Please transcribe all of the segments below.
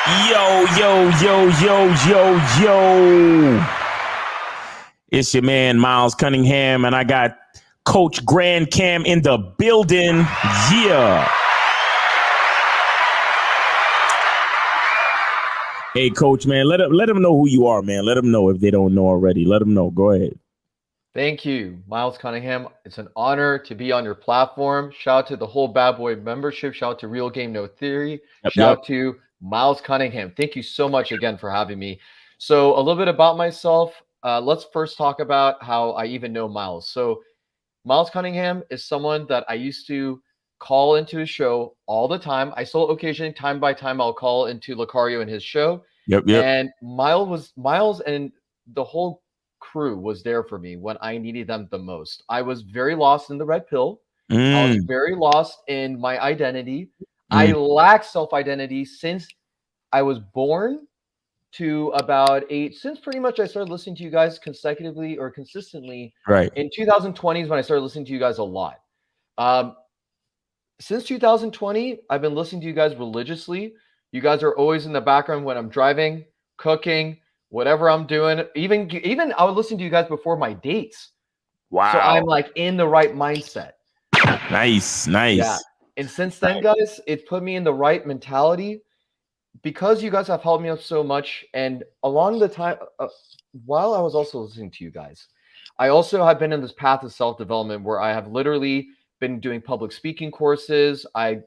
Yo, yo, yo, yo, yo, yo. It's your man, Miles Cunningham, and I got Coach Grand Cam in the building. Yeah. Hey, Coach, man, let them know who you are, man. Let them know if they don't know already. Let them know. Go ahead. Thank you, Miles Cunningham. It's an honor to be on your platform. Shout out to the whole Bad Boy membership. Shout out to Real Game No Theory. Shout out to Miles Cunningham. Thank you so much again for having me. So a little bit about myself. Let's first talk about how I even know Miles. So Miles Cunningham is someone that I used to call into his show all the time. I still occasionally, time by time, I'll call into Lucario in his show. Yep. And Miles and the whole crew was there for me when I needed them the most. I was very lost in the red pill. I was very lost in my identity. I lacked self-identity since I was born to about 8, since pretty much I started listening to you guys consecutively or consistently. Right. In 2020 is when I started listening to you guys a lot. Since 2020, I've been listening to you guys religiously. You guys are always in the background when I'm driving, cooking, whatever I'm doing. Even I would listen to you guys before my dates. Wow. So I'm like in the right mindset. Nice. Yeah. And since then, guys, it's put me in the right mentality because you guys have helped me up so much. And along the time, while I was also listening to you guys, I also have been in this path of self-development where I have literally been doing public speaking courses. I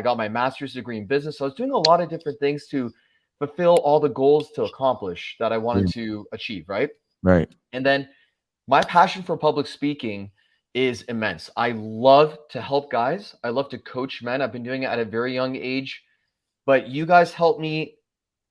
got my master's degree in business. So I was doing a lot of different things to fulfill all the goals to accomplish that I wanted to achieve, right? Right. And then my passion for public speaking is immense. I love to help guys. I love to coach men. I've been doing it at a very young age, but you guys helped me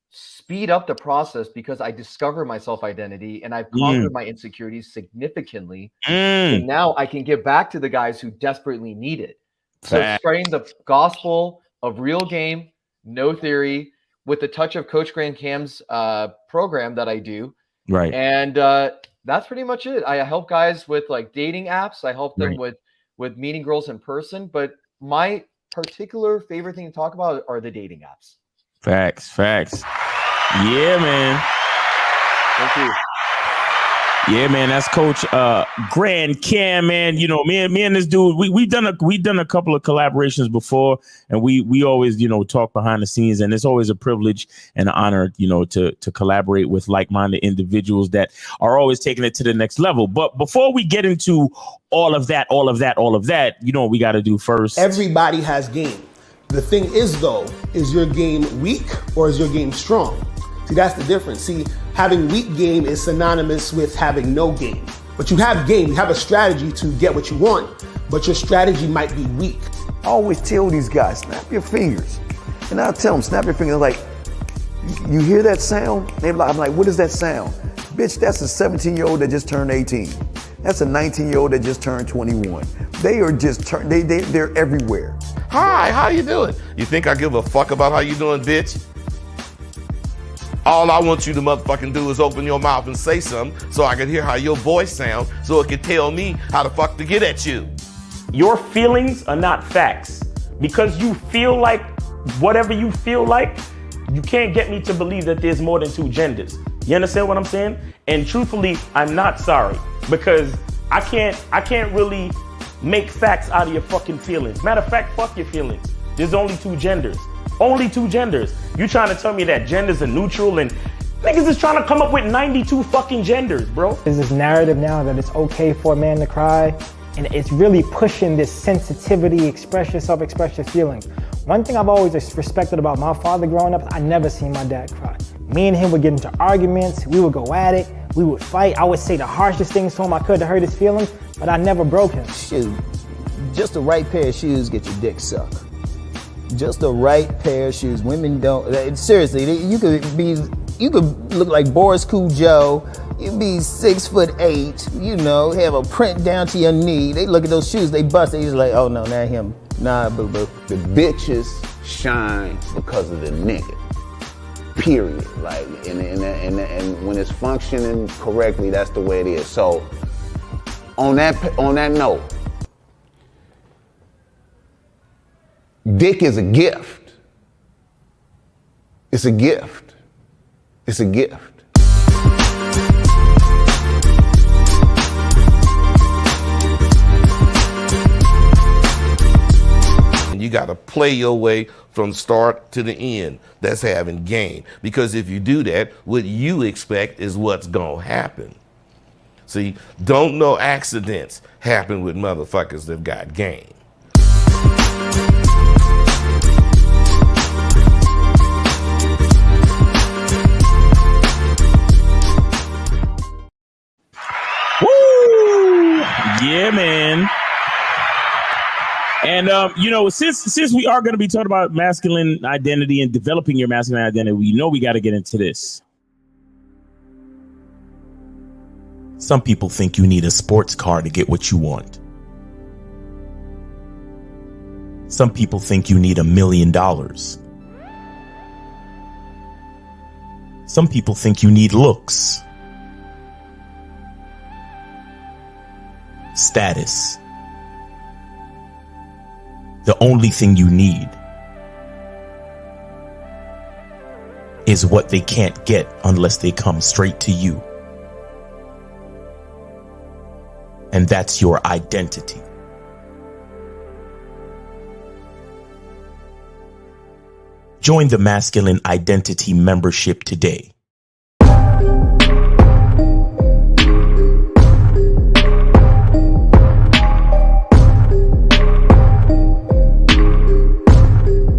speed up the process because I discovered my self-identity and I've conquered my insecurities significantly. And now I can give back to the guys who desperately need it. So spreading the gospel of real game, no theory, with the touch of Coach Grand Cam's program that I do. Right. And that's pretty much it. I help guys with like dating apps. I help them with meeting girls in person. But my particular favorite thing to talk about are the dating apps. Facts. Yeah, man. Thank you. Yeah, man, that's Coach Grand Cam, man. You know, me and this dude, we've done a couple of collaborations before, and we always, you know, talk behind the scenes, and it's always a privilege and an honor, you know, to collaborate with like-minded individuals that are always taking it to the next level. But before we get into all of that, you know what we got to do first? Everybody has game. The thing is, though, is your game weak or is your game strong? See, that's the difference. See, having weak game is synonymous with having no game. But you have game, you have a strategy to get what you want, but your strategy might be weak. I always tell these guys, snap your fingers. And I'll tell them, snap your fingers. Like, you hear that sound? I'm like, what is that sound? Bitch, that's a 17-year-old that just turned 18. That's a 19-year-old that just turned 21. They are just, they're everywhere. Hi, how you doing? You think I give a fuck about how you doing, bitch? All I want you to motherfucking do is open your mouth and say something so I can hear how your voice sounds so it can tell me how the fuck to get at you. Your feelings are not facts. Because you feel like whatever you feel like, you can't get me to believe that there's more than two genders. You understand what I'm saying? And truthfully, I'm not sorry because I can't really make facts out of your fucking feelings. Matter of fact, fuck your feelings. There's only two genders. Only two genders. You trying to tell me that genders are neutral and niggas is trying to come up with 92 fucking genders, bro. There's this narrative now that it's okay for a man to cry, and it's really pushing this sensitivity, express yourself, express your feelings. One thing I've always respected about my father growing up, I never seen my dad cry. Me and him would get into arguments, we would go at it, we would fight. I would say the harshest things to him I could to hurt his feelings, but I never broke him. Shoot, just the right pair of shoes get your dick sucked. Just the right pair of shoes. Women don't, seriously, you could look like Boris Joe. You'd be 6'8", you know, have a print down to your knee. They look at those shoes, they bust, they just like, oh no, not him. Nah, boo-boo. The bitches shine because of the nigga. Period. Like, and when it's functioning correctly, that's the way it is. So, on that note, dick is a gift. It's a gift. It's a gift. And you got to play your way from start to the end. That's having game. Because if you do that, what you expect is what's going to happen. See, don't no accidents happen with motherfuckers that got game. Woo! Yeah, man. And you know, since we are going to be talking about masculine identity and developing your masculine identity, we know we got to get into this. Some people think you need a sports car to get what you want. Some people think you need $1 million. Some people think you need looks, status. The only thing you need is what they can't get unless they come straight to you. And that's your identity. Join the Masculine Identity membership today.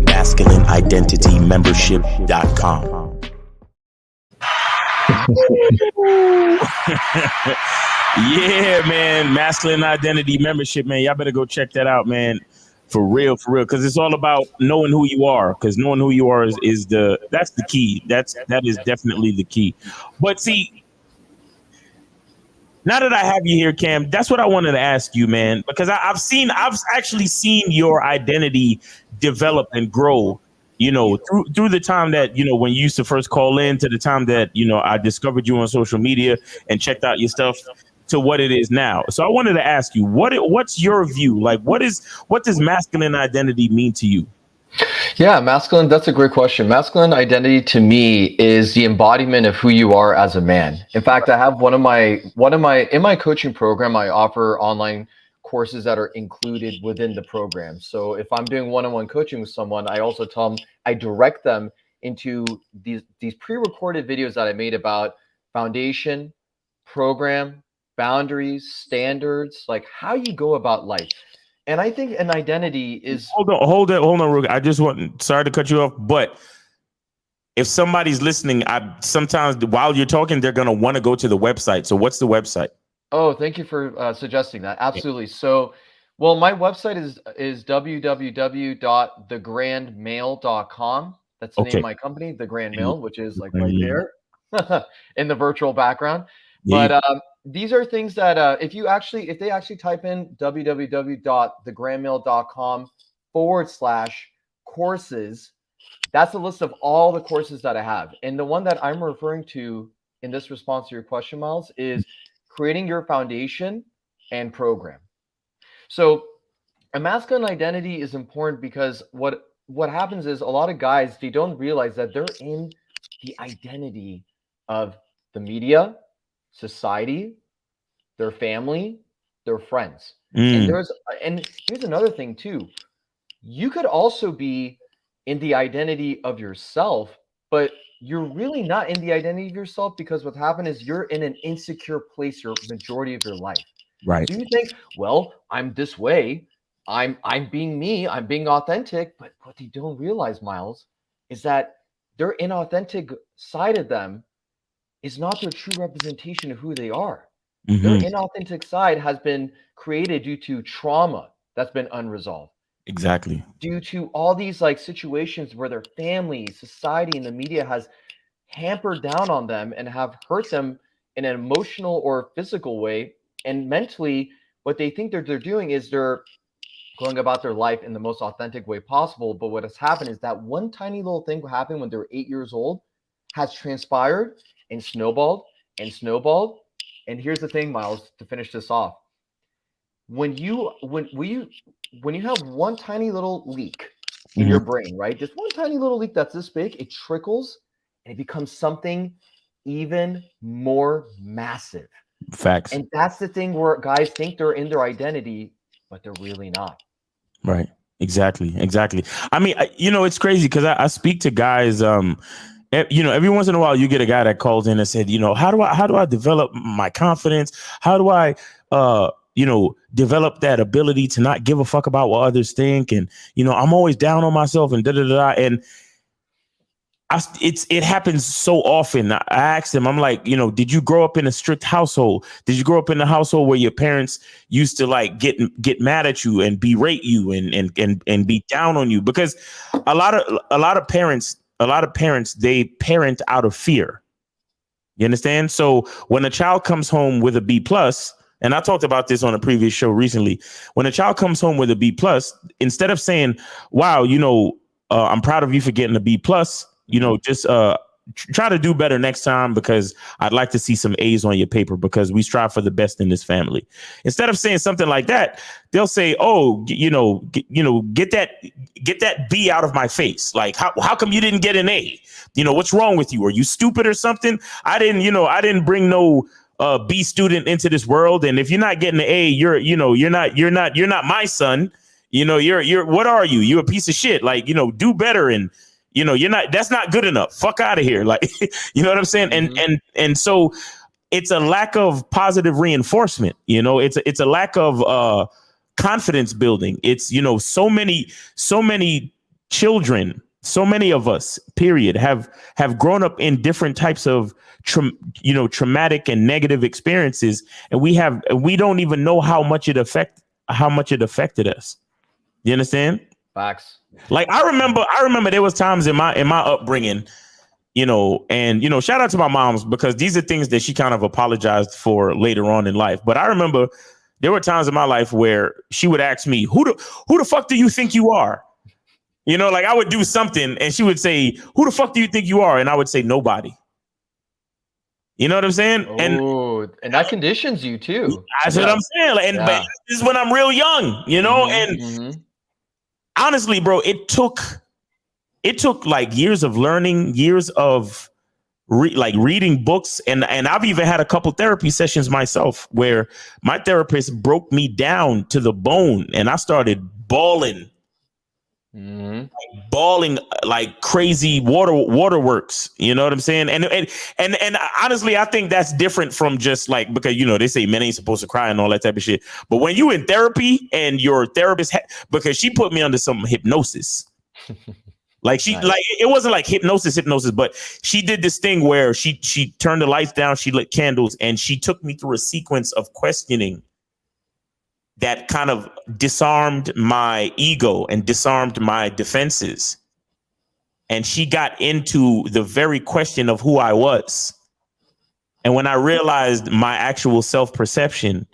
MasculineIdentityMembership.com. Yeah, man. Masculine Identity Membership, man. Y'all better go check that out, man. For real, because it's all about knowing who you are. Because knowing who you are is that's the key. That is definitely the key. But see, now that I have you here, Cam, that's what I wanted to ask you, man. Because I've actually seen your identity develop and grow. You know, through the time that, you know, when you used to first call in, to the time that, you know, I discovered you on social media and checked out your stuff, to what it is now. So I wanted to ask you, what's your view? Like, what does masculine identity mean to you? Yeah, masculine, that's a great question. Masculine identity to me is the embodiment of who you are as a man. In fact, I have in my coaching program, I offer online courses that are included within the program. So if I'm doing one-on-one coaching with someone, I also I direct them into these pre-recorded videos that I made about foundation, program, boundaries, standards, like how you go about life. And I think an identity is... Hold on, Rook. I just sorry to cut you off, but if somebody's listening, sometimes while you're talking, they're going to want to go to the website. So what's the website? Oh, thank you for suggesting that. Absolutely. So, well, my website is www.thegrandmale.com. That's the name of my company, The Grand Male, which is like right there in the virtual background. But these are things that if they actually type in www.thegrandmale.com/courses, that's a list of all the courses that I have. And the one that I'm referring to in this response to your question, Miles, is creating your foundation and program. So a masculine identity is important because what happens is a lot of guys, they don't realize that they're in the identity of the media, society, their family, their friends. And here's another thing too. You could also be in the identity of yourself, but you're really not in the identity of yourself, because what happened is you're in an insecure place your majority of your life. Right. So you think, well, I'm this way. I'm being me. I'm being authentic. But what they don't realize, Miles, is that their inauthentic side of them is not their true representation of who they are. Their inauthentic side has been created due to trauma that's been unresolved. Exactly. Due to all these like situations where their family, society, and the media has hampered down on them and have hurt them in an emotional or physical way. And mentally, what they think they're doing is they're going about their life in the most authentic way possible. But what has happened is that one tiny little thing happened when they were 8 years old has transpired and snowballed and snowballed. And here's the thing, Miles, to finish this off. When you have one tiny little leak in your brain, right? Just one tiny little leak that's this big, it trickles and it becomes something even more massive. Facts. And that's the thing where guys think they're in their identity, but they're really not. Right. Exactly. I mean, it's crazy because I speak to guys, every once in a while you get a guy that calls in and said, how do I develop my confidence? How do I, develop that ability to not give a fuck about what others think? And, I'm always down on myself and And it happens so often. I asked him, I'm like, did you grow up in a strict household? Did you grow up in a household where your parents used to like get mad at you and berate you and be down on you? Because a lot of parents, they parent out of fear. You understand? So when a child comes home with a B plus, and I talked about this on a previous show recently, when a child comes home with a B plus, instead of saying, wow, I'm proud of you for getting a B plus, just try to do better next time because I'd like to see some A's on your paper because we strive for the best in this family. Instead of saying something like that, they'll say, oh, get that B out of my face. Like, how come you didn't get an A? What's wrong with you? Are you stupid or something? I didn't bring no B student into this world. And if you're not getting an A, you're not my son. You're what are you? You're a piece of shit. Like, do better. And, that's not good enough. Fuck out of here. Like, you know what I'm saying? And so it's a lack of positive reinforcement. It's a lack of confidence building. It's, so many children, so many of us, period, have grown up in different types of traumatic and negative experiences, and we don't even know how much it affected us. You understand? Facts. Like I remember there was times in my upbringing, and shout out to my moms because these are things that she kind of apologized for later on in life. But I remember there were times in my life where she would ask me, who the fuck do you think you are? Like I would do something and she would say, who the fuck do you think you are? And I would say, nobody. You know what I'm saying? Oh, and that conditions you too. That's what I'm saying. But this is when I'm real young, and honestly, bro, it took like years of learning, years of reading books. And I've even had a couple therapy sessions myself where my therapist broke me down to the bone and I started bawling. Bawling like crazy waterworks, you know what I'm saying? And honestly, I think that's different from just like, because they say men ain't supposed to cry and all that type of shit. But when you in therapy and your therapist, because she put me under some hypnosis, like she like it wasn't like hypnosis, but she did this thing where she turned the lights down, she lit candles, and she took me through a sequence of questioning that kind of disarmed my ego and disarmed my defenses. And she got into the very question of who I was. And when I realized my actual self-perception,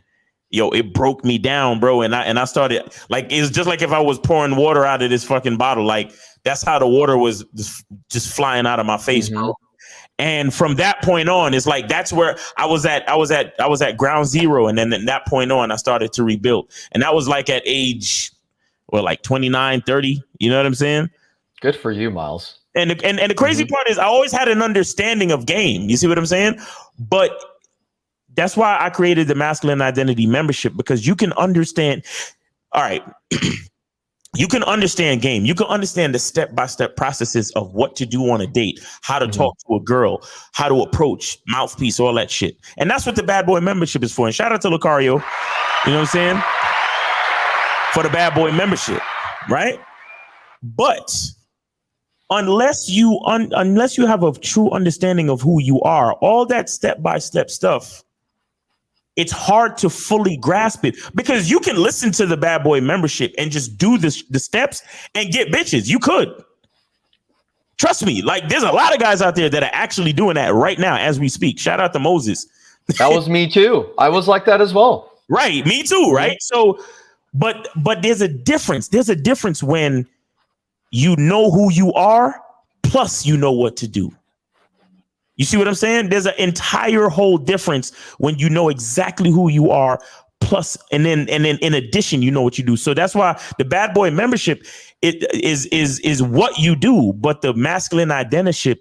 it broke me down, bro. And I started like, it was just like if I was pouring water out of this fucking bottle. Like that's how the water was just flying out of my face, bro. And from that point on, it's like that's where I was at ground zero. And then at that point on, I started to rebuild. And that was like at age, like 29, 30. You know what I'm saying? Good for you, Miles. And the crazy part is I always had an understanding of game. You see what I'm saying? But that's why I created the Masculine Identity membership, because you can understand. All right. You can understand game. You can understand the step-by-step processes of what to do on a date, how to talk to a girl, how to approach, mouthpiece, all that shit. And that's what the Bad Boy membership is for. And shout out to Lucario, you know what I'm saying? For the Bad Boy membership, right? But unless you have a true understanding of who you are, all that step-by-step stuff, it's hard to fully grasp it, because you can listen to the Bad Boy membership and just do the steps and get bitches. You could. Trust me. Like there's a lot of guys out there that are actually doing that right now as we speak. Shout out to Moses. That was me too. I was like that as well. Right. Me too. Right. So, but there's a difference. There's a difference when you know who you are, plus you know what to do. You see what I'm saying? There's an entire whole difference when you know exactly who you are, plus, and then in addition, you know what you do. So that's why the bad boy membership is what you do, but the masculine identity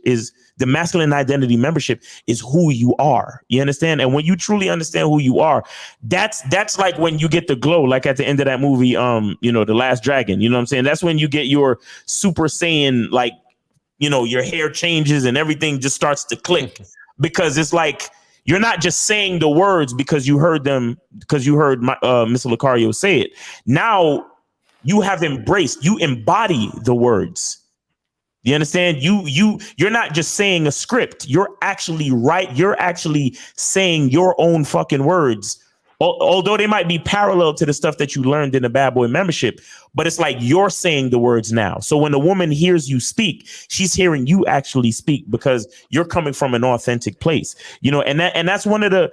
membership is who you are. You understand? And when you truly understand who you are, that's like when you get the glow, like at the end of that movie, you know, The Last Dragon. You know what I'm saying? That's when you get your Super Saiyan, like, you know, your hair changes and everything just starts to click, because it's like you're not just saying the words because you heard them, because you heard Mr. Lucario say it. Now you have embraced, you embody the words. You understand? You're not just saying a script. You're actually You're actually saying your own fucking words. Although they might be parallel to the stuff that you learned in the Bad Boy membership, but it's like you're saying the words now. So when a woman hears you speak, she's hearing you actually speak because you're coming from an authentic place, you know. And that's one of the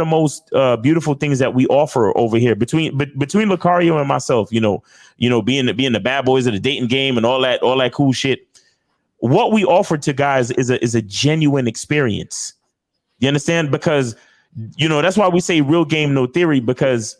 most beautiful things that we offer over here between Lucario and myself. You know, being the bad boys of the dating game and all that cool shit. What we offer to guys is a genuine experience. You understand? Because, you know, that's why we say real game, no theory, because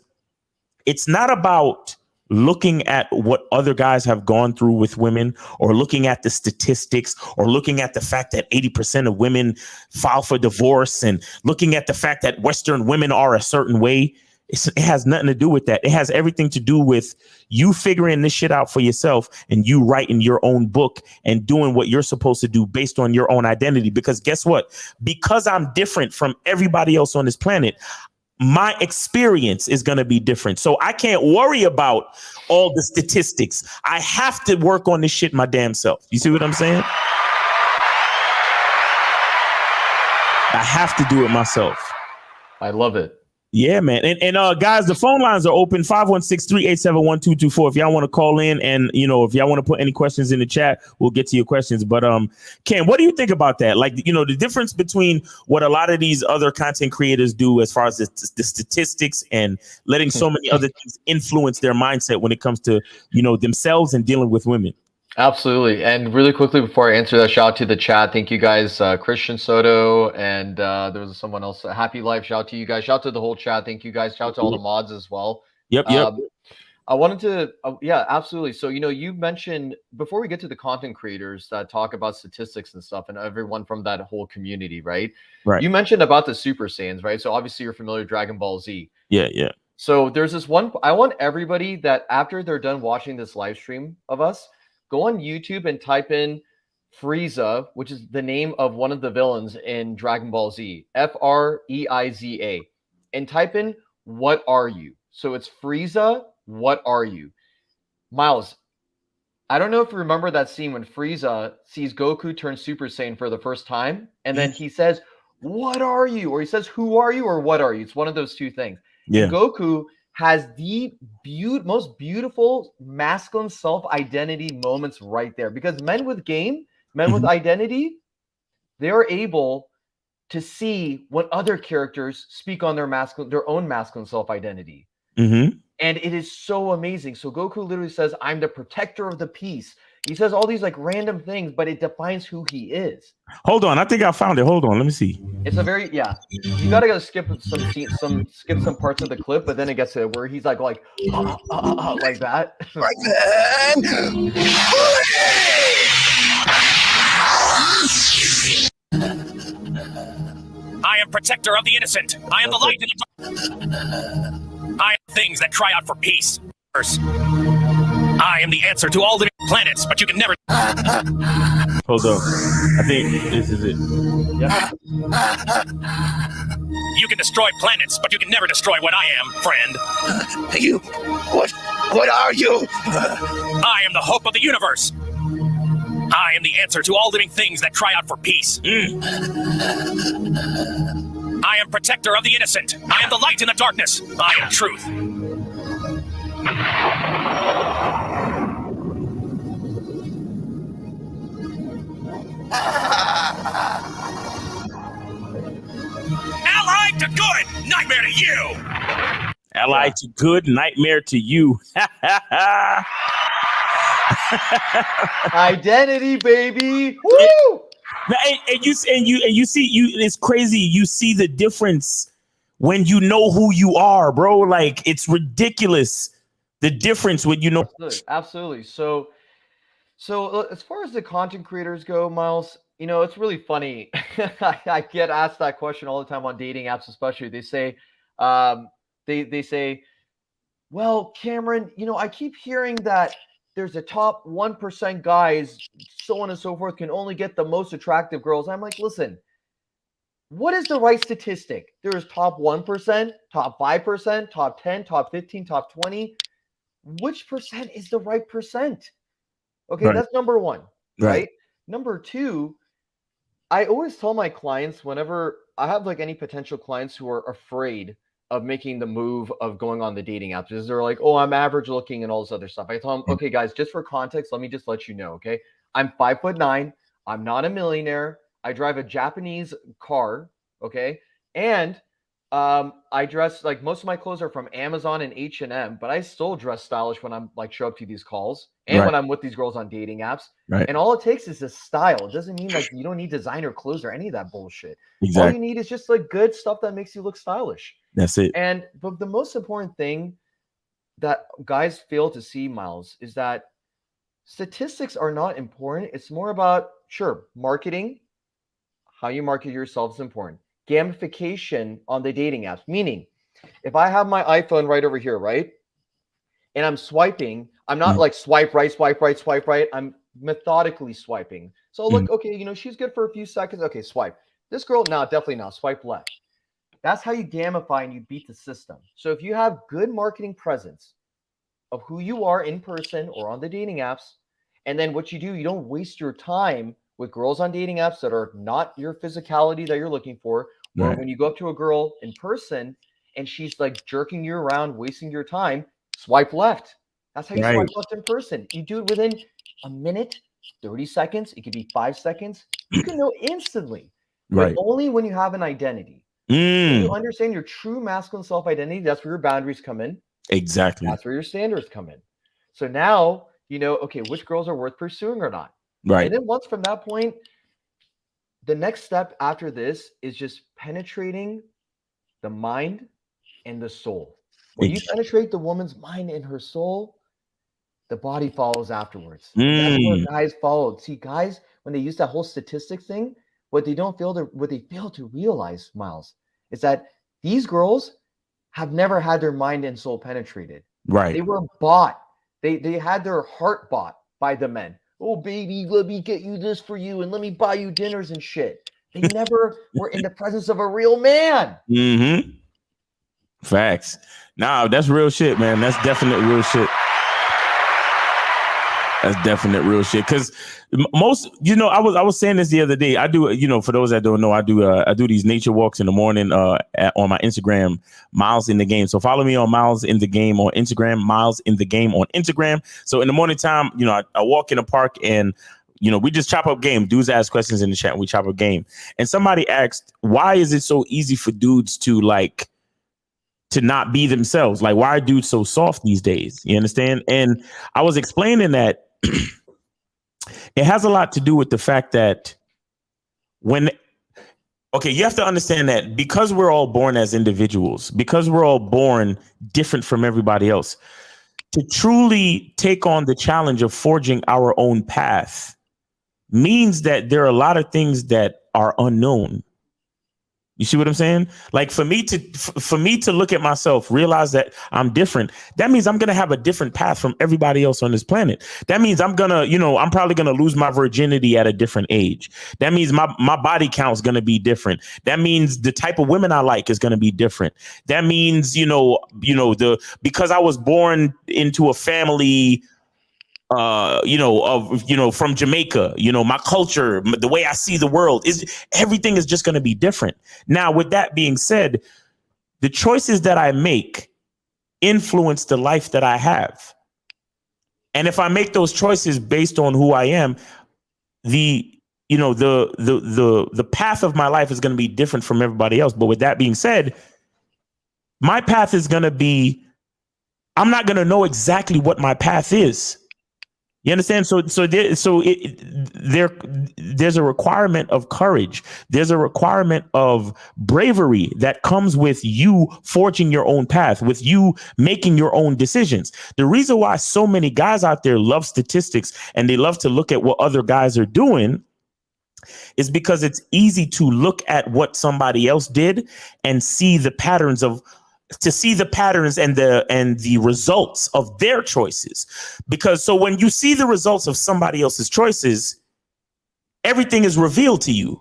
it's not about looking at what other guys have gone through with women, or looking at the statistics, or looking at the fact that 80% of women file for divorce, and looking at the fact that Western women are a certain way. It has nothing to do with that. It has everything to do with you figuring this shit out for yourself, and you writing your own book and doing what you're supposed to do based on your own identity. Because guess what? Because I'm different from everybody else on this planet, my experience is going to be different. So I can't worry about all the statistics. I have to work on this shit my damn self. You see what I'm saying? I have to do it myself. I love it. Yeah, man. And guys, the phone lines are open, 516-387-1224. If y'all want to call in, and, you know, if y'all want to put any questions in the chat, we'll get to your questions. But Ken, what do you think about that? Like, you know, the difference between what a lot of these other content creators do as far as the statistics, and letting so many other things influence their mindset when it comes to, you know, themselves and dealing with women. Absolutely. And really quickly before I answer that, shout out to the chat. Thank you guys, Christian Soto, and there was someone else, Happy Life. Shout out to you guys. Shout out to the whole chat. Thank you guys. Shout out to all the mods as well. Yep. I wanted to, yeah, absolutely. So, you know, you mentioned, before we get to the content creators that talk about statistics and stuff, and everyone from that whole community, right? Right. You mentioned about the Super Saiyans, right? So obviously you're familiar with Dragon Ball Z. Yeah. So there's this one, I want everybody that after they're done watching this live stream of us, go on YouTube and type in Frieza, which is the name of one of the villains in Dragon Ball Z, F-R-E-I-Z-A, and type in, what are you? So it's Frieza, what are you? Miles, I don't know if you remember that scene when Frieza sees Goku turn Super Saiyan for the first time, and then he says, what are you? Or he says, who are you? Or what are you? It's one of those two things. Yeah. And Goku has the most beautiful masculine self-identity moments right there, because men with game, men with identity, they are able to see when other characters speak on their own masculine self-identity. And it is so amazing. So Goku literally says, I'm the protector of the peace. He says all these like random things, but it defines who he is. Hold on, I think I found it. Hold on, let me see. It's a very, yeah. You gotta skip some parts of the clip, but then it gets to where he's like like that. Right then. I am protector of the innocent. I am the light in the dark. I am things that cry out for peace. I am the answer to all living planets, but you can never. Hold on. I think this is it. Yep. You can destroy planets, but you can never destroy what I am, friend. You, what are you? I am the hope of the universe. I am the answer to all living things that cry out for peace. I am protector of the innocent. I am the light in the darkness. I am truth. Allied to good, nightmare to you. Allied to good, nightmare to you. Identity, baby. Woo! And you see, it's crazy. You see the difference when you know who you are, bro. Like, it's ridiculous. The difference when you know. Absolutely. So as far as the content creators go, Miles, it's really funny. I get asked that question all the time on dating apps, especially. They say, they say, well, Cameron, I keep hearing that there's a top 1% guys, so on and so forth, can only get the most attractive girls. I'm like, listen, what is the right statistic? There's top 1%, top 5%, top 10, top 15, top 20. Which percent is the right percent? Okay, Right. that's number one, Right. right? Number two, I always tell my clients whenever I have like any potential clients who are afraid of making the move of going on the dating apps, is they're like, oh, I'm average looking and all this other stuff. I tell them, okay, guys, just for context, let me just let you know, okay? I'm 5'9". I'm not a millionaire. I drive a Japanese car, okay? And I dress like most of my clothes are from Amazon and H&M, but I still dress stylish when I'm like show up to these calls and when I'm with these girls on dating apps. Right. And all it takes is a style. It doesn't mean like you don't need designer clothes or any of that bullshit. Exactly. All you need is just like good stuff that makes you look stylish. That's it. But the most important thing that guys fail to see, Miles, is that statistics are not important. It's more about, sure, marketing. How you market yourself is important. Gamification on the dating apps, meaning if I have my iPhone right over here, right, and I'm swiping, I'm not like swipe right, swipe right, swipe right. I'm methodically swiping. So look, okay, she's good for a few seconds. Okay, swipe. This girl, no, definitely not. Swipe left. That's how you gamify and you beat the system. So if you have good marketing presence of who you are in person or on the dating apps, and then what you do, you don't waste your time with girls on dating apps that are not your physicality that you're looking for, or Right. when you go up to a girl in person and she's like jerking you around, wasting your time, swipe left. That's how you Right. swipe left in person. You do it within a minute, 30 seconds. It could be 5 seconds. You can know instantly, but Right. only when you have an identity. When you understand your true masculine self-identity, that's where your boundaries come in. Exactly. That's where your standards come in. So now you know, okay, which girls are worth pursuing or not. Right. And then once from that point, the next step after this is just penetrating the mind and the soul. When you penetrate the woman's mind and her soul, the body follows afterwards. And that's where guys followed. See, guys, when they use that whole statistic thing, what they fail to realize, Miles, is that these girls have never had their mind and soul penetrated. Right. They were bought. They had their heart bought by the men. Oh, baby, let me get you this for you and let me buy you dinners and shit. They never were in the presence of a real man. Facts. Nah, that's real shit, man. That's definite real shit. That's definite real shit. Because most, I was saying this the other day. I do, for those that don't know, I do these nature walks in the morning on my Instagram, Miles in the Game. So follow me on Miles in the Game on Instagram, Miles in the Game on Instagram. So in the morning time, I walk in the park and we just chop up game. Dudes ask questions in the chat and we chop up game. And somebody asked, why is it so easy for dudes to not be themselves? Like, why are dudes so soft these days? You understand? And I was explaining that it has a lot to do with the fact that you have to understand that because we're all born as individuals, because we're all born different from everybody else, to truly take on the challenge of forging our own path means that there are a lot of things that are unknown. You see what I'm saying? Like for me to look at myself, realize that I'm different. That means I'm going to have a different path from everybody else on this planet. That means I'm probably going to lose my virginity at a different age. That means my body count is going to be different. That means the type of women I like is going to be different. That means, because I was born into a family from Jamaica, my culture, the way I see the world everything is just going to be different. Now, with that being said, the choices that I make influence the life that I have. And if I make those choices based on who I am, the path of my life is going to be different from everybody else. But with that being said, my path is going to be, I'm not going to know exactly what my path is. You understand? There's a requirement of courage. There's a requirement of bravery that comes with you forging your own path, with you making your own decisions. The reason why so many guys out there love statistics and they love to look at what other guys are doing is because it's easy to look at what somebody else did and see the patterns and the results of their choices. Because so when you see the results of somebody else's choices, everything is revealed to you.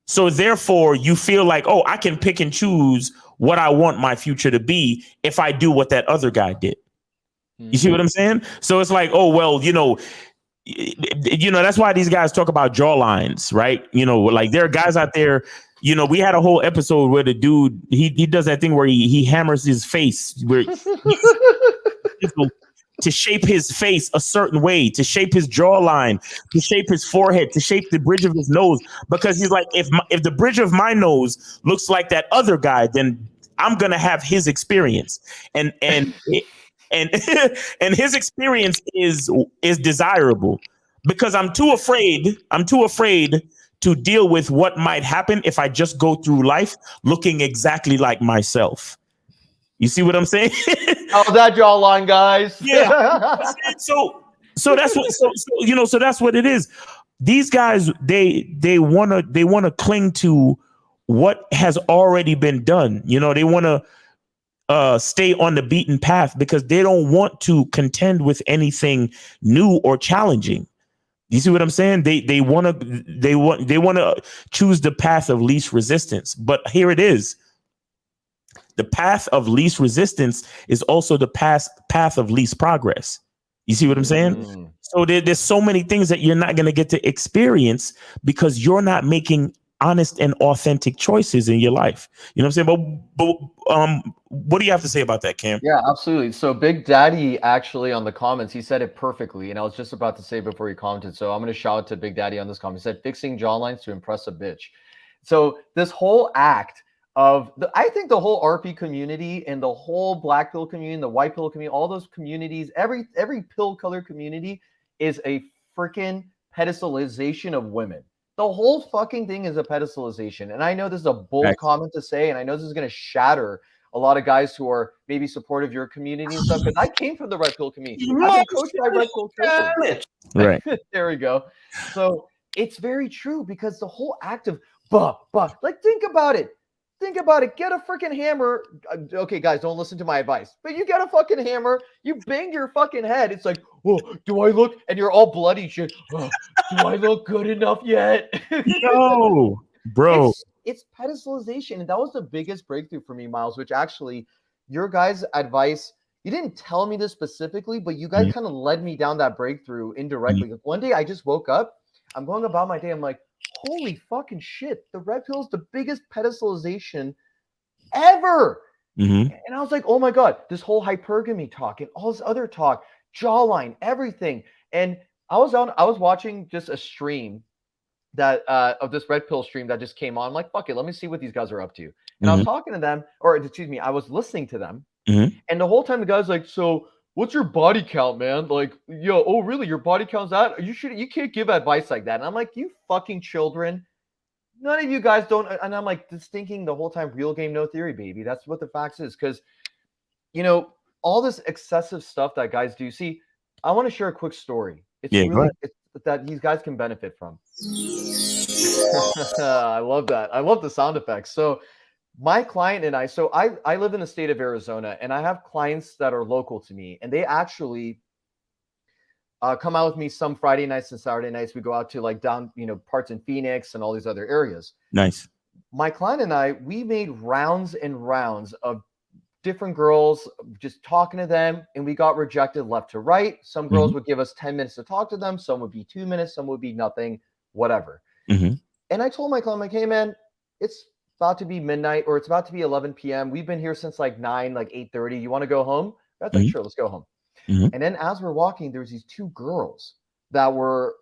So therefore you feel like, oh, I can pick and choose what I want my future to be if I do what that other guy did. You see what I'm saying? So it's like, oh, well, that's why these guys talk about jawlines, right? Like there are guys out there. We had a whole episode where the dude he does that thing where he hammers his face where to shape his face a certain way, to shape his jawline, to shape his forehead, to shape the bridge of his nose, because he's like, if the bridge of my nose looks like that other guy, then I'm gonna have his experience, and and his experience is desirable, because I'm too afraid to deal with what might happen if I just go through life looking exactly like myself. You see what I'm saying? How's that jawline, guys? Yeah. So that's what it is. These guys, they wanna cling to what has already been done. They wanna stay on the beaten path because they don't want to contend with anything new or challenging. You see what I'm saying? They want to choose the path of least resistance. But here it is. The path of least resistance is also the path of least progress. You see what I'm saying? So there's so many things that you're not going to get to experience because you're not making honest and authentic choices in your life. You know what I'm saying? But what do you have to say about that, Cam? Yeah, absolutely. So Big Daddy actually on the comments, he said it perfectly. And I was just about to say before he commented. So I'm going to shout out to Big Daddy on this comment. He said, fixing jawlines to impress a bitch. So this whole act of I think the whole RP community and the whole black pill community, the white pill community, all those communities, every pill color community is a freaking pedestalization of women. The whole fucking thing is a pedestalization. And I know this is a bold comment to say, and I know this is going to shatter a lot of guys who are maybe supportive of your community and stuff, because I came from the red pill community. I've been coached by red pill coaches. Right. There we go. So it's very true, because the whole act of like, think about it. Think about it. Get a freaking hammer. Okay, guys, don't listen to my advice. But you get a fucking hammer. You bang your fucking head. It's like, oh, do I look? And you're all bloody shit. Oh, do I look good enough yet? No, bro. It's pedestalization. And that was the biggest breakthrough for me, Miles, which actually your guys' advice, you didn't tell me this specifically, but you guys kind of led me down that breakthrough indirectly. Like one day I just woke up. I'm going about my day. I'm like, holy fucking shit, the red pill is the biggest pedestalization ever. And I was like, oh my God, this whole hypergamy talk and all this other talk, jawline, everything. And I was watching just a stream that of this red pill stream that just came on. I'm like, fuck it, let me see what these guys are up to. And I was talking to them, or excuse me, I was listening to them. And the whole time the guy's like, so what's your body count, man? Like, yo, oh, really? Your body count's that? You can't give advice like that. And I'm like, you fucking children. None of you guys don't. And I'm like, just thinking the whole time, real game, no theory, baby. That's what the facts is. Because, all this excessive stuff that guys do. See, I want to share a quick story. It's that these guys can benefit from. I love that. I love the sound effects. So, my client and I live in the state of Arizona, and I have clients that are local to me, and they actually come out with me some Friday nights and Saturday nights. We go out to like down, parts in Phoenix and all these other areas. Nice. My client and I, we made rounds and rounds of different girls, just talking to them, and we got rejected left to right. Some girls would give us 10 minutes to talk to them. Some would be 2 minutes. Some would be nothing, whatever. And I told my client, like, hey man, it's about to be midnight, or it's about to be 11 p.m. We've been here since like 9, like 8:30. You want to go home? That's like, sure, let's go home. And then as we're walking, there's these two girls that were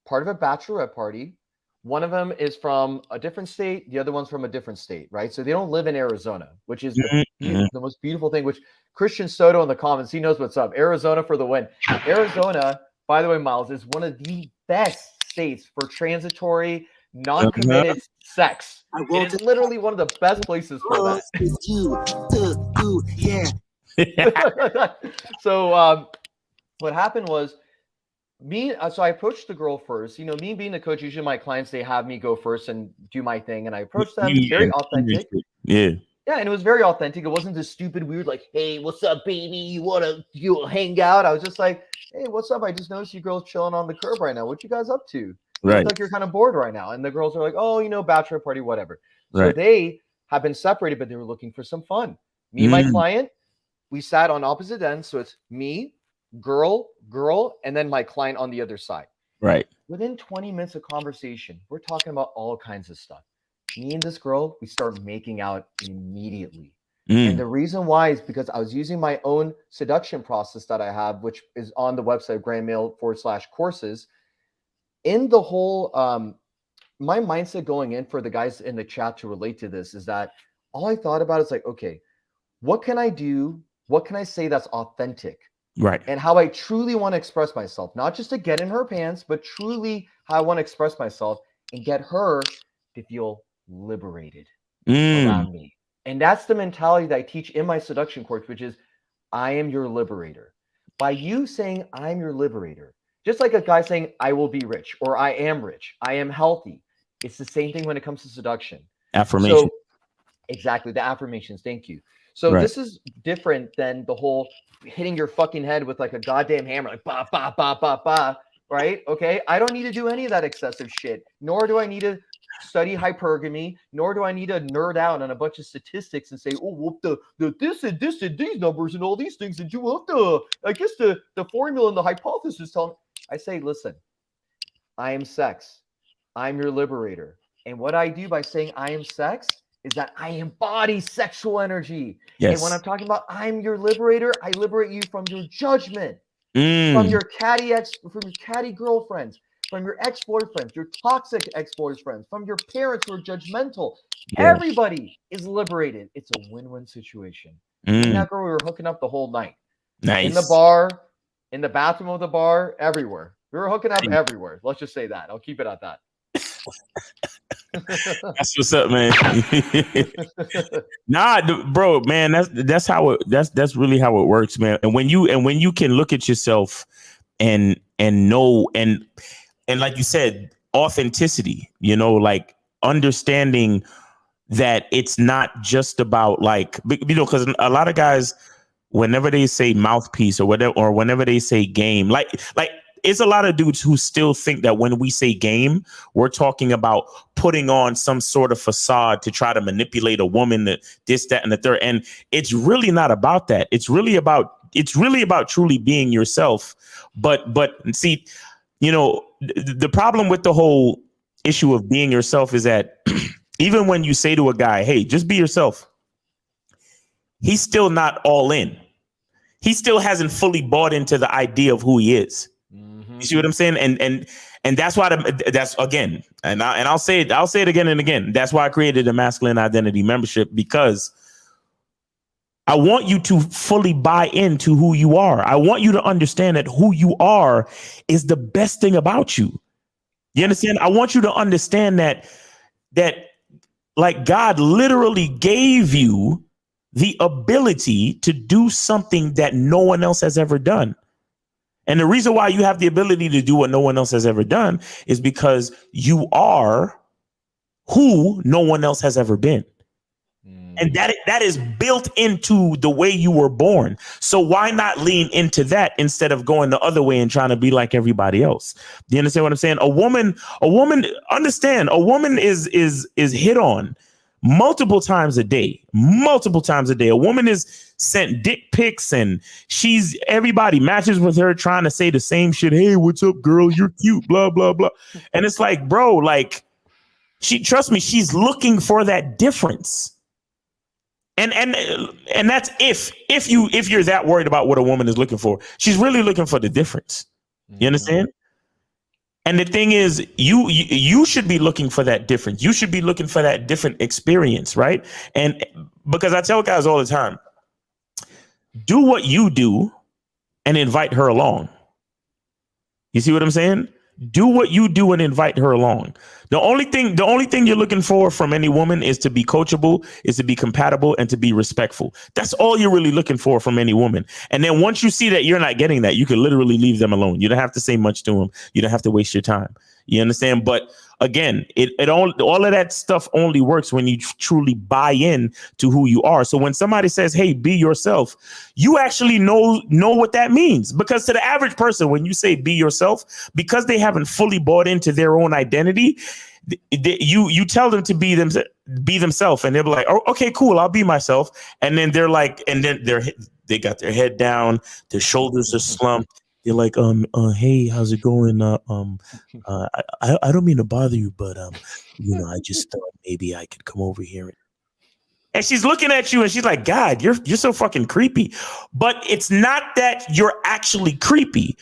part of a bachelorette party. One of them is from a different state. The other one's from a different state, right? So they don't live in Arizona, which is the most beautiful thing, which Christian Soto in the comments, he knows what's up. Arizona for the win. Arizona, by the way, Miles, is one of the best states for transitory, non-committed sex. It is literally one of the best places for that. So what happened was so I approached the girl first. Me being the coach, usually my clients, they have me go first and do my thing. And I approached them, very authentic. Yeah. Yeah, and it was very authentic. It wasn't this stupid, weird, like, hey, what's up, baby? You hang out? I was just like, hey, what's up? I just noticed you girls chilling on the curb right now. What you guys up to? You look like you're kind of bored right now. And the girls are like, oh, bachelor party, whatever. So they have been separated, but they were looking for some fun. Me and my client, we sat on opposite ends. So it's me, girl, and then my client on the other side. Right. Within 20 minutes of conversation, we're talking about all kinds of stuff. Me and this girl, we start making out immediately. And the reason why is because I was using my own seduction process that I have, which is on the website, grandmail.com/courses. In the whole, my mindset going in for the guys in the chat to relate to this is that all I thought about is like, okay, what can I do? What can I say that's authentic? Right. And how I truly want to express myself, not just to get in her pants, but truly how I want to express myself and get her to feel liberated around me. And that's the mentality that I teach in my seduction course, which is I am your liberator. By you saying I'm your liberator, just like a guy saying I will be rich or I am rich, I am healthy. It's the same thing when it comes to seduction. Affirmation. So, exactly, the affirmations. Thank you. So this is different than the whole hitting your fucking head with like a goddamn hammer, like ba ba ba ba ba. Right? Okay. I don't need to do any of that excessive shit. Nor do I need to study hypergamy. Nor do I need to nerd out on a bunch of statistics and say, oh, well, the this and this and these numbers and all these things and you have to. I guess the formula and the hypothesis tell me. I say, listen, I am sex. I'm your liberator. And what I do by saying I am sex is that I embody sexual energy. Yes. And when I'm talking about I'm your liberator, I liberate you from your judgment, from your catty girlfriends, from your ex-boyfriends, your toxic ex-boyfriends, from your parents who are judgmental. Yeah. Everybody is liberated. It's a win-win situation. Me and that girl, we were hooking up the whole night. Nice. In the bar, in the bathroom of the bar, everywhere. We were hooking up everywhere. Let's just say that. I'll keep it at that. That's what's up, man. Bro, man, that's really how it works, man. And when you can look at yourself and know and like you said, authenticity, like understanding that it's not just about like, because a lot of guys, whenever they say mouthpiece or whatever, or whenever they say game, like it's a lot of dudes who still think that when we say game, we're talking about putting on some sort of facade to try to manipulate a woman, this, that, and the third. And it's really not about that. It's really about truly being yourself. But see, the problem with the whole issue of being yourself is that even when you say to a guy, hey, just be yourself, he's still not all in. He still hasn't fully bought into the idea of who he is. You see what I'm saying? And that's why that's again, and I'll say it again and again. That's why I created a masculine identity membership, because I want you to fully buy into who you are. I want you to understand that who you are is the best thing about you. You understand? I want you to understand that like God literally gave you the ability to do something that no one else has ever done. And the reason why you have the ability to do what no one else has ever done is because you are who no one else has ever been. And that is built into the way you were born. So why not lean into that instead of going the other way and trying to be like everybody else? Do you understand what I'm saying? A woman, understand, a woman is hit on multiple times a day. A woman is sent dick pics and everybody matches with her trying to say the same shit. Hey, what's up, girl? You're cute, blah, blah, blah. And it's like, bro, like trust me, she's looking for that difference. And that's if you're that worried about what a woman is looking for. She's really looking for the difference. You understand? And the thing is, you should be looking for that difference. You should be looking for that different experience, right? And because I tell guys all the time, do what you do and invite her along. You see what I'm saying? Do what you do and invite her along. The only thing you're looking for from any woman is to be coachable, is to be compatible, and to be respectful. That's all you're really looking for from any woman. And then once you see that you're not getting that, you can literally leave them alone. You don't have to say much to them. You don't have to waste your time. You understand? But again, all of that stuff only works when you truly buy in to who you are. So when somebody says, "Hey, be yourself," you actually know what that means. Because to the average person, when you say "be yourself," because they haven't fully bought into their own identity, you tell them to be themselves, and they'll be like, "Oh, okay, cool, I'll be myself." And then they're like, and then they got their head down, their shoulders are slumped. They're like, hey, how's it going? I don't mean to bother you, but I just thought maybe I could come over here. And she's looking at you and she's like, God, you're so fucking creepy. But it's not that you're actually creepy,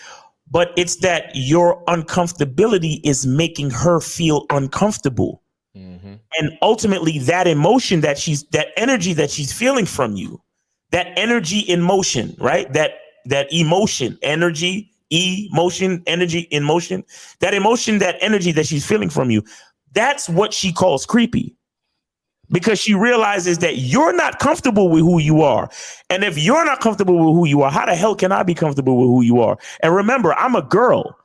but it's that your uncomfortability is making her feel uncomfortable. Mm-hmm. And ultimately that emotion that energy that she's feeling from you, that energy in motion, right? That emotion, energy, energy in motion, that emotion, that energy that she's feeling from you, that's what she calls creepy. Because she realizes that you're not comfortable with who you are. And if you're not comfortable with who you are, how the hell can I be comfortable with who you are? And remember, I'm a girl.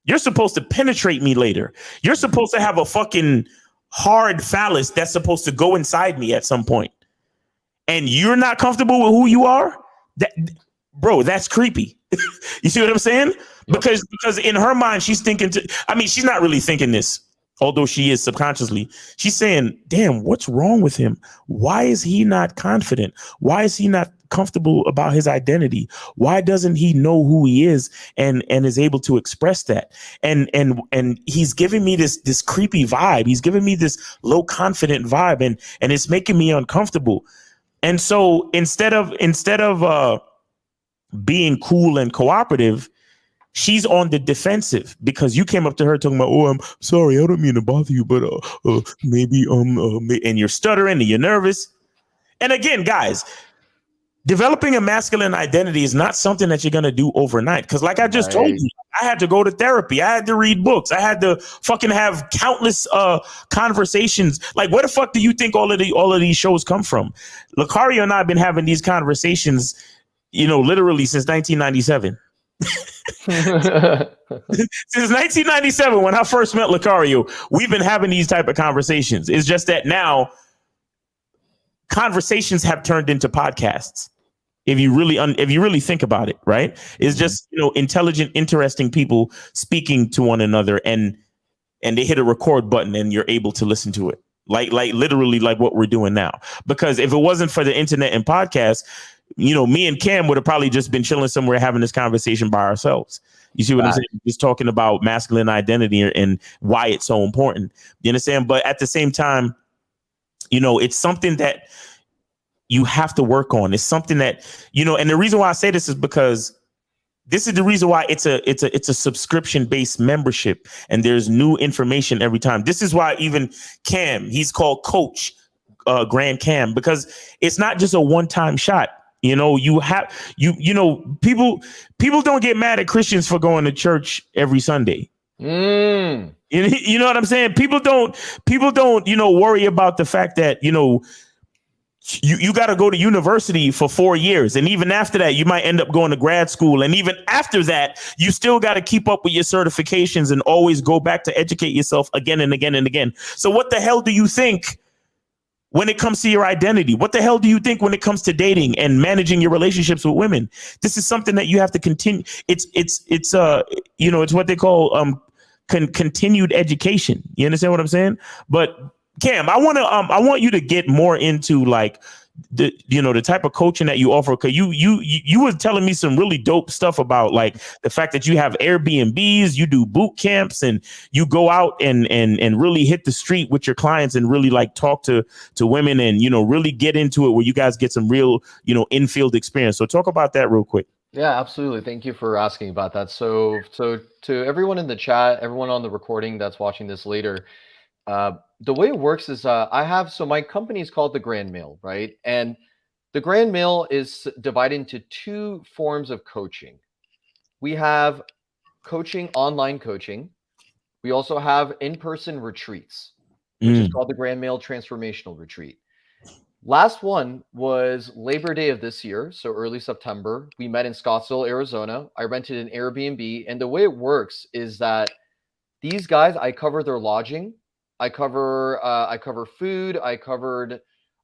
You're supposed to penetrate me later. You're supposed to have a fucking hard phallus that's supposed to go inside me at some point. And you're not comfortable with who you are? Bro, that's creepy. You see what I'm saying? Because in her mind, she's thinking she's not really thinking this, although she is subconsciously. She's saying, damn, what's wrong with him? Why is he not confident? Why is he not comfortable about his identity? Why doesn't he know who he is and is able to express that? And he's giving me this creepy vibe. He's giving me this low confident vibe, and it's making me uncomfortable. And so instead of being cool and cooperative, she's on the defensive because you came up to her talking about, "Oh, I'm sorry, I don't mean to bother you, but maybe and you're stuttering and you're nervous." And again, guys, developing a masculine identity is not something that you're going to do overnight. Because like I just told you, I had to go to therapy. I had to read books. I had to fucking have countless conversations. Like, where the fuck do you think all of these shows come from? Lucario and I have been having these conversations, literally since 1997. Since 1997, when I first met Lucario, we've been having these type of conversations. It's just that now conversations have turned into podcasts. If you really think about it, right? It's just, intelligent, interesting people speaking to one another, and they hit a record button and you're able to listen to it. Like literally like what we're doing now. Because if it wasn't for the internet and podcasts, me and Cam would have probably just been chilling somewhere having this conversation by ourselves. You see what I'm saying? Just talking about masculine identity and why it's so important. You understand? But at the same time, it's something that you have to work on. It's something that, and the reason why I say this is because this is the reason why it's a subscription-based membership, and there's new information every time. This is why even Cam, he's called Coach Grand Cam, because it's not just a one-time shot. People don't get mad at Christians for going to church every Sunday. You know what I'm saying? People don't, worry about the fact that, you got to go to university for 4 years. And even after that, you might end up going to grad school. And even after that, you still got to keep up with your certifications and always go back to educate yourself again and again and again. So what the hell do you think when it comes to your identity? What the hell do you think when it comes to dating and managing your relationships with women? This is something that you have to continue. It's what they call continued education. You understand what I'm saying? But Cam, I want you to get more into like the type of coaching that you offer. Cause you were telling me some really dope stuff about like the fact that you have Airbnbs, you do boot camps, and you go out and really hit the street with your clients and really like talk to women and, really get into it where you guys get some real, in-field experience. So talk about that real quick. Yeah, absolutely. Thank you for asking about that. So to everyone in the chat, everyone on the recording that's watching this later, the way it works is my company is called the Grand Mail, right? And the Grand Mail is divided into two forms of coaching. We have coaching, online coaching. We also have in-person retreats, which is called the Grand Male Transformational Retreat. Last one was Labor Day of this year, so early September. We met in Scottsdale, Arizona. I rented an Airbnb, and the way it works is that these guys, I cover their lodging, I cover food, I covered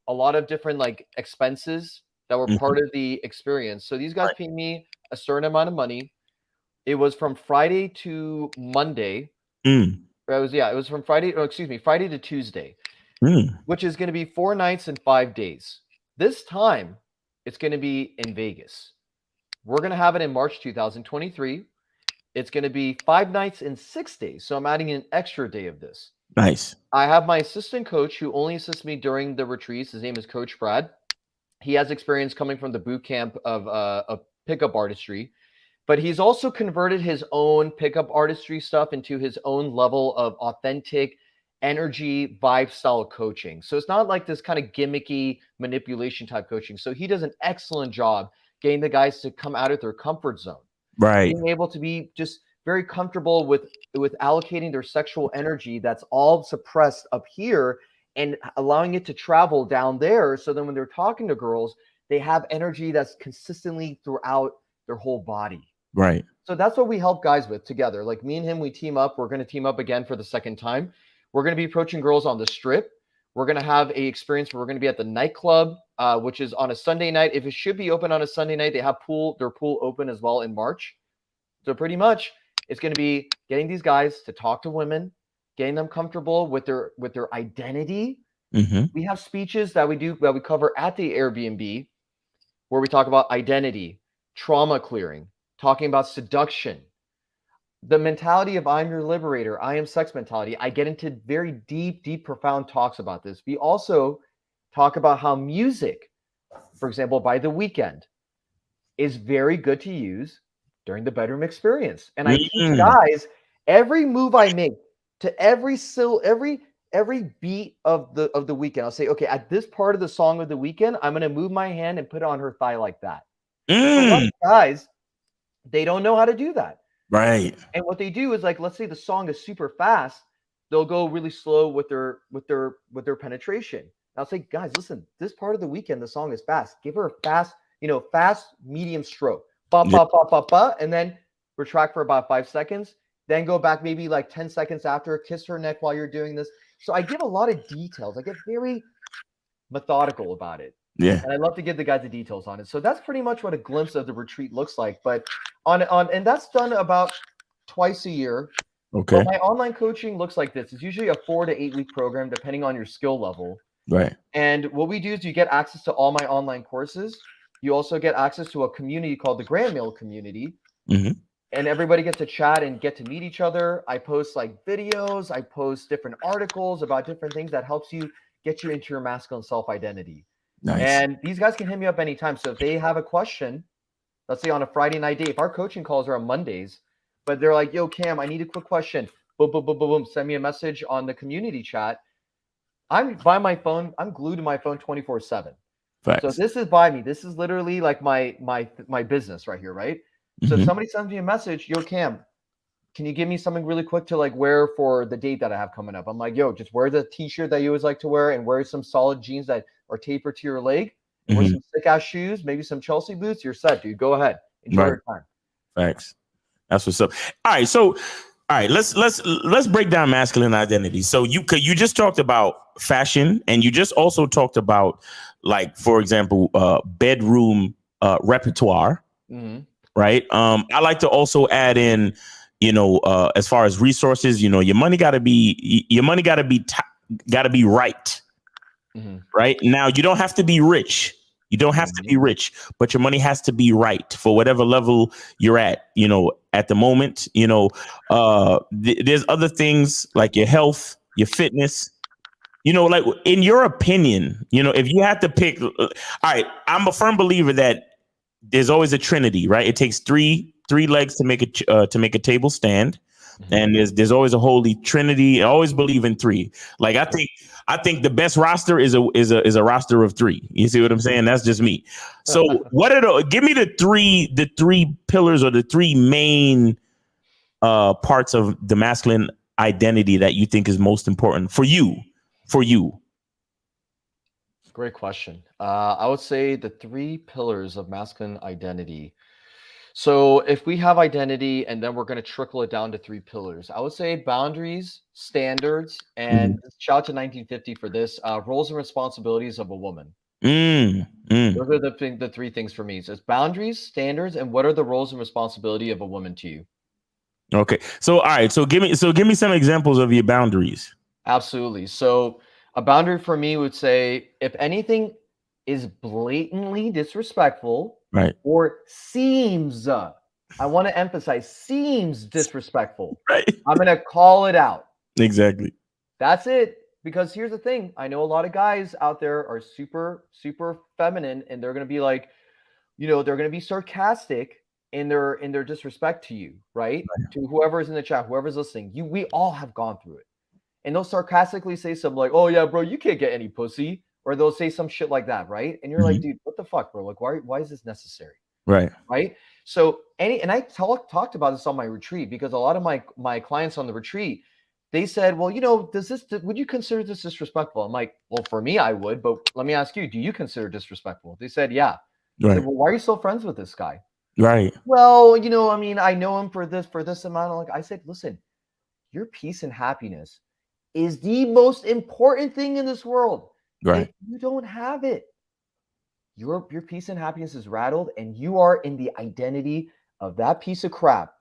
a lot of different like expenses that were part of the experience. So these guys paid me a certain amount of money. It was from Friday to Monday. It was from Friday to Tuesday. Which is going to be 4 nights and 5 days. This time, it's going to be in Vegas. We're going to have it in March 2023. It's going to be 5 nights and 6 days. So I'm adding an extra day of this. Nice. I have my assistant coach who only assists me during the retreats. His name is Coach Brad. He has experience coming from the boot camp of pickup artistry, but he's also converted his own pickup artistry stuff into his own level of authentic energy vibe style coaching. So it's not like this kind of gimmicky manipulation type coaching. So he does an excellent job getting the guys to come out of their comfort zone. Right. Being able to be just very comfortable with allocating their sexual energy that's all suppressed up here and allowing it to travel down there. So then when they're talking to girls, they have energy that's consistently throughout their whole body. Right. So that's what we help guys with together. Like me and him, we team up. We're going to team up again for the second time. We're going to be approaching girls on the strip. We're going to have a experience where we're going to be at the nightclub, which is on a Sunday night. If it should be open on a Sunday night, they have their pool open as well in March. So pretty much it's going to be getting these guys to talk to women, getting them comfortable with their identity. We have speeches that we cover at the Airbnb where we talk about identity, trauma clearing, talking about seduction, the mentality of I'm your liberator, I am sex mentality. I get into very deep, profound talks about this. We also talk about how music, for example, by The Weeknd, is very good to use during the bedroom experience. And I teach guys every move I make to every beat of the Weeknd. I'll say, okay, at this part of the song of The Weeknd, I'm going to move my hand and put it on her thigh like that. A lot of guys, they don't know how to do that. Right. And what they do is, like, let's say the song is super fast, they'll go really slow with their penetration. And I'll say, guys, listen, this part of The Weeknd, the song is fast. Give her a fast, medium stroke. Ba, ba, ba, ba, ba, and then retract for about 5 seconds. Then go back maybe like 10 seconds after, kiss her neck while you're doing this. So I give a lot of details. I get very methodical about it. Yeah. And I love to give the guys the details on it. So that's pretty much what a glimpse of the retreat looks like. But and that's done about twice a year. Okay. But my online coaching looks like this. It's usually a 4 to 8 week program, depending on your skill level. Right. And what we do is you get access to all my online courses. You also get access to a community called the Grand Male Community. And everybody gets to chat and get to meet each other. I post like videos. I post different articles about different things that helps you get you into your masculine self-identity. Nice. And these guys can hit me up anytime. So if they have a question, let's say on a Friday night day, if our coaching calls are on Mondays, but they're like, yo, Cam, I need a quick question. Boom, boom, boom, boom, boom. Send me a message on the community chat. I'm by my phone. I'm glued to my phone 24/7. Facts. So this is by me. This is literally like my business right here, right? So if somebody sends me a message, yo, Cam, can you give me something really quick to like wear for the date that I have coming up? I'm like, yo, just wear the t-shirt that you always like to wear and wear some solid jeans that are tapered to your leg. Wear some sick ass shoes, maybe some Chelsea boots. You're set, dude. Go ahead. Enjoy your time. Thanks. That's what's up. All right. So, let's break down masculine identity. So you just talked about fashion, and you just also talked about, like, for example, bedroom repertoire. Right. I like to also add in, as far as resources, your money got to be right. Right now, you don't have to be rich. You don't have to be rich, but your money has to be right for whatever level you're at, at the moment. There's other things like your health, your fitness, like in your opinion, if you had to pick. All right. I'm a firm believer that there's always a trinity, right? It takes three legs to make a table stand. And there's always a holy trinity. I always believe in 3. Like I think the best roster is a roster of 3. You see what I'm saying? That's just me. So give me the three pillars or the 3 main parts of the masculine identity that you think is most important for you? For you. Great question. I would say the 3 pillars of masculine identity. So if we have identity and then we're going to trickle it down to 3 pillars, I would say boundaries, standards, and shout out to 1950 for this, roles and responsibilities of a woman. Those are the 3 things for me. So it's boundaries, standards, and what are the roles and responsibility of a woman to you? Okay. So all right. So give me some examples of your boundaries. Absolutely. So a boundary for me would say if anything is blatantly disrespectful, Right. or seems, I want to emphasize, seems disrespectful, Right. I'm going to call it out. Exactly. That's it. Because here's the thing. I know a lot of guys out there are super, super feminine, and they're going to be like, you know, they're going to be sarcastic in their disrespect to you, right? To whoever's in the chat, whoever's listening. We all have gone through it. And they'll sarcastically say something like, oh yeah, bro, you can't get any pussy. Or they'll say some shit like that, right? And you're like, dude, what the fuck, bro? Like, why is this necessary? Right. Right. So and I talked about this on my retreat, because a lot of my clients on the retreat, they said, well, you know, would you consider this disrespectful? I'm like, well, for me, I would, but let me ask you, do you consider disrespectful? They said, yeah. I said, well, why are you still friends with this guy? Right. Well, you know, I mean, I know him for this amount. Like I said, listen, your peace and happiness is the most important thing in this world. Right. If you don't have it, your peace and happiness is rattled, and you are in the identity of that piece of crap,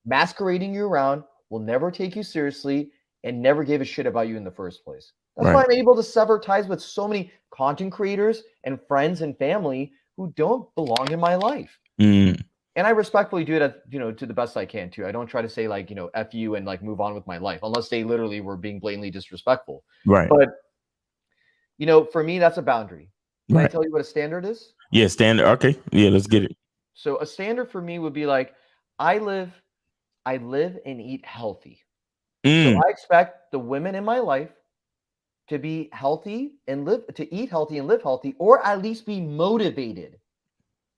masquerading you around, will never take you seriously, and never gave a shit about you in the first place. That's why I'm able to sever ties with so many content creators and friends and family who don't belong in my life. And I respectfully do it, you know, to the best I can too. I don't try to say like, you know, F you and like move on with my life, unless they literally were being blatantly disrespectful. Right. But, you know, for me, that's a boundary. Can I tell you what a standard is? Yeah, standard. Okay. Yeah, let's get it. So a standard for me would be like, I live and eat healthy. So I expect the women in my life to be healthy and to eat healthy and live healthy, or at least be motivated.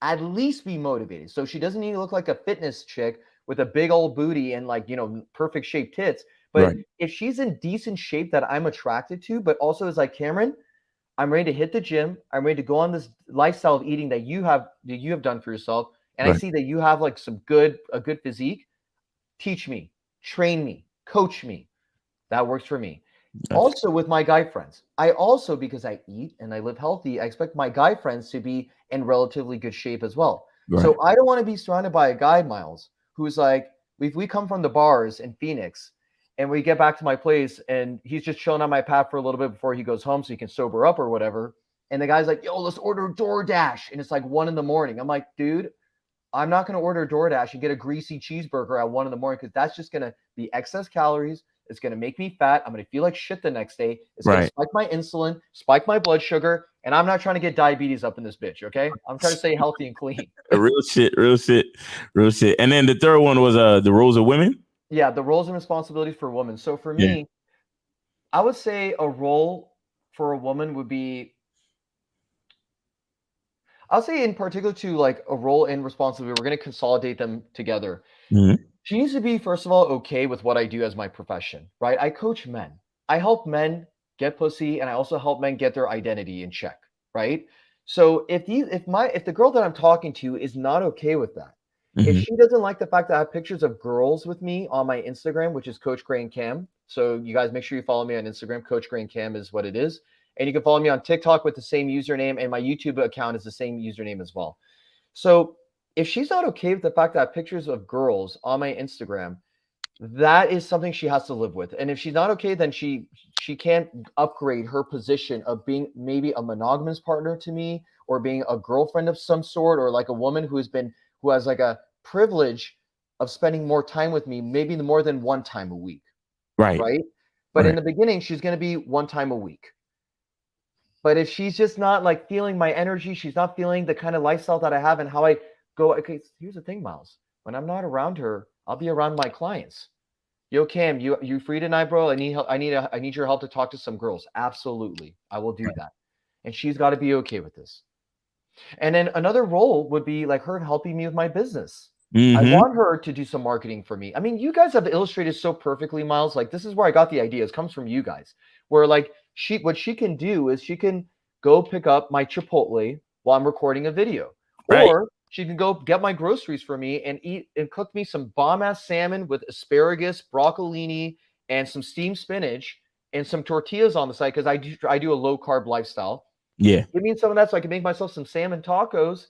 At least be motivated. So she doesn't need to look like a fitness chick with a big old booty and like, you know, perfect shaped tits. But if she's in decent shape that I'm attracted to, but also is like, Cameron, I'm ready to hit the gym. I'm ready to go on this lifestyle of eating that you have done for yourself. And I see that you have like a good physique. Teach me, train me, coach me. That works for me. Also with my guy friends, I also, because I eat and I live healthy, I expect my guy friends to be in relatively good shape as well. So I don't want to be surrounded by a guy, Miles, who's like, if we come from the bars in Phoenix and we get back to my place and he's just chilling on my path for a little bit before he goes home so he can sober up or whatever. And the guy's like, yo, let's order DoorDash. And it's like 1 a.m. I'm like, dude, I'm not going to order DoorDash and get a greasy cheeseburger at 1 a.m. because that's just going to be excess calories. It's going to make me fat. I'm going to feel like shit the next day. It's going to spike my insulin, spike my blood sugar, and I'm not trying to get diabetes up in this bitch, okay? I'm trying to stay healthy and clean. Real shit. And then the third one was the roles of women? Yeah, the roles and responsibilities for women. So for me, I would say a role for a woman would be, I'll say in particular to like a role and responsibility, we're going to consolidate them together. She needs to be, first of all, okay with what I do as my profession, right? I coach men. I help men get pussy, and I also help men get their identity in check, right? So if the girl that I'm talking to is not okay with that, if she doesn't like the fact that I have pictures of girls with me on my Instagram, which is Coach Gray and Cam. So you guys make sure you follow me on Instagram. Coach Gray and Cam is what it is. And you can follow me on TikTok with the same username, and my YouTube account is the same username as well. So if she's not okay with the fact that I have pictures of girls on my Instagram, that is something she has to live with. And if she's not okay, then she can't upgrade her position of being maybe a monogamous partner to me, or being a girlfriend of some sort, or like a woman who has like a privilege of spending more time with me, maybe more than 1 time a week. Right. But in the beginning, she's going to be 1 time a week. But if she's just not like feeling my energy, she's not feeling the kind of lifestyle that I have and how I go. Okay, here's the thing, Miles. When I'm not around her, I'll be around my clients. Yo, Cam, you free tonight, bro? I need help. I need your help to talk to some girls. Absolutely, I will do that. And she's got to be okay with this. And then another role would be like her helping me with my business. I want her to do some marketing for me. I mean, you guys have illustrated so perfectly, Miles. Like, this is where I got the idea. It comes from you guys. Where like what she can do is she can go pick up my Chipotle while I'm recording a video, Right. or she can go get my groceries for me and eat and cook me some bomb ass salmon with asparagus, broccolini, and some steamed spinach and some tortillas on the side because I do a low carb lifestyle. Yeah. Give me some of that so I can make myself some salmon tacos.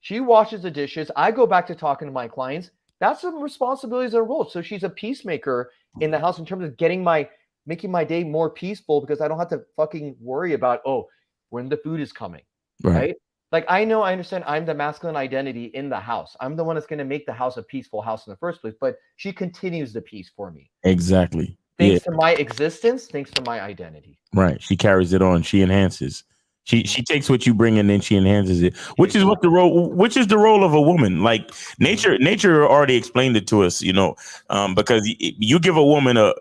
She washes the dishes. I go back to talking to my clients. That's some responsibilities and roles. So she's a peacemaker in the house in terms of making my day more peaceful because I don't have to fucking worry about, when the food is coming. Right? Like I understand I'm the masculine identity in the house. I'm the one that's going to make the house a peaceful house in the first place, but she continues the peace for me. Exactly. Thanks to my existence, thanks to my identity. Right. She carries it on. She enhances. She takes what you bring and then she enhances it, which is the role of a woman. Like nature already explained it to us, because you give a woman a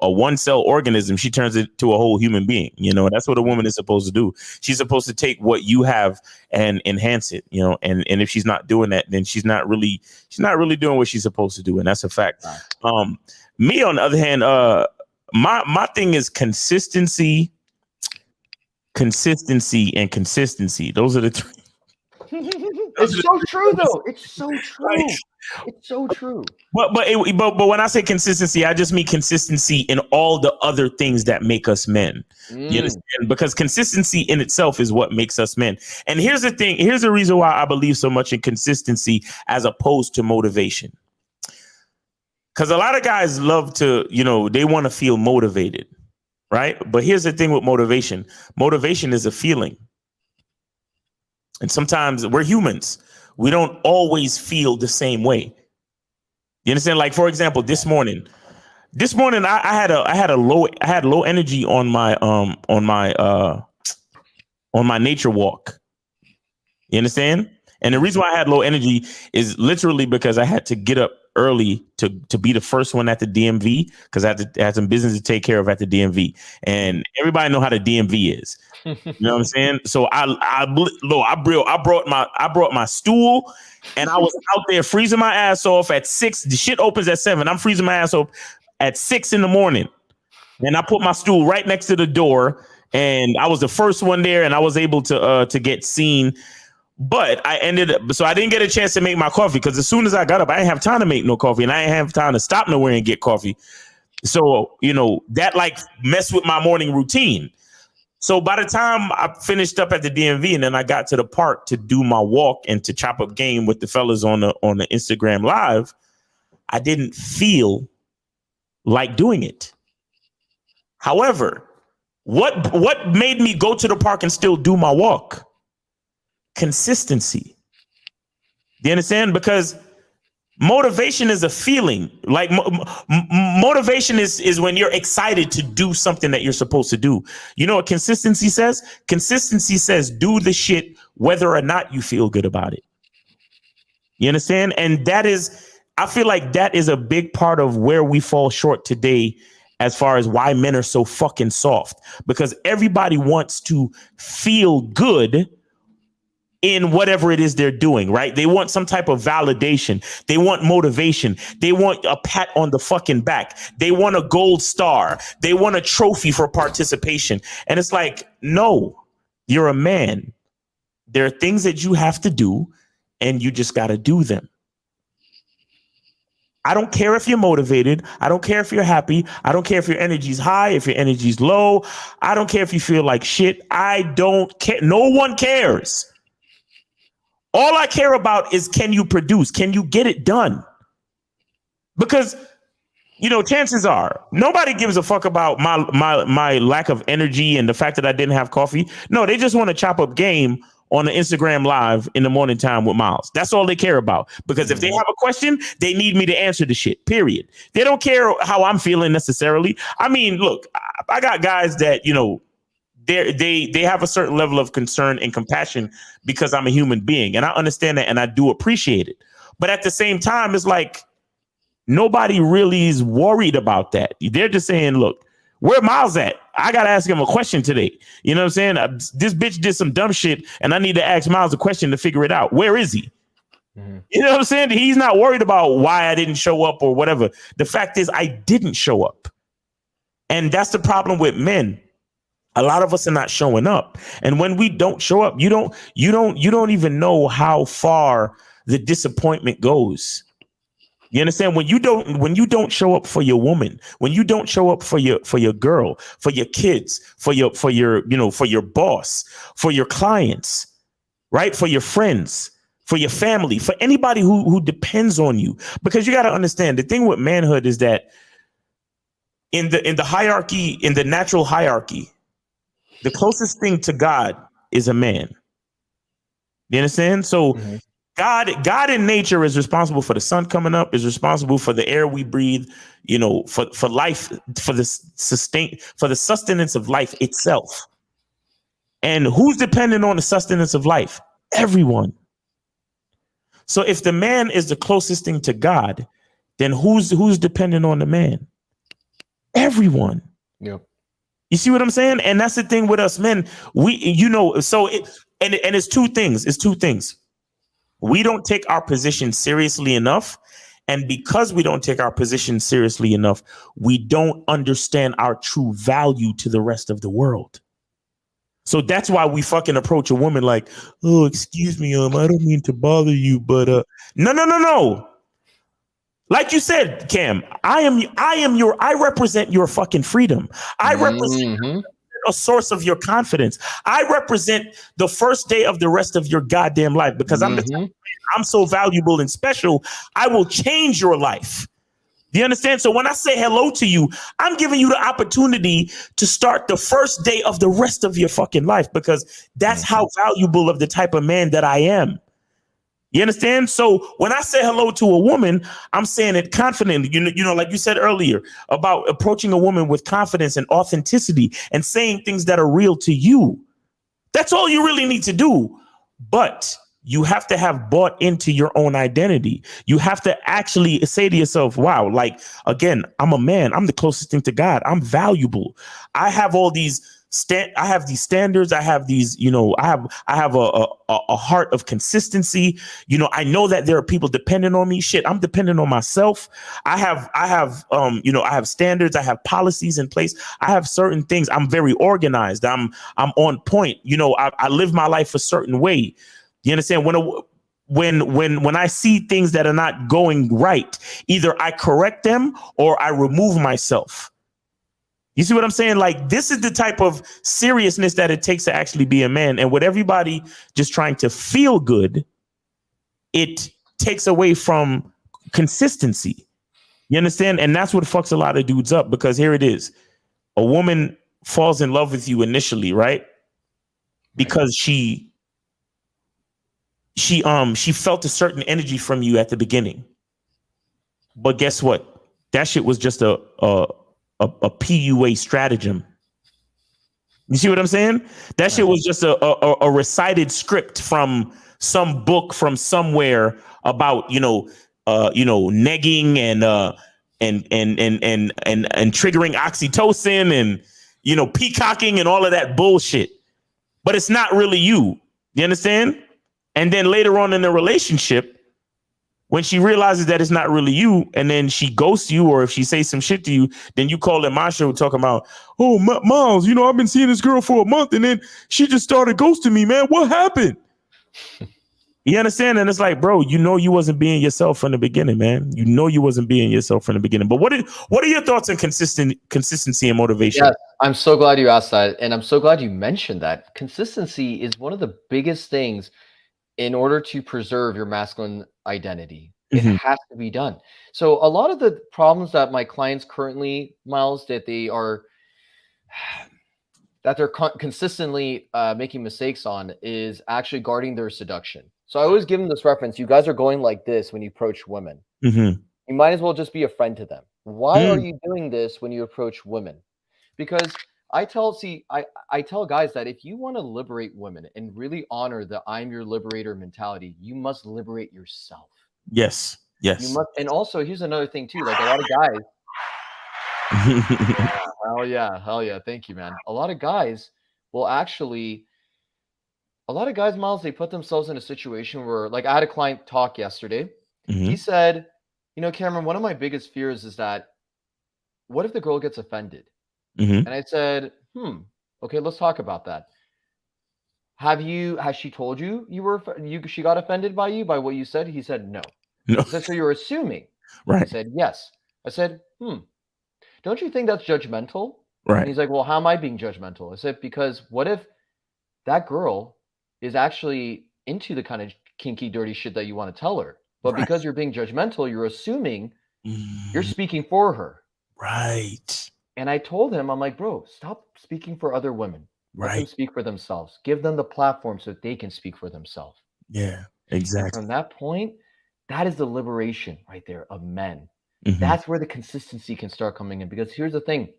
one cell organism, she turns it to a whole human being. That's what a woman is supposed to do. She's supposed to take what you have and enhance it, and if she's not doing that, then she's not really doing what she's supposed to do. And that's a fact. Me, on the other hand, my thing is consistency. Consistency and consistency. Those are the three. It's so true, though. It's so true. It's so true. But when I say consistency, I just mean consistency in all the other things that make us men. You understand? Because consistency in itself is what makes us men. And here's the thing. Here's the reason why I believe so much in consistency as opposed to motivation. Because a lot of guys love to, they want to feel motivated. Right. But here's the thing with motivation. Motivation is a feeling. And sometimes we're humans. We don't always feel the same way. You understand? Like, for example, this morning I had low energy on my nature walk. You understand? And the reason why I had low energy is literally because I had to get up early to be the first one at the DMV because I had some business to take care of at the DMV. And everybody know how the DMV is. You know what I'm saying? So I brought my stool and I was out there freezing my ass off at 6. The shit opens at 7. I'm freezing my ass off at 6 in the morning. And I put my stool right next to the door and I was the first one there and I was able to get seen. But I didn't get a chance to make my coffee because as soon as I got up, I didn't have time to make no coffee and I didn't have time to stop nowhere and get coffee. So, that like messed with my morning routine. So by the time I finished up at the DMV and then I got to the park to do my walk and to chop up game with the fellas on the Instagram Live, I didn't feel like doing it. However, what made me go to the park and still do my walk? Consistency. Do you understand? Because motivation is a feeling. Like motivation is when you're excited to do something that you're supposed to do. You know what consistency says? Consistency says do the shit whether or not you feel good about it. You understand? And I feel like that is a big part of where we fall short today as far as why men are so fucking soft. Because everybody wants to feel good in whatever it is they're doing, right? They want some type of validation. They want motivation. They want a pat on the fucking back. They want a gold star. They want a trophy for participation. And it's like, no, you're a man. There are things that you have to do and you just got to do them. I don't care if you're motivated. I don't care if you're happy. I don't care if your energy's high, if your energy's low. I don't care if you feel like shit. I don't care. No one cares. All I care about is, can you produce? Can you get it done? Because, chances are nobody gives a fuck about my lack of energy and the fact that I didn't have coffee. No, they just want to chop up game on the Instagram Live in the morning time with Miles. That's all they care about. Because if they have a question, they need me to answer the shit, period. They don't care how I'm feeling necessarily. I mean, look, I got guys that, they have a certain level of concern and compassion because I'm a human being. And I understand that and I do appreciate it. But at the same time, it's like nobody really is worried about that. They're just saying, look, where Miles at? I got to ask him a question today. You know what I'm saying? This bitch did some dumb shit and I need to ask Miles a question to figure it out. Where is he? You know what I'm saying? He's not worried about why I didn't show up or whatever. The fact is, I didn't show up. And that's the problem with men. A lot of us are not showing up. And when we don't show up, you don't even know how far the disappointment goes. You understand? When you don't show up for your woman, when you don't show up for your girl, for your kids, for your boss, for your clients, right? For your friends, for your family, for anybody who depends on you. Because you got to understand, the thing with manhood is that in the hierarchy, in the natural hierarchy, the closest thing to God is a man. You understand? So God in nature is responsible for the sun coming up, is responsible for the air we breathe, for life, for the sustenance of life itself. And who's dependent on the sustenance of life? Everyone. So if the man is the closest thing to God, then who's dependent on the man? Everyone. Yep. You see what I'm saying? And that's the thing with us men. It's two things. It's two things. We don't take our position seriously enough. And because we don't take our position seriously enough, we don't understand our true value to the rest of the world. So that's why we fucking approach a woman like, oh, excuse me, I don't mean to bother you, but no. Like you said, Cam, I represent your fucking freedom. I represent a source of your confidence. I represent the first day of the rest of your goddamn life because I'm so valuable and special. I will change your life. Do you understand? So when I say hello to you, I'm giving you the opportunity to start the first day of the rest of your fucking life because that's how valuable of the type of man that I am. You understand? So when I say hello to a woman, I'm saying it confidently. You know, like you said earlier about approaching a woman with confidence and authenticity and saying things that are real to you. That's all you really need to do. But you have to have bought into your own identity. You have to actually say to yourself, wow, like, again, I'm a man. I'm the closest thing to God. I'm valuable. I have all these I have these standards. I have these, I have a heart of consistency. I know that there are people dependent on me. Shit, I'm dependent on myself. I have standards. I have policies in place. I have certain things. I'm very organized. I'm on point. I live my life a certain way. You understand? When I see things that are not going right, either I correct them or I remove myself. You see what I'm saying? Like, this is the type of seriousness that it takes to actually be a man. And with everybody just trying to feel good, it takes away from consistency. You understand? And that's what fucks a lot of dudes up, because here it is. A woman falls in love with you initially, right? Because she felt a certain energy from you at the beginning. But guess what? That shit was just a PUA stratagem. You see what I'm saying? That shit was just a recited script from some book from somewhere about negging and triggering oxytocin and peacocking and all of that bullshit. But it's not really you. You understand? And then later on in the relationship, when she realizes that it's not really you, and then she ghosts you, or if she says some shit to you, then you call in my show talking about, oh, Miles, I've been seeing this girl for a month, and then she just started ghosting me, man. What happened? You understand? And it's like, bro, you wasn't being yourself from the beginning, man. You wasn't being yourself from the beginning. But what are your thoughts on consistency and motivation? Yeah, I'm so glad you asked that, and I'm so glad you mentioned that. Consistency is one of the biggest things in order to preserve your masculine identity. It has to be done. So a lot of the problems that my clients currently, Miles, that they're consistently making mistakes on is actually guarding their seduction. So I always give them this reference. You guys are going like this when you approach women. You might as well just be a friend to them. Why are you doing this when you approach women? Because I tell guys that if you want to liberate women and really honor the I'm your liberator mentality, you must liberate yourself. Yes. You must. And also, here's another thing too. Like, a lot of guys. Hell yeah. Thank you, man. A lot of guys will actually a lot of guys, Miles, they put themselves in a situation where, like, I had a client talk yesterday. Mm-hmm. He said, you know, Cameron, one of my biggest fears is that what if the girl gets offended? Mm-hmm. And I said, okay, let's talk about that. Has she told you she got offended by you, by what you said? He said, no. No. I said, so you're assuming? Right. He said, yes. I said, don't you think that's judgmental? Right. And he's like, well, how am I being judgmental? I said, because what if that girl is actually into the kind of kinky, dirty shit that you want to tell her? But Right. because you're being judgmental, you're assuming you're speaking for her. Right. And I told him, I'm like, bro, stop speaking for other women. Let them Right. speak for themselves. Give them the platform so they can speak for themselves. Yeah, And exactly. from that point, that is the liberation right there of men. Mhm. That's where the consistency can start coming in. Because here's the thing.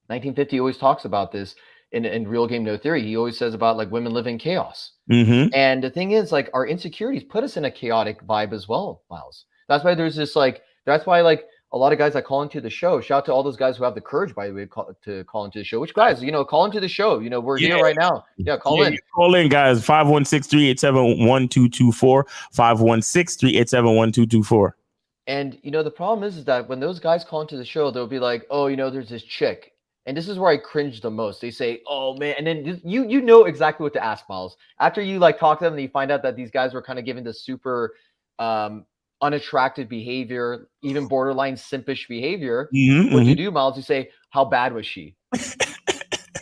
1950 always talks about this in Real Game No Theory. He always says about like women live in chaos. Mhm. And the thing is, like, our insecurities put us in a chaotic vibe as well, Miles. That's why there's this that's why like a lot of guys that call into the show. Shout out to all those guys who have the courage, by the way, to call into the show. Which guys, call into the show. We're here right now. Yeah, call in. Call in, guys. 516-387-1224. 516-387-1224. And the problem is that when those guys call into the show, they'll be like, oh, there's this chick. And this is where I cringe the most. They say, oh man, and then you know exactly what to ask, Miles. After you like talk to them and you find out that these guys were kind of giving this super unattractive behavior, even borderline simpish behavior. Mm-hmm, What you do, Miles, you say, how bad was she?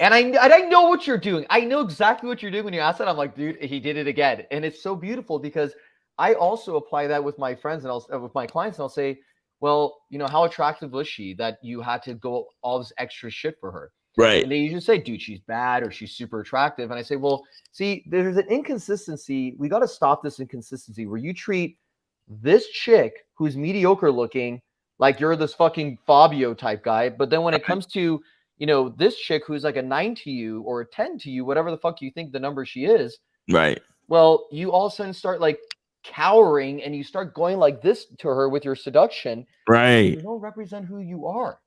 And I know what you're doing. I know exactly what you're doing when you ask that. I'm like, dude, he did it again. And it's so beautiful because I also apply that with my friends and with my clients, and I'll say, well, how attractive was she that you had to go all this extra shit for her? Right. And they usually say, dude, she's bad or she's super attractive. And I say, well, see, there's an inconsistency. We got to stop this inconsistency where you treat this chick who's mediocre looking like you're this fucking Fabio type guy. But then when it comes to, this chick who's like a 9 to you or a 10 to you, whatever the fuck you think the number she is. Right. Well, you all of a sudden start like cowering and you start going like this to her with your seduction. Right. You don't represent who you are.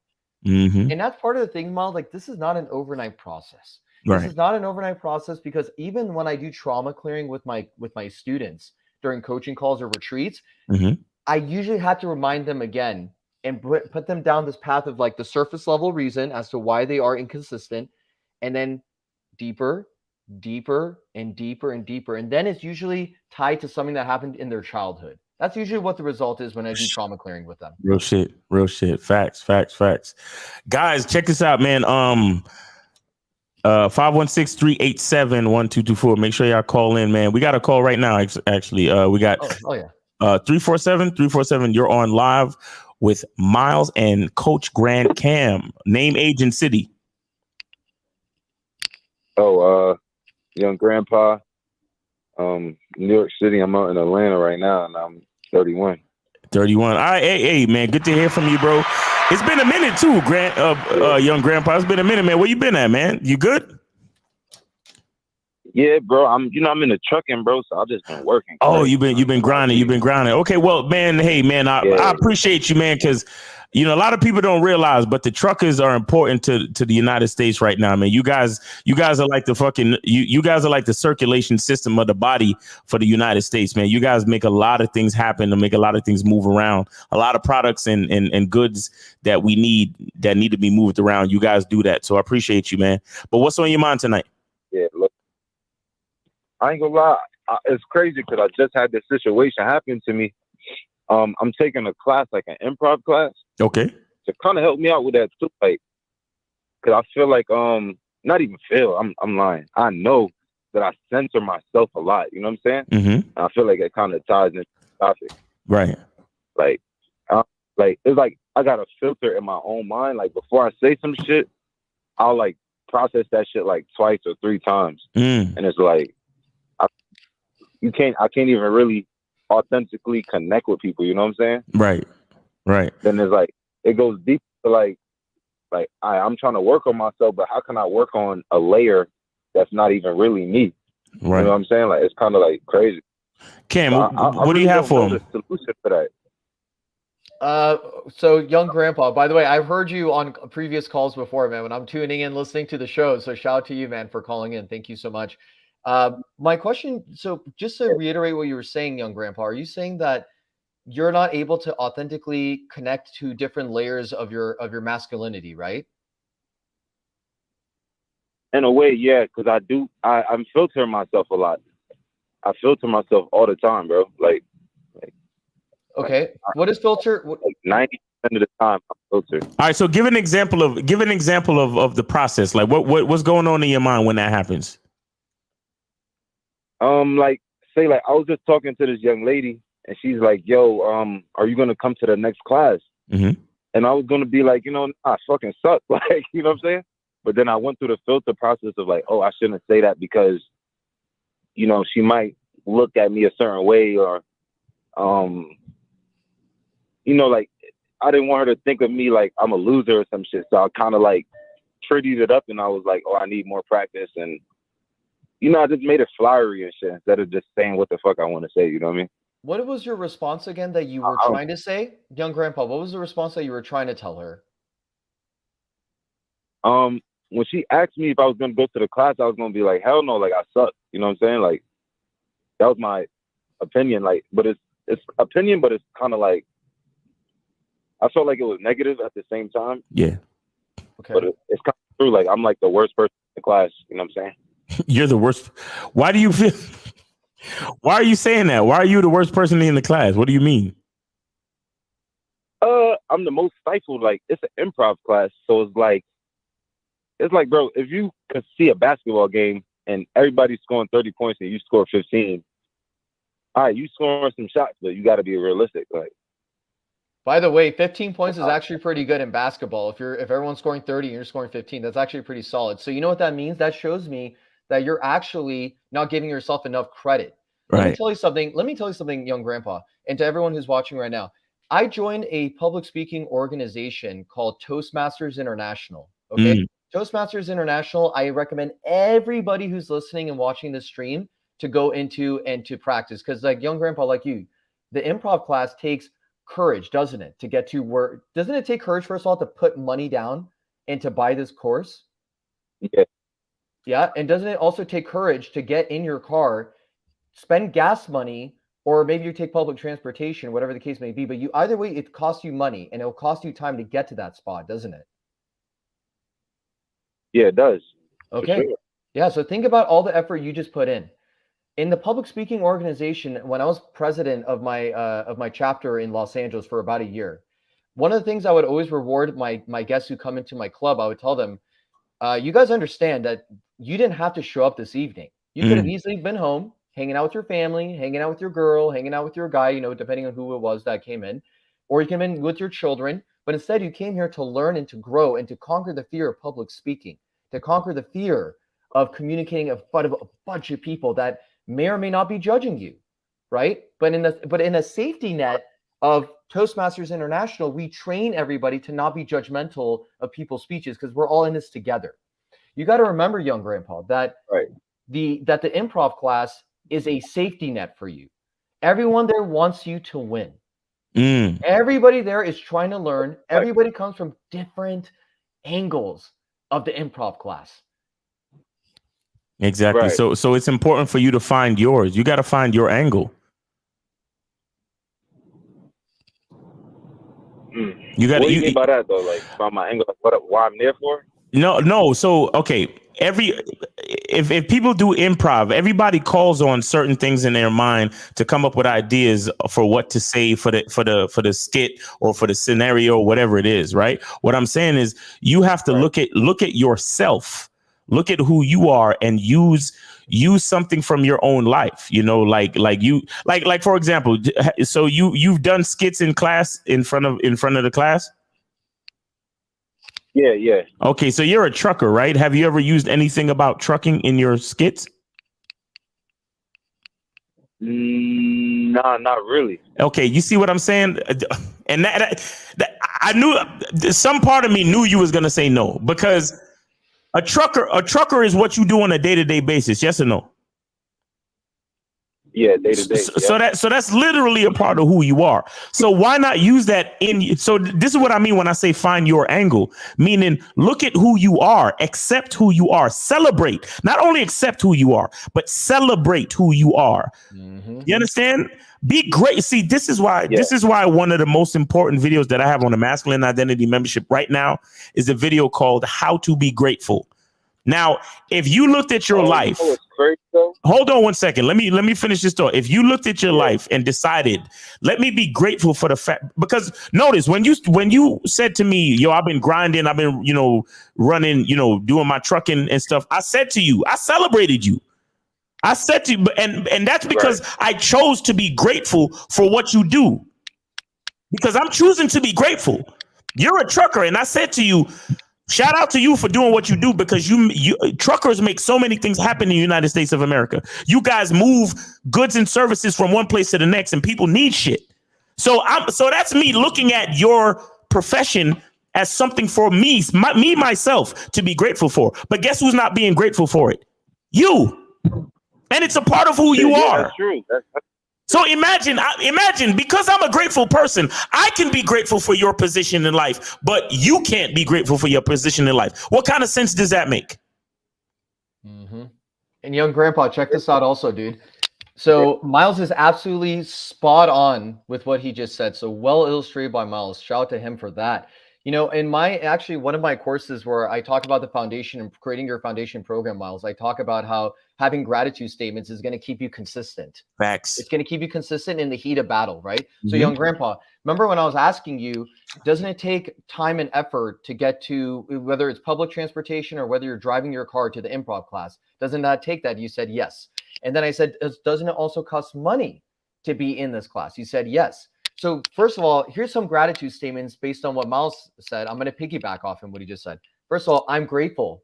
Mm-hmm. And that's part of the thing, Miles. Like, this is not an overnight process. Right. This is not an overnight process because even when I do trauma clearing with my students during coaching calls or retreats, Mm-hmm. I usually have to remind them again and put them down this path of like the surface level reason as to why they are inconsistent, and then deeper and deeper and deeper. And then it's usually tied to something that happened in their childhood. That's usually what the result is when I do trauma clearing with them. Real shit. Facts. Guys, check this out, man. 516-387-1224. Make sure y'all call in, man. We got a call right now. Actually, we got 347. You're on live with Miles and Coach Grand Cam. Name, age, and city. Young grandpa, New York City. I'm out in Atlanta right now, and I'm 31. 31. All right, hey, man. Good to hear from you, bro. It's been a minute too, young grandpa. It's been a minute, man. Where you been at, man? You good? Yeah, bro. I'm in the trucking, bro. So I've just been working. Oh, you've been grinding. Okay, well, man. Hey, man. I appreciate you, man, because a lot of people don't realize, but the truckers are important to the United States right now, man. You guys are like the fucking you guys are like the circulation system of the body for the United States, man. You guys make a lot of things happen to make a lot of things move around. A lot of products and goods that we need to be moved around. You guys do that, so I appreciate you, man. But what's on your mind tonight? Yeah, look, I ain't gonna lie. It's crazy because I just had this situation happen to me. I'm taking a class, like an improv class. Okay. To kind of help me out with that too, like, because I feel like not even feel. I'm lying. I know that I censor myself a lot. You know what I'm saying? Mm-hmm. I feel like it kind of ties into the topic. Right. Like it's like I got a filter in my own mind. Like before I say some shit, I'll like process that shit like twice or three times, and it's like I can't even really authentically connect with people. You know what I'm saying? Right. Then it's like it goes deep to like I'm trying to work on myself, but how can I work on a layer that's not even really me? Right. You know what I'm saying? Like it's kind of like crazy. Cam, what do you have for him? The solution for that. So young grandpa, by the way, I've heard you on previous calls before, man, when I'm tuning in, listening to the show. So shout out to you, man, for calling in. Thank you so much. My question, so just to reiterate what you were saying, young grandpa, are you saying that you're not able to authentically connect to different layers of your masculinity, right? In a way, yeah, because I'm filtering myself a lot. I filter myself all the time, bro. Okay. What is filter? Like 90% of the time, I'm filtered. All right, so give an example of the process. Like what's going on in your mind when that happens? Like say like I was just talking to this young lady and she's like, yo, are you gonna come to the next class? Mm-hmm. And I was gonna be like, nah, I fucking suck. Like, you know what I'm saying? But then I went through the filter process of like, oh, I shouldn't say that because, she might look at me a certain way or, like I didn't want her to think of me like I'm a loser or some shit. So I kind of like prettied it up and I was like, oh, I need more practice. And, I just made it flowery and shit instead of just saying what the fuck I want to say. You know what I mean? What was your response again that you were trying to say? Young grandpa, what was the response that you were trying to tell her? When she asked me if I was going to go to the class, I was going to be like, hell no, like I suck. You know what I'm saying? Like that was my opinion. Like, but it's opinion, but it's kind of like, I felt like it was negative at the same time. Yeah. Okay. But it's kind of true. Like I'm like the worst person in the class. You know what I'm saying? You're the worst. Why do you feel? Why are you saying that? Why are you the worst person in the class? What do you mean? I'm the most stifled. Like it's an improv class, so it's like, bro, if you could see a basketball game and everybody's scoring 30 points and you score 15, all right, you scoring some shots, but you got to be realistic. Like, by the way, 15 points is actually pretty good in basketball. If everyone's scoring 30 and you're scoring 15, that's actually pretty solid. So you know what that means? That shows me that you're actually not giving yourself enough credit. Right. Let me tell you something, young grandpa, and to everyone who's watching right now. I joined a public speaking organization called Toastmasters International. Okay. Toastmasters International, I recommend everybody who's listening and watching this stream to go into and to practice. Because like young grandpa, like you, the improv class takes courage, doesn't it? To get to where, doesn't it take courage, first of all, to put money down and to buy this course? Yeah. Yeah. And doesn't it also take courage to get in your car, spend gas money, or maybe you take public transportation, whatever the case may be, but either way, it costs you money and it'll cost you time to get to that spot, doesn't it? Yeah, it does. Okay. Sure. Yeah. So think about all the effort you just put in. In the public speaking organization, when I was president of my chapter in Los Angeles for about a year, one of the things I would always reward my guests who come into my club, I would tell them, you guys understand that you didn't have to show up this evening. You could have easily been home, hanging out with your family, hanging out with your girl, hanging out with your guy, depending on who it was that came in, or you came in with your children. But instead, you came here to learn and to grow and to conquer the fear of public speaking, to conquer the fear of communicating in front of a bunch of people that may or may not be judging you, right? But in a safety net of Toastmasters International, we train everybody to not be judgmental of people's speeches because we're all in this together. You got to remember, young grandpa, that the improv class is a safety net for you. Everyone there wants you to win. Everybody there is trying to learn. Everybody comes from different angles of the improv class. Exactly. Right. So it's important for you to find yours. You got to find your angle. You got. What do you mean by that though? Like find my angle, why I'm there for? No. So okay, if people do improv, everybody calls on certain things in their mind to come up with ideas for what to say for the skit or for the scenario, whatever it is. Right. What I'm saying is you have to look at yourself. Look at who you are and use something from your own life, like for example, so you've done skits in class in front of the class. Yeah. Okay, so you're a trucker, right? Have you ever used anything about trucking in your skits? Nah, not really. Okay, you see what I'm saying? And that I knew some part of me knew you was gonna say no, because a trucker is what you do on a day-to-day basis. Yes or no? Yeah, day to day. So that's literally a part of who you are. So why not use that in? So this is what I mean when I say find your angle, meaning look at who you are, accept who you are, celebrate. Not only accept who you are, but celebrate who you are. You understand? Be great. See, this is why one of the most important videos that I have on the masculine identity membership right now is a video called How to Be Grateful. Now, if you looked at your life, You know what's crazy, though? hold on one second. Let me finish this thought. If you looked at your life and decided, let me be grateful for the fact, because notice when you said to me, yo, I've been grinding, I've been, running, doing my trucking and stuff. I said to you, I celebrated you. I said to you, and that's because I chose to be grateful for what you do, because I'm choosing to be grateful. You're a trucker, and I said to you, shout out to you for doing what you do, because you truckers make so many things happen in the United States of America. You guys move goods and services from one place to the next, and people need shit. So that's me looking at your profession as something for me, myself, to be grateful for. But guess who's not being grateful for it? You. And it's a part of who you are. That's true. So imagine, because I'm a grateful person, I can be grateful for your position in life, but you can't be grateful for your position in life. What kind of sense does that make? And young grandpa, check this out also, dude. So Miles is absolutely spot on with what he just said. So well illustrated by Miles. Shout out to him for that. In one of my courses where I talk about the foundation and creating your foundation program, Miles, I talk about how having gratitude statements is going to keep you consistent. Facts. It's going to keep you consistent in the heat of battle, right? So young grandpa, remember when I was asking you, doesn't it take time and effort to get to, whether it's public transportation or whether you're driving your car to the improv class? Doesn't that take that? You said yes. And then I said, doesn't it also cost money to be in this class? You said yes. So first of all, here's some gratitude statements based on what Miles said. I'm going to piggyback off him what he just said. First of all, I'm grateful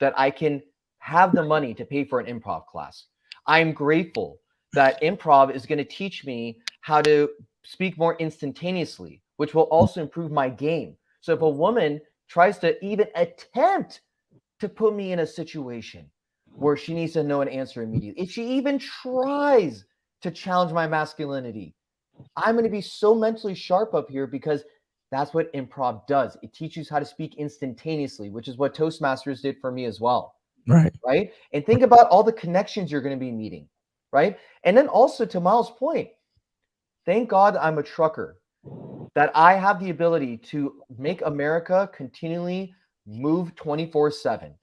that I can have the money to pay for an improv class. I'm grateful that improv is going to teach me how to speak more instantaneously, which will also improve my game. So if a woman tries to even attempt to put me in a situation where she needs to know an answer immediately, if she even tries to challenge my masculinity, I'm going to be so mentally sharp up here, because that's what improv does. It teaches you how to speak instantaneously, which is what Toastmasters did for me as well. Right. And think about all the connections you're going to be meeting. Right. And then also, to Miles' point, thank God I'm a trucker, that I have the ability to make America continually move 24/7.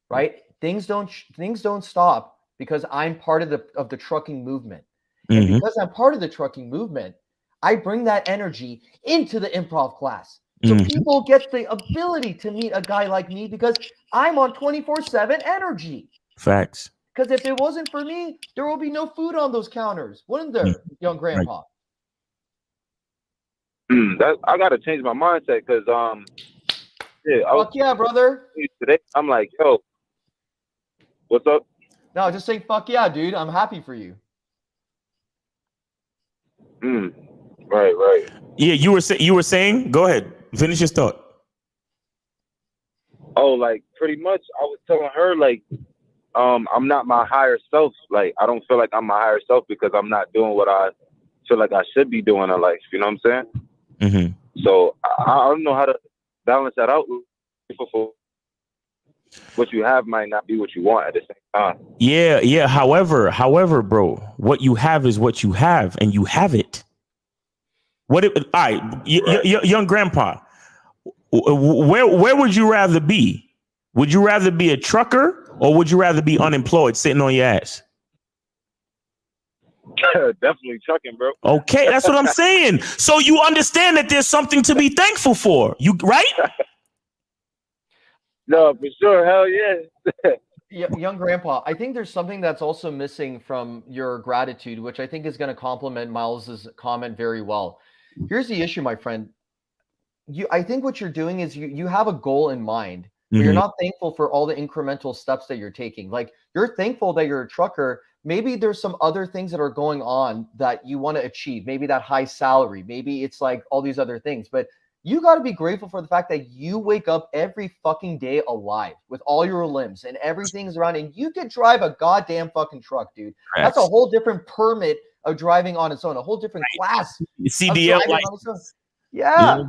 Right. Things don't stop because I'm part of the trucking movement. And because I'm part of the trucking movement, I bring that energy into the improv class. So people get the ability to meet a guy like me because I'm on 24/7 energy. Facts. Because if it wasn't for me, there will be no food on those counters, wouldn't there, young grandpa? I got to change my mindset, because Fuck yeah, brother. Today I'm like, yo, what's up? No, just say fuck yeah, dude. I'm happy for you. Right. Yeah, you were saying, go ahead, finish your thought. Oh, like pretty much I was telling her, like, I'm not my higher self. Like, I don't feel like I'm my higher self because I'm not doing what I feel like I should be doing in life. You know what I'm saying? So I don't know how to balance that out. What you have might not be what you want at the same time. Yeah. However, bro, what you have is what you have, and you have it. Young grandpa, where would you rather be? Would you rather be a trucker, or would you rather be unemployed sitting on your ass? Definitely trucking, bro. Okay, that's what I'm saying. So you understand that there's something to be thankful for. You right? No, for sure. Hell yeah. Young grandpa, I think there's something that's also missing from your gratitude, which I think is going to complement Miles's comment very well. Here's the issue, my friend. I think what you're doing is you have a goal in mind, but you're not thankful for all the incremental steps that you're taking. Like, you're thankful that you're a trucker. Maybe there's some other things that are going on that you want to achieve. Maybe that high salary. Maybe it's like all these other things. But You got to be grateful for the fact that you wake up every fucking day alive with all your limbs and everything's around, and you can drive a goddamn fucking truck, dude. That's a whole different permit of driving on its own, a whole different class CDL of driving on its own. Yeah,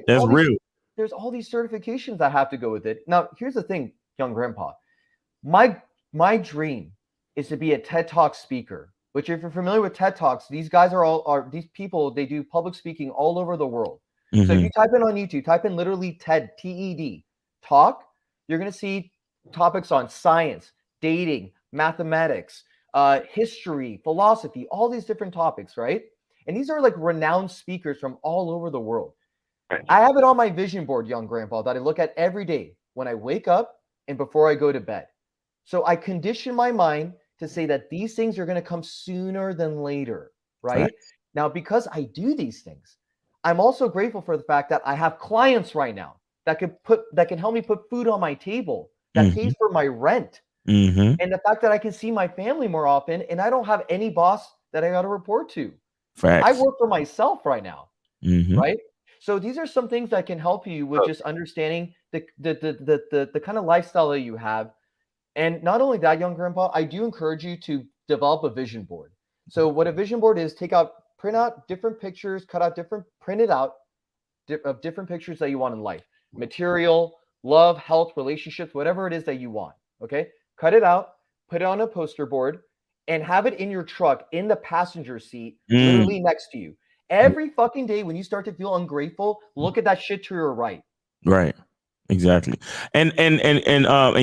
that's real. There's all these certifications that have to go with it. Now, here's the thing, young grandpa. My dream is to be a TED Talk speaker. Which, if you're familiar with TED Talks, these guys are these people. They do public speaking all over the world. So if you type in on YouTube, type in literally TED, TED, talk, you're going to see topics on science, dating, mathematics, history, philosophy, all these different topics, right? And these are like renowned speakers from all over the world. I have it on my vision board, young grandpa, that I look at every day when I wake up and before I go to bed. So I condition my mind to say that these things are going to come sooner than later, right? Now, because I do these things, I'm also grateful for the fact that I have clients right now that can help me put food on my table, that pays for my rent, and the fact that I can see my family more often, and I don't have any boss that I got to report to. I work for myself right now, right? So these are some things that can help you with just understanding the kind of lifestyle that you have. And not only that, young grandpa, I do encourage you to develop a vision board. So what a vision board is, print out different pictures, print it out of different pictures that you want in life. Material, love, health, relationships, whatever it is that you want. Okay. Cut it out, put it on a poster board, and have it in your truck in the passenger seat, literally next to you. Every fucking day when you start to feel ungrateful, look at that shit to your right. Right. Exactly. And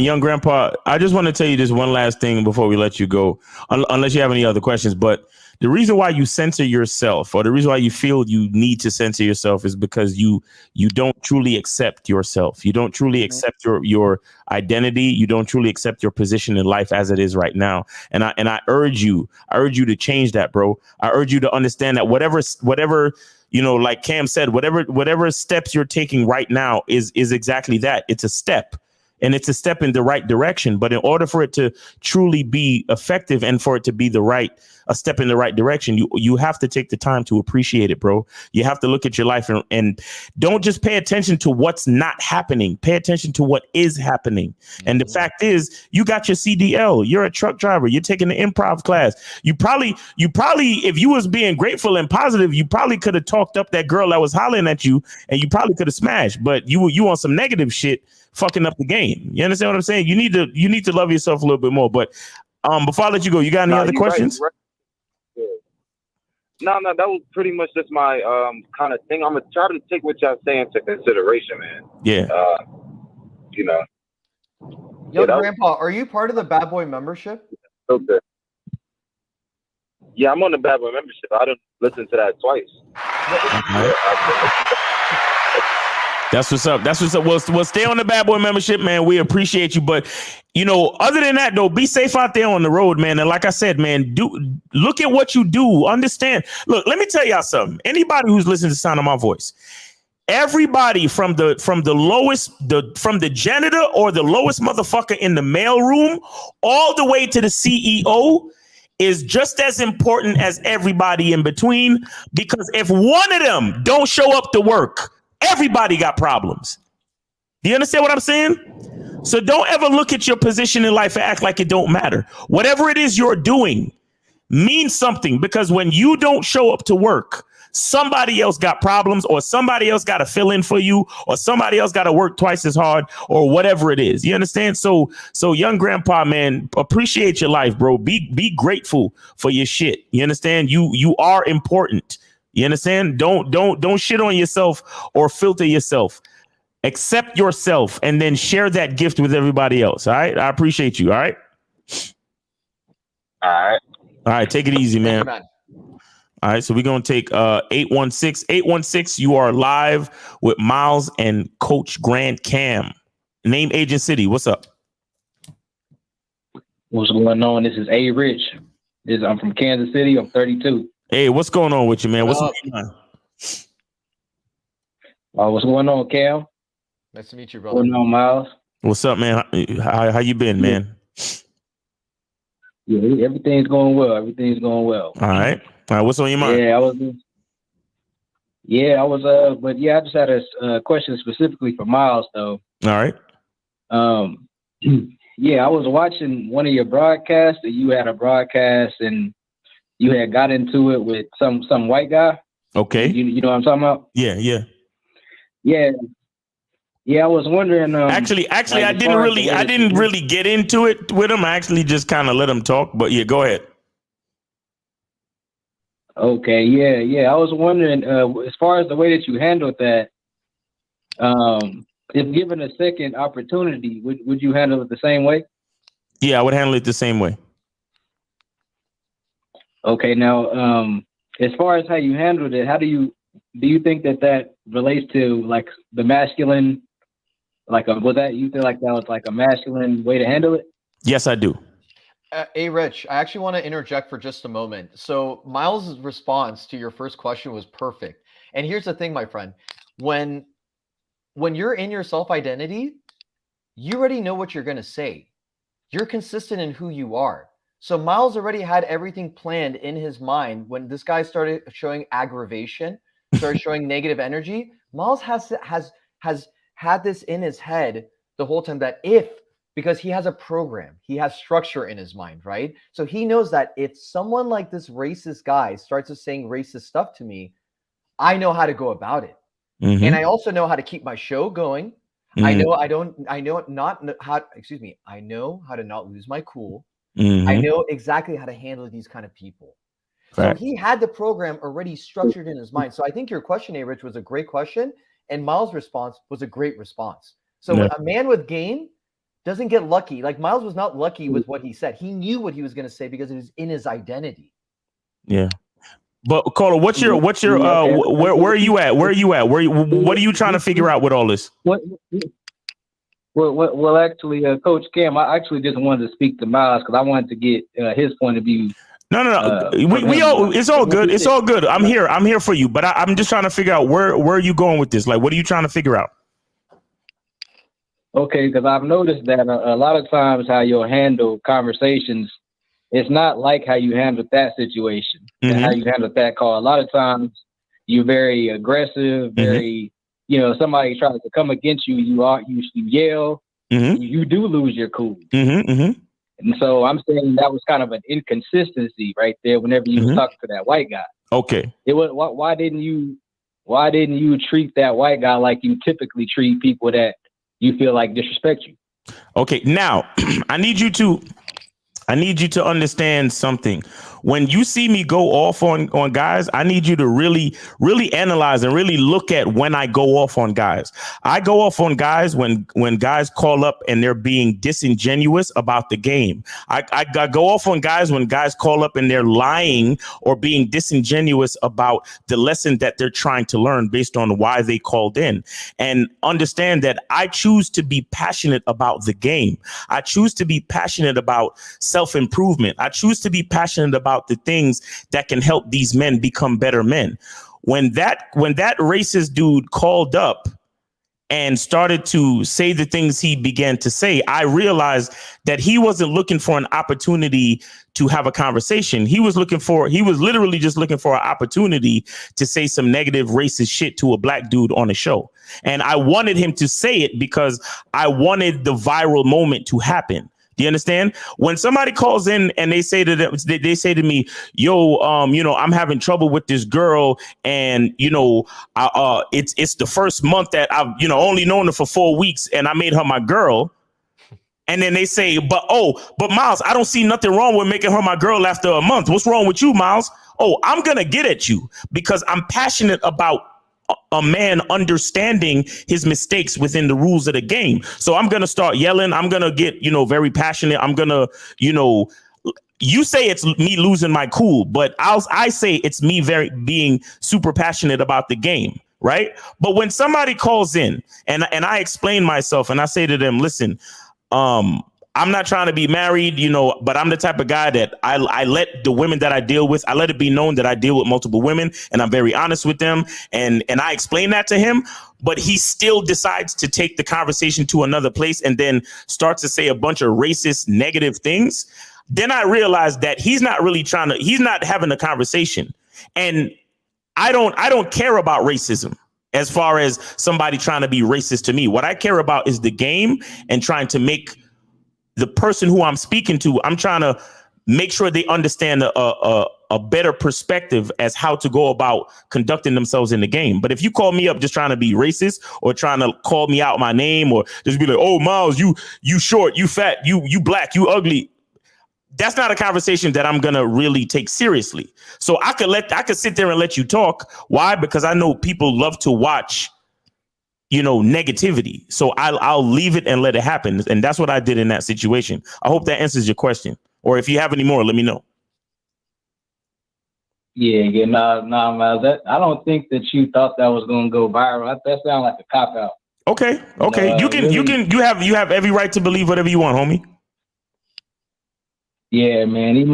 young grandpa, I just want to tell you this one last thing before we let you go, unless you have any other questions. But the reason why you censor yourself, or the reason why you feel you need to censor yourself, is because you don't truly accept yourself. You don't truly accept your identity. You don't truly accept your position in life as it is right now. And I urge you to change that, bro. I urge you to understand that whatever like Cam said, whatever steps you're taking right now is exactly that. It's a step, and it's a step in the right direction. But in order for it to truly be effective and for it to be a step in the right direction, you have to take the time to appreciate it, bro. You have to look at your life and don't just pay attention to what's not happening. Pay attention to what is happening. And the fact is, you got your CDL. You're a truck driver. You're taking the improv class. You probably, if you was being grateful and positive, you probably could have talked up that girl that was hollering at you, and you probably could have smashed. But you on some negative shit, fucking up the game. You understand what I'm saying? You need to love yourself a little bit more. But before I let you go, you got any other questions? Right. No, that was pretty much just my kind of thing. I'm gonna try to take what y'all saying into consideration, man. Yeah. Yo, grandpa, are you part of the Bad Boy membership? Okay. Yeah, I'm on the Bad Boy membership. I done listened to that twice. That's what's up. We'll stay on the Bad Boy membership, man. We appreciate you. But, other than that, though, be safe out there on the road, man. And like I said, man, look at what you do. Understand. Look, let me tell y'all something. Anybody who's listening to the sound of my voice, everybody from the janitor or the lowest motherfucker in the mailroom all the way to the CEO is just as important as everybody in between. Because if one of them don't show up to work, everybody got problems. Do you understand what I'm saying? So don't ever look at your position in life and act like it don't matter. Whatever it is you're doing means something, because when you don't show up to work, somebody else got problems, or somebody else got to fill in for you, or somebody else got to work twice as hard, or whatever it is. You understand? So young grandpa, man, appreciate your life, bro. Be grateful for your shit. You understand? You are important. You understand? Don't shit on yourself or filter yourself. Accept yourself and then share that gift with everybody else. All right. I appreciate you. All right. All right. Take it easy, man. All right. So we're going to take 816. 816. You are live with Miles and Coach Grand Cam. Name, age, and city. What's up? What's going on? This is A Rich. I'm from Kansas City. I'm 32. Hey, what's going on with you, man? What's going on? What's going on, Cam? Nice to meet you, brother. What's going on, Miles? What's up, man? How you been, man? Yeah, everything's going well. Everything's going well. All right. What's on your mind? Yeah, Yeah, I was but yeah, I just had a question specifically for Miles though. All right. Yeah, I was watching one of your broadcasts, and you had a broadcast, and you had got into it with some white guy. Okay. You know what I'm talking about? Yeah, yeah. Yeah, I was wondering. Actually, like, I as far as the way that didn't really get into it with him. I actually just kind of let him talk. But yeah, go ahead. Okay, yeah. I was wondering, as far as the way that you handled that, if given a second opportunity, would you handle it the same way? Yeah, I would handle it the same way. Okay, now, as far as how you handled it, do you think that relates to like the masculine, you feel like that was like a masculine way to handle it? Yes, I do. Hey, Rich, I actually want to interject for just a moment. So Miles' response to your first question was perfect. And here's the thing, my friend. When you're in your self-identity, you already know what you're going to say. You're consistent in who you are. So Miles already had everything planned in his mind. When this guy started showing aggravation, started showing negative energy, Miles has had this in his head the whole time that because he has a program, he has structure in his mind, right? So he knows that if someone like this racist guy starts saying racist stuff to me, I know how to go about it. Mm-hmm. And I also know how to keep my show going. Mm-hmm. I know how to not lose my cool. Mm-hmm. I know exactly how to handle these kind of people. Right. So he had the program already structured in his mind. So I think your question, Rich, was a great question. And Miles' response was a great response. So Yeah. a man with game doesn't get lucky. Like Miles was not lucky with what he said. He knew what he was going to say because it was in his identity. Yeah. But Carla, where are you at? What are you trying to figure out with all this? Well, actually, Coach Cam, I actually just wanted to speak to Miles because I wanted to get his point of view. No. It's all good. It's all good. I'm here for you. But I'm just trying to figure out where are you going with this? Like, what are you trying to figure out? Okay, because I've noticed that a lot of times how you'll handle conversations, it's not like how you handled that situation, and how you handled that call. A lot of times you're very aggressive, very, somebody tries to come against you, you yell, you do lose your cool. And so I'm saying that was kind of an inconsistency right there whenever you was talking to that white guy. Okay. It was why didn't you treat that white guy like you typically treat people that you feel like disrespect you? Okay, now I need you to understand something. When you see me go off on guys, I need you to really, really analyze and really look at when I go off on guys. I go off on guys when guys call up and they're being disingenuous about the game. I go off on guys when guys call up and they're lying or being disingenuous about the lesson that they're trying to learn based on why they called in. And understand that I choose to be passionate about the game. I choose to be passionate about self-improvement. I choose to be passionate about the things that can help these men become better men. When that racist dude called up and started to say the things he began to say, I realized that he wasn't looking for an opportunity to have a conversation. He was literally just looking for an opportunity to say some negative racist shit to a black dude on a show. And I wanted him to say it because I wanted the viral moment to happen. Do you understand? When somebody calls in and they say to me, yo, I'm having trouble with this girl, and it's the first month that I've only known her for 4 weeks, and I made her my girl. And then they say, but Miles, I don't see nothing wrong with making her my girl after a month. What's wrong with you, Miles? Oh, I'm gonna get at you because I'm passionate about a man understanding his mistakes within the rules of the game. So I'm going to start yelling. I'm going to get, very passionate. I'm going to, you say it's me losing my cool, but I say it's me being super passionate about the game. Right. But when somebody calls in and I explain myself and I say to them, listen, I'm not trying to be married, but I'm the type of guy that I let the women that I deal with, I let it be known that I deal with multiple women and I'm very honest with them. And I explain that to him, but he still decides to take the conversation to another place and then starts to say a bunch of racist, negative things. Then I realized that he's not having a conversation. And I don't care about racism as far as somebody trying to be racist to me. What I care about is the game and trying to make the person who I'm speaking to, I'm trying to make sure they understand a better perspective as how to go about conducting themselves in the game. But if you call me up just trying to be racist or trying to call me out my name or just be like, oh, Miles, you short, you fat, you black, you ugly. That's not a conversation that I'm going to really take seriously. So I could sit there and let you talk. Why? Because I know people love to watch, negativity. So I'll leave it and let it happen. And that's what I did in that situation. I hope that answers your question. Or if you have any more, let me know. Yeah, Miles. I don't think that you thought that was going to go viral. That sounds like a cop out. Okay. You have every right to believe whatever you want, homie. Yeah, man. He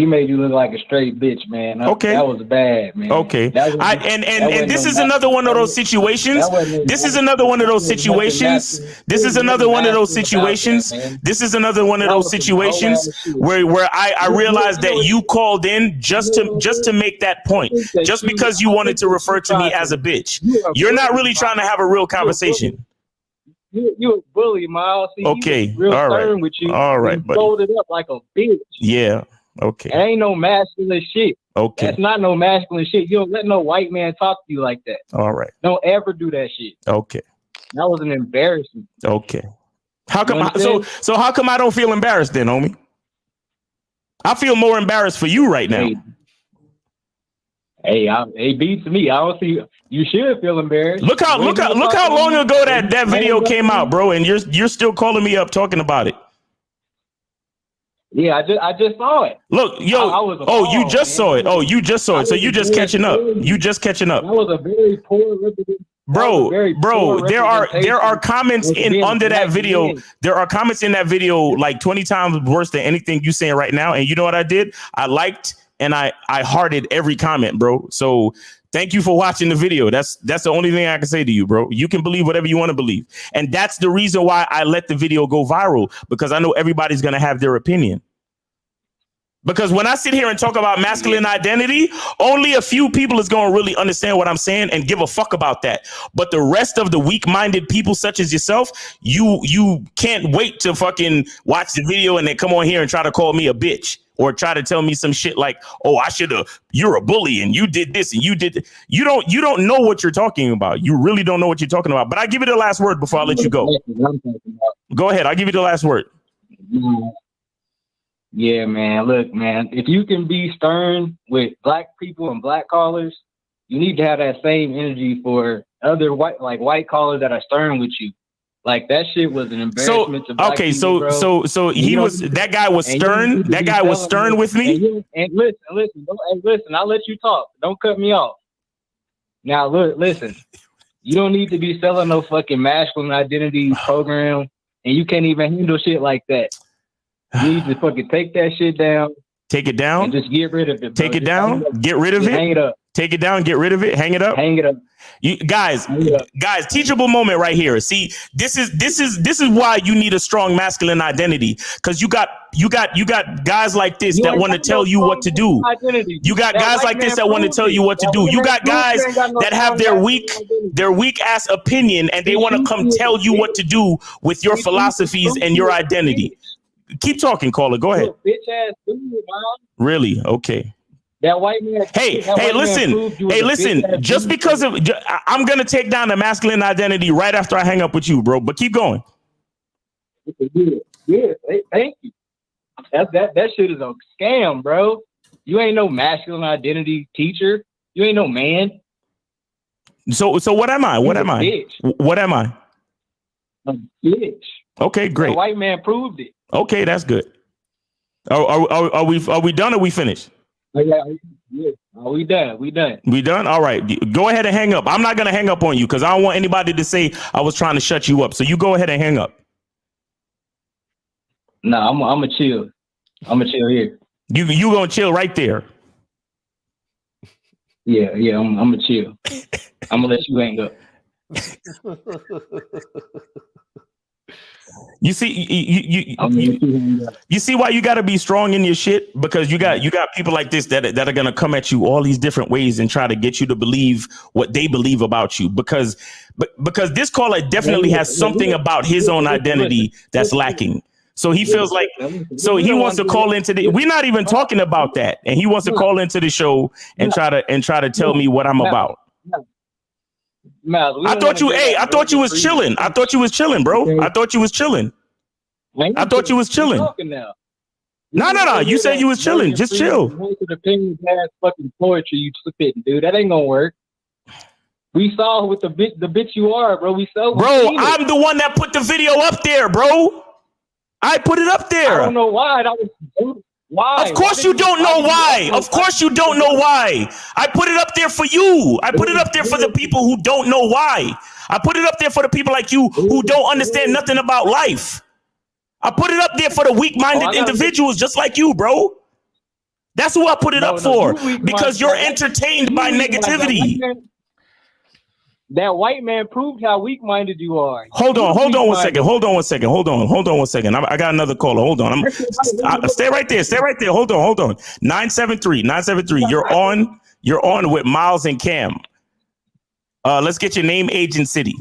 made you look like a straight bitch, man. That was bad, man. Okay. And this is another one of those situations. This is another one of those situations. This is another one of those situations. This is another one of those situations where I realized that you called in just to make that point, just because you wanted to refer to me as a bitch. You're not really trying to have a real conversation. You a bully, Miles. See, okay, real all right, with you. All right, you folded up like a bitch. Yeah, okay. It ain't no masculine shit. Okay, that's not no masculine shit. You don't let no white man talk to you like that. All right, don't ever do that shit. Okay, that was an embarrassment. Okay, how come? So how come I don't feel embarrassed then, homie? I feel more embarrassed for you right now. Hey, it beats me. I don't see. You should feel embarrassed. Look how long ago that video came out, bro, and you're still calling me up talking about it. Yeah, I just saw it. Look, yo, you just saw it. Oh, you just saw it. So you just catching up. You just catching up. That was a very poor Bro, there are comments under that video. There are comments in that video like 20 times worse than anything you saying right now. And you know what I did? I liked and I hearted every comment, bro. So thank you for watching the video. That's the only thing I can say to you, bro. You can believe whatever you want to believe. And that's the reason why I let the video go viral, because I know everybody's going to have their opinion. Because when I sit here and talk about masculine identity, only a few people is going to really understand what I'm saying and give a fuck about that. But the rest of the weak-minded people such as yourself, you can't wait to fucking watch the video and then come on here and try to call me a bitch or try to tell me some shit like, oh, you're a bully and you did this and you did. You don't know what you're talking about. You really don't know what you're talking about. But I give you the last word before I let you go. Go ahead. I'll give you the last word. Yeah, man. Look, man, if you can be stern with black people and black callers, you need to have that same energy for other white callers that are stern with you. Like that shit was an embarrassment to black people, bro. So that guy was stern. That guy was stern with me. And listen, I'll let you talk. Don't cut me off. Now look, listen. You don't need to be selling no fucking masculine identity program, and you can't even handle shit like that. You need to fucking take that shit down. Take it down. And just get rid of it. Take it down. Get rid of it. Hang it up. Take it down. Get rid of it. Hang it up. Hang it up. You guys, teachable moment right here. See, this is why you need a strong masculine identity, because you got guys like this that want to tell you what to do. You got guys like this that want to tell you what to do. You got guys that have their weak ass opinion and they want to come tell you what to do with your philosophies and your identity. Keep talking, caller. Go ahead. Bitch ass dude, man. Really? Okay. That white man. Hey, listen. Just because of, I'm gonna take down the masculine identity right after I hang up with you, bro. But keep going. Yeah. Thank you. That shit is a scam, bro. You ain't no masculine identity teacher. You ain't no man. So what am I? What am I? Bitch. What am I? A bitch. Okay, great. The white man proved it. Okay, that's good. Are we done or we finished? Yeah. We done. We done. All right. Go ahead and hang up. I'm not going to hang up on you because I don't want anybody to say I was trying to shut you up. So you go ahead and hang up. No, I'm going to chill. I'm going to chill here. You going to chill right there. Yeah. I'm going to chill. I'm going to let you hang up. You see, you see why you got to be strong in your shit, because you got people like this that are gonna come at you all these different ways and try to get you to believe what they believe about you, because this caller definitely has something about his own identity that's lacking. So he feels like, so he wants to call into the. We're not even talking about that, and he wants to call into the show and try to tell me what I'm about. I thought you was chilling. I thought you was chilling, bro. I thought you was chilling. I thought you was chilling. No. You said you was chilling. Just chill. Fucking poetry you spitting, dude. That ain't gonna work. We saw with the bitch you are, bro. We saw. Bro, I'm the one that put the video up there, bro. I put it up there. I don't know why. Why? Of course you don't know why. Of course you don't know why. I put it up there for you. I put it up there for the people who don't know why. I put it up there for the people like you who don't understand nothing about life. I put it up there for the weak-minded individuals just like you, bro. That's who I put it up for, because you're entertained by negativity. That white man proved how weak-minded you are. Hold on one second. I got another caller. Hold on. Stay right there. Hold on. 973. You're on with Miles and Cam. Let's get your name, age, and city.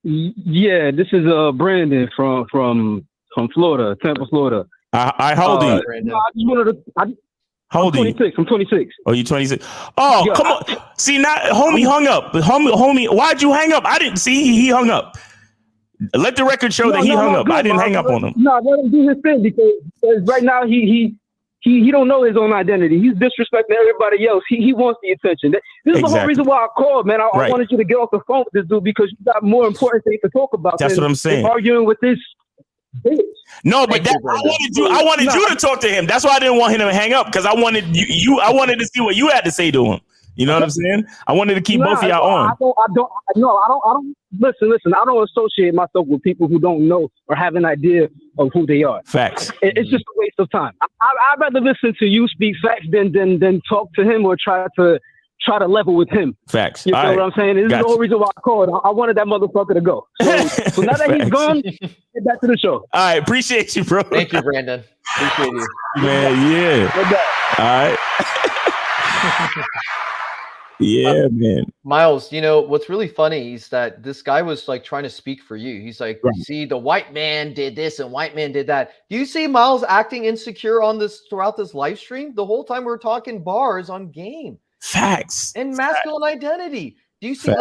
Yeah, this is Brandon from Florida, Tampa, Florida. How old are you? How old are you? 26. I'm 26. Oh, you 26. Oh, come on. See, now, homie hung up. Homie, why'd you hang up? I didn't see. He hung up. Let the record show that he hung up. I didn't hang up on him. No, let him do his thing, because right now he don't know his own identity. He's disrespecting everybody else. He wants the attention. This is the whole reason why I called, man. I wanted you to get off the phone with this dude, because you got more important things to talk about. That's what I'm saying. Arguing with this bitch. No, but I wanted you to talk to him. That's why I didn't want him to hang up, because I wanted you. I wanted to see what you had to say to him. You know what I'm saying? I wanted to keep both of y'all on. I don't. Listen. I don't associate myself with people who don't know or have an idea of who they are. Facts. It's just a waste of time. I'd rather listen to you speak facts than talk to him or try to level with him. Facts. You know what I'm saying? This is the whole reason why I called. I wanted that motherfucker to go. So now that he's gone, get back to the show. All right. Appreciate you, bro. Thank you, Brandon. Appreciate you. Man, yeah. All right. Yeah, man. Miles, you know, what's really funny is that this guy was like trying to speak for you. He's like, see, the white man did this and white man did that. Do you see Miles acting insecure on this throughout this live stream? The whole time we're talking bars on game. Facts. And masculine identity. Do you see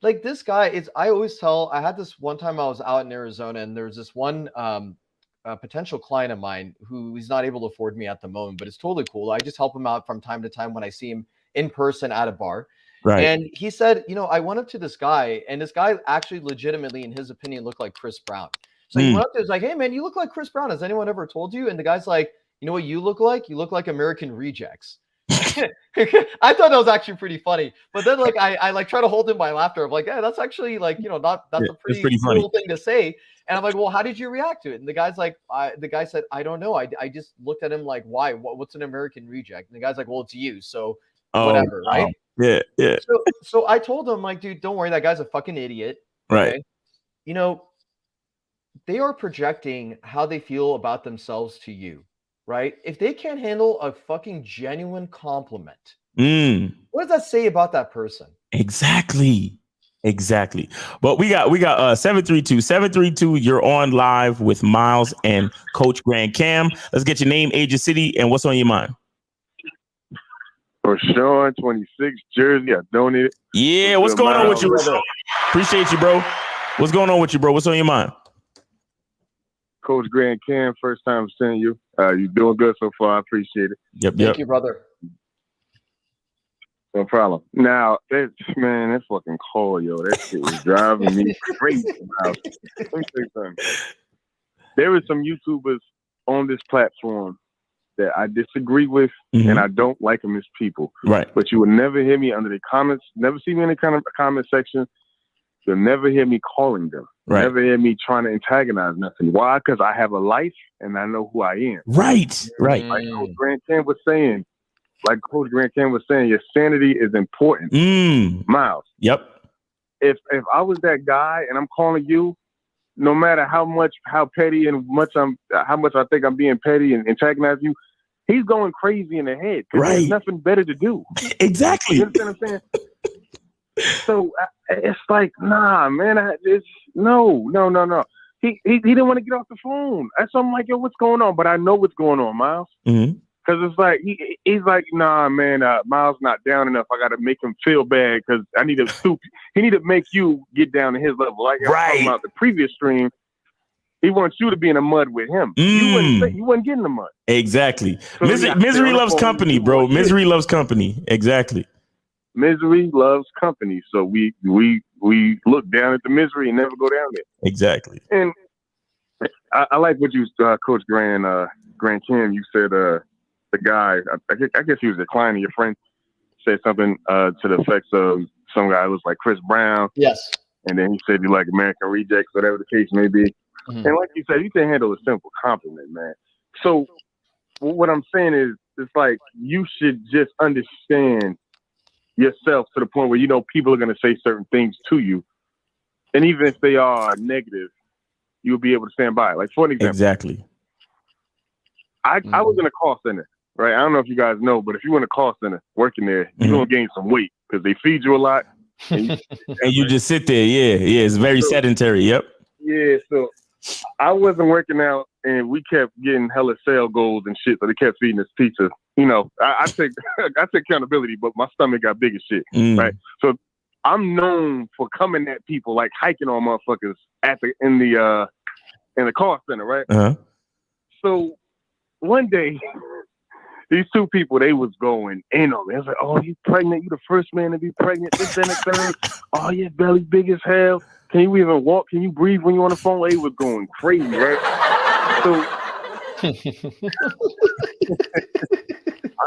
like this guy is, I always tell, I had this one time I was out in Arizona, and there was this one potential client of mine who is not able to afford me at the moment, but it's totally cool. I just help him out from time to time when I see him in person at a bar. Right. And he said, you know, I went up to this guy, and this guy actually legitimately, in his opinion, looked like Chris Brown. So he went up to him, was like, hey man, you look like Chris Brown. Has anyone ever told you? And the guy's like, you know what you look like? You look like American Rejects. I thought that was actually pretty funny. But then like I like try to hold in my laughter of like, yeah, that's actually like, you know, that's a pretty cool thing to say. And I'm like, well, how did you react to it? And the guy's like, the guy said, I don't know. I just looked at him like, why? What's an American Reject? And the guy's like, well, it's you. So whatever, right? Yeah. So I told him, like, dude, don't worry, that guy's a fucking idiot. Right. Okay? You know, they are projecting how they feel about themselves to you, right? If they can't handle a fucking genuine compliment, what does that say about that person? Exactly. But we got 732. You're on live with Miles and Coach Grand Cam. Let's get your name, age, and city, and what's on your mind. For Sean, 26, Jersey. I donated. Yeah, what's going on with you, bro? Appreciate you, bro. What's going on with you, bro? What's on your mind? Coach Grand Cam, first time seeing you. You're doing good so far. I appreciate it. Yep. Thank you, brother. No problem. Now, that fucking call, yo, that shit was driving me crazy. Let me say something. There are some YouTubers on this platform that I disagree with, and I don't like them as people. Right. But you will never hear me under the comments, never see me in the kind of comment section. You'll never hear me calling them. Right. Never hear me trying to antagonize nothing. Why? Because I have a life and I know who I am. Right. Like Coach Grand Cam was saying, your sanity is important. Miles. Yep. If I was that guy and I'm calling you, no matter how petty and how much I think I'm being petty and antagonizing you, he's going crazy in the head because there's nothing better to do. Exactly. You understand what I'm saying? So it's like, nah, man, no. He didn't want to get off the phone. So I'm like, yo, what's going on? But I know what's going on, Miles. Mm-hmm. Because it's like, he's like, nah, man, Miles not down enough. I got to make him feel bad because I need to stoop. He need to make you get down to his level. Like I was talking about the previous stream, he wants you to be in the mud with him. You wouldn't get in the mud. Exactly. So Misery loves company, bro. Misery loves company. Exactly. Misery loves company. So we look down at the misery and never go down there. Exactly. And I like what you, Coach Grant Kim, you said, the guy, I guess he was declining. Your friend said something to the effects of some guy who was like Chris Brown. Yes. And then he said you like American Rejects, whatever the case may be. Mm-hmm. And like you said, you can handle a simple compliment, man. So what I'm saying is, it's like you should just understand yourself to the point where you know people are going to say certain things to you. And even if they are negative, you'll be able to stand by it. Like, for an example. Exactly. I was in a call center, right? I don't know if you guys know, but if you in a call center working there, you're going to gain some weight because they feed you a lot. And you just sit there. Yeah. It's very sedentary. Yep. Yeah. So I wasn't working out and we kept getting hella sale goals and shit. So they kept feeding us pizza. You know, I take accountability, but my stomach got big as shit. Right. So I'm known for coming at people, like hiking on motherfuckers in the call center. Right. Uh-huh. So one day, these two people, they was going in on me. I was like, oh, you pregnant? You the first man to be pregnant? This and the third. Oh, your belly big as hell. Can you even walk? Can you breathe when you're on the phone? They was going crazy, right? So,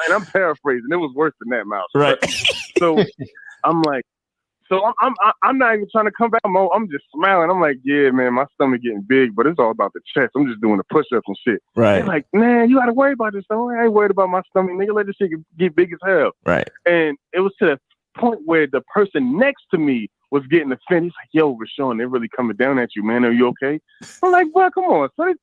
and I'm paraphrasing. It was worse than that, Mouse. Right. So I'm like, I'm not even trying to come back. I'm just smiling. I'm like, yeah, man, my stomach getting big, but it's all about the chest. I'm just doing the push-ups and shit. Right. They're like, man, you got to worry about this. Though. I ain't worried about my stomach. Nigga, let this shit get big as hell. Right. And it was to the point where the person next to me was getting offended. He's like, yo, Rashawn, they're really coming down at you, man. Are you okay? I'm like, well, come on. So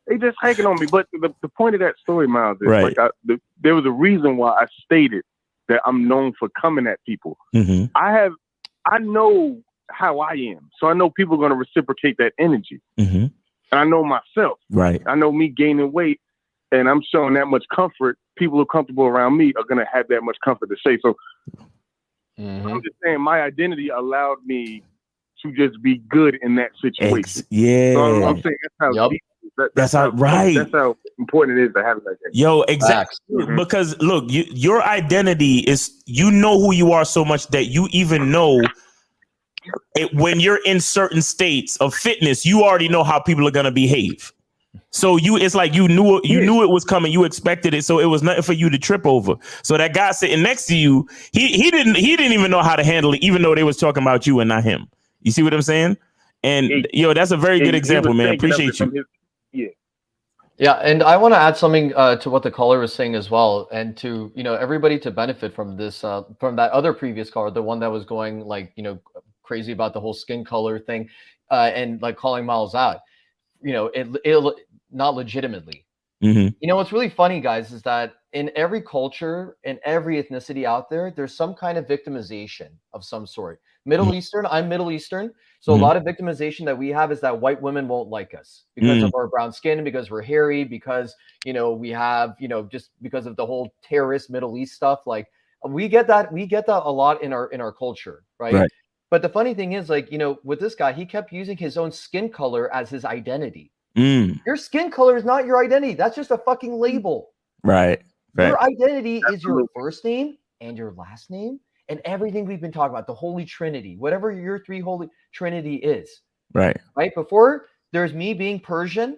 they just hanging on me. But the point of that story, Miles, is right. like there was a reason why I stated that I'm known for coming at people. Mm-hmm. I know how I am. So I know people are going to reciprocate that energy. Mm-hmm. And I know myself. Right. I know me gaining weight and I'm showing that much comfort. People who are comfortable around me are going to have that much comfort to say. So I'm just saying my identity allowed me to just be good in that situation. Yeah. So I'm saying that's how that's how right. That's how important it is to have that. Yo, exactly. Mm-hmm. Because look, your identity is, you know who you are so much that you even know when you're in certain states of fitness, you already know how people are gonna behave. So it's like you knew it was coming, you expected it, so it was nothing for you to trip over. So that guy sitting next to you, he didn't even know how to handle it, even though they was talking about you and not him. You see what I'm saying? And that's a very good example, man. Appreciate you. Yeah, and I want to add something to what the caller was saying as well, and to everybody to benefit from this, from that other previous caller, the one that was going like crazy about the whole skin color thing, and like calling Miles out, it not legitimately. Mm-hmm. What's really funny, guys, is that in every culture, in every ethnicity out there, there's some kind of victimization of some sort. Middle Eastern, I'm Middle Eastern. So a lot of victimization that we have is that white women won't like us because of our brown skin, because we're hairy, because, we have, just because of the whole terrorist Middle East stuff. Like we get that a lot in our culture. Right. But the funny thing is, like, with this guy, he kept using his own skin color as his identity. Your skin color is not your identity. That's just a fucking label. Right. Your identity is your first name and your last name. And everything we've been talking about, the Holy Trinity, whatever your three Holy Trinity is. Right. Before there's me being Persian,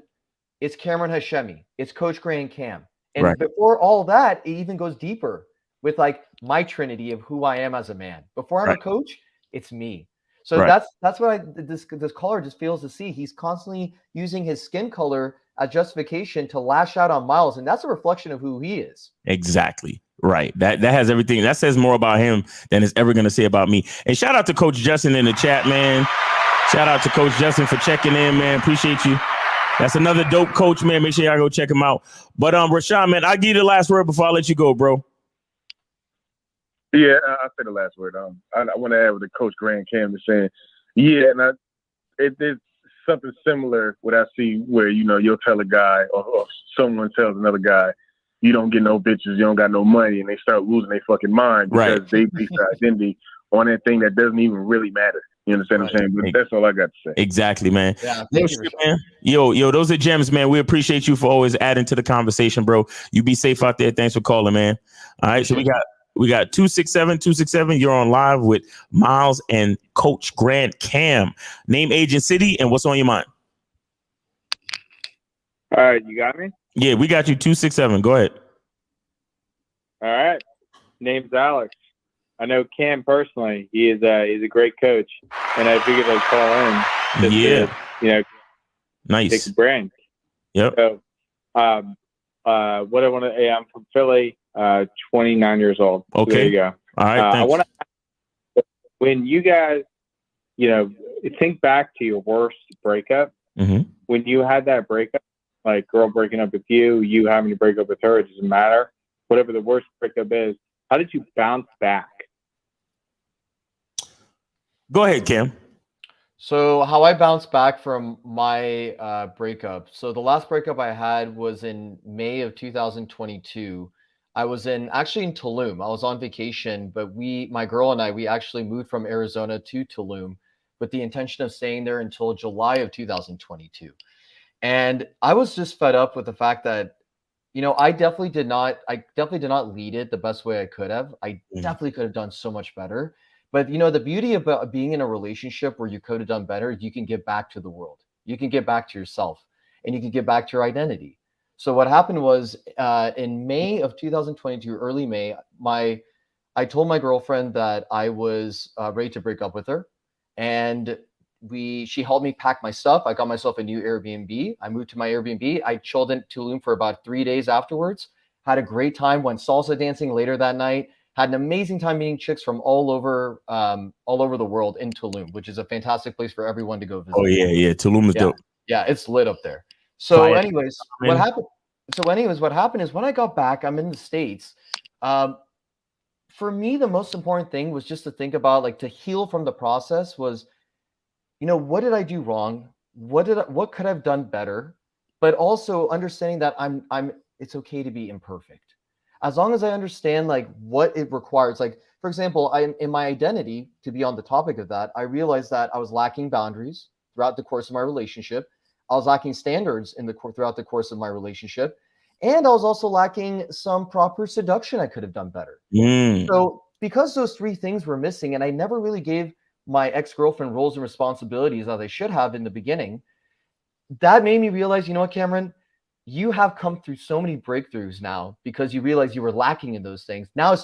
it's Cameron Hashemi, it's Coach Grant Cam. And before all that, it even goes deeper with like my Trinity of who I am as a man. Before I'm a coach, it's me. So that's what this caller just fails to see. He's constantly using his skin color as justification to lash out on Miles. And that's a reflection of who he is. Exactly. Right. That has everything. That says more about him than it's ever going to say about me. And shout out to Coach Justin in the chat, man. Shout out to Coach Justin for checking in, man. Appreciate you. That's another dope coach, man. Make sure y'all go check him out. But Rashawn, man, I'll give you the last word before I let you go, bro. Yeah, I'll say the last word. I want to add what the Coach Grand Cam is saying. Yeah, and it's something similar what I see where, you'll tell a guy or someone tells another guy, you don't get no bitches, you don't got no money, and they start losing their fucking mind because they base their identity on that thing that doesn't even really matter. You understand what I'm saying? But that's all I got to say. Exactly, man. Yeah, thank you, man. Yo, those are gems, man. We appreciate you for always adding to the conversation, bro. You be safe out there. Thanks for calling, man. All right, so we got 267. You're on live with Miles and Coach Grant Cam. Name, age, and city, and what's on your mind? All right, you got me? Yeah, we got you. 267. Go ahead. All right. Name's Alex. I know Cam personally. He's a great coach, and I figured I'd call in. Just to, nice. Take a brain. Yep. So, what I want to, I'm from Philly. 29 years old. Okay. So there you go. All right. I want to. When you guys, think back to your worst breakup. Mm-hmm. When you had that breakup, like girl breaking up with you having to break up with her, it doesn't matter. Whatever the worst breakup is, how did you bounce back? Go ahead, Cam. So how I bounced back from my breakup. So the last breakup I had was in May of 2022. I was actually in Tulum. I was on vacation, but my girl and I, we actually moved from Arizona to Tulum with the intention of staying there until July of 2022. And I was just fed up with the fact that, I definitely did not lead it the best way I could have. I definitely could have done so much better. But, the beauty about being in a relationship where you could have done better, you can get back to the world. You can get back to yourself, and you can get back to your identity. So what happened was in May of 2022, early May, I told my girlfriend that I was ready to break up with her. And she helped me pack my stuff. I got myself a new Airbnb. I moved to my Airbnb. I chilled in Tulum for about 3 days afterwards. Had a great time. Went salsa dancing later that night. Had an amazing time meeting chicks from all over the world in Tulum, which is a fantastic place for everyone to go visit. Oh yeah. Tulum is dope. Yeah, it's lit up there. So, anyways, what happened? What happened is when I got back, I'm in the States. For me, the most important thing was just to think about, like, to heal from the process was, what did I do wrong? What could I have done better? But also understanding that it's okay to be imperfect. As long as I understand like what it requires. Like, for example, in my identity, to be on the topic of that, I realized that I was lacking boundaries throughout the course of my relationship. I was lacking standards throughout the course of my relationship. And I was also lacking some proper seduction I could have done better. So because those three things were missing, and I never really gave my ex-girlfriend roles and responsibilities as I should have in the beginning, that made me realize, you know what, Cameron, you have come through so many breakthroughs now because you realize you were lacking in those things. Now it's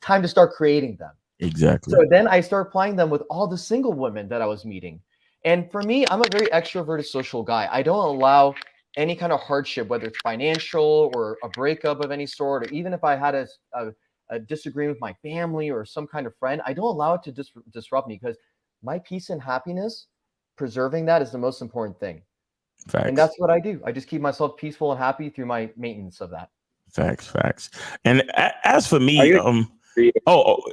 time to start creating them. Exactly. So then I start applying them with all the single women that I was meeting. And for me, I'm a very extroverted social guy. I don't allow any kind of hardship, whether it's financial or a breakup of any sort, or even if I had a disagreement with my family or some kind of friend, I don't allow it to disrupt me, because my peace and happiness, preserving that is the most important thing. Facts. And that's what I do. I just keep myself peaceful and happy through my maintenance of that. Facts. And as for me, go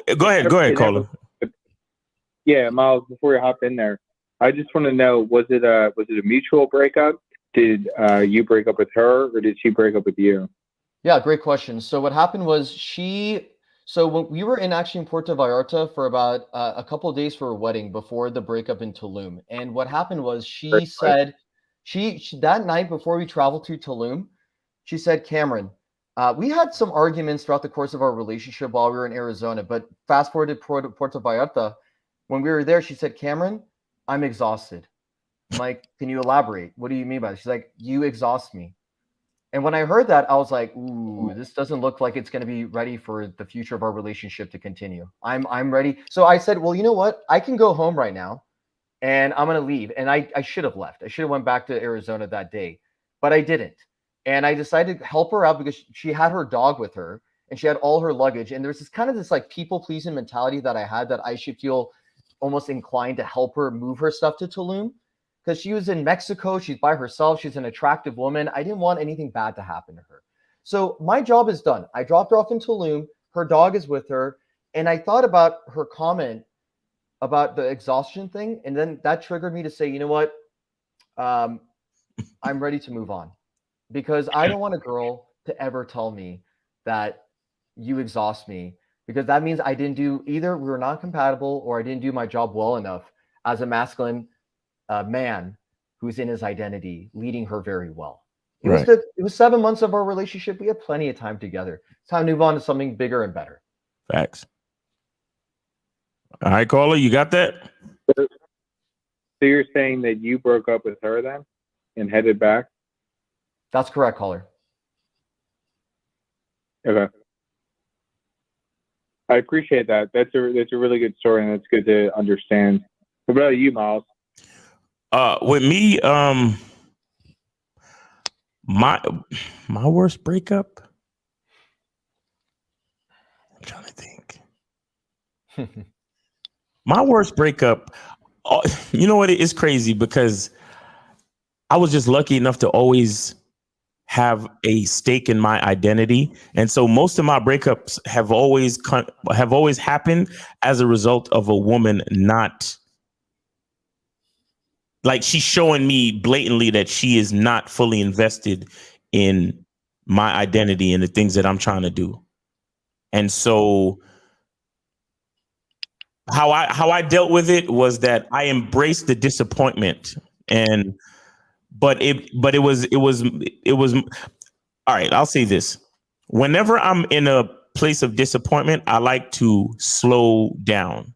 ahead, caller. Yeah, Miles, before you hop in there, I just want to know, was it a mutual breakup? Did you break up with her, or did she break up with you? Yeah, great question. So what happened was when we were actually in Puerto Vallarta for about a couple of days for a wedding before the breakup in Tulum. And what happened was she said, she that night before we traveled to Tulum, she said, Cameron, we had some arguments throughout the course of our relationship while we were in Arizona, but fast forward to Puerto Vallarta, when we were there, she said, Cameron, I'm exhausted. I'm like, can you elaborate? What do you mean by that? She's like, you exhaust me. And when I heard that, I was like, ooh, this doesn't look like it's going to be ready for the future of our relationship to continue. I'm ready. So I said, well, you know what? I can go home right now and I'm going to leave. And I should have left. I should have went back to Arizona that day, but I didn't. And I decided to help her out because she had her dog with her and she had all her luggage. And there's this like people pleasing mentality that I had, that I should feel almost inclined to help her move her stuff to Tulum because she was in Mexico. She's by herself. She's an attractive woman. I didn't want anything bad to happen to her. So my job is done. I dropped her off in Tulum. Her dog is with her. And I thought about her comment about the exhaustion thing. And then that triggered me to say, you know what? I'm ready to move on because I don't want a girl to ever tell me that you exhaust me, because that means I didn't do either. We were not compatible, or I didn't do my job well enough as a masculine man who's in his identity, leading her very well. It was 7 months of our relationship. We had plenty of time together. It's time to move on to something bigger and better. Facts. All right, caller, you got that? So you're saying that you broke up with her then and headed back? That's correct, caller. Okay. I appreciate that. That's a really good story, and it's good to understand. What about you, Miles? With me, my worst breakup. I'm trying to think. My worst breakup. You know what? It's crazy because I was just lucky enough to always have a stake in my identity, and so most of my breakups have always happened as a result of a woman not, like, she's showing me blatantly that she is not fully invested in my identity and the things that I'm trying to do. And so how I dealt with it was that I embraced the disappointment, but it was all right. I'll say this. Whenever I'm in a place of disappointment, I like to slow down.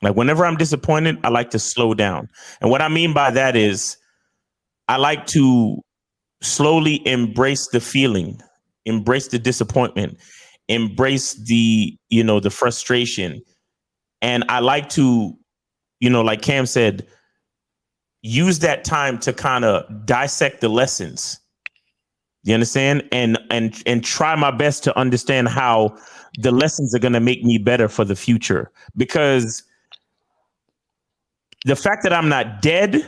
Like whenever I'm disappointed, I like to slow down. And what I mean by that is I like to slowly embrace the feeling, embrace the disappointment, embrace the frustration. And I like to, like Cam said, use that time to kind of dissect the lessons. You understand? And try my best to understand how the lessons are going to make me better for the future. Because the fact that I'm not dead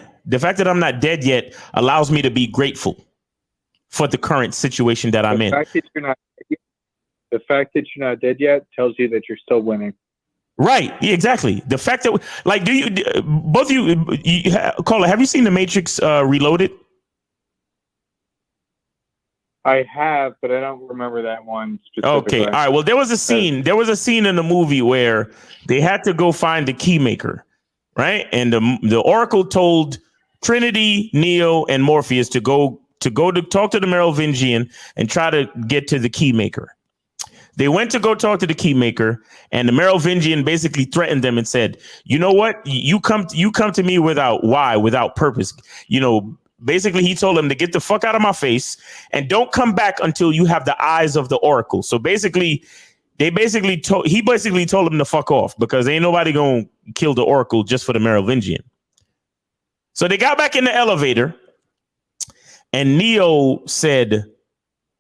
yet allows me to be grateful for the current situation that I'm in. The fact that you're not dead yet tells you that you're still winning. Right. Yeah, exactly. The fact that, like, both of you caller, have you seen The Matrix Reloaded? I have, but I don't remember that one specifically. Okay. All right. Well, there was a scene in the movie where they had to go find the key maker, right? And the Oracle told Trinity, Neo, and Morpheus to go to talk to the Merovingian and try to get to the key maker. They went to go talk to the key maker, and the Merovingian basically threatened them and said, "You know what? You come to me without purpose." Basically, he told them to get the fuck out of my face and don't come back until you have the eyes of the Oracle. So basically, he told them to fuck off because ain't nobody gonna kill the Oracle just for the Merovingian. So they got back in the elevator, and Neo said,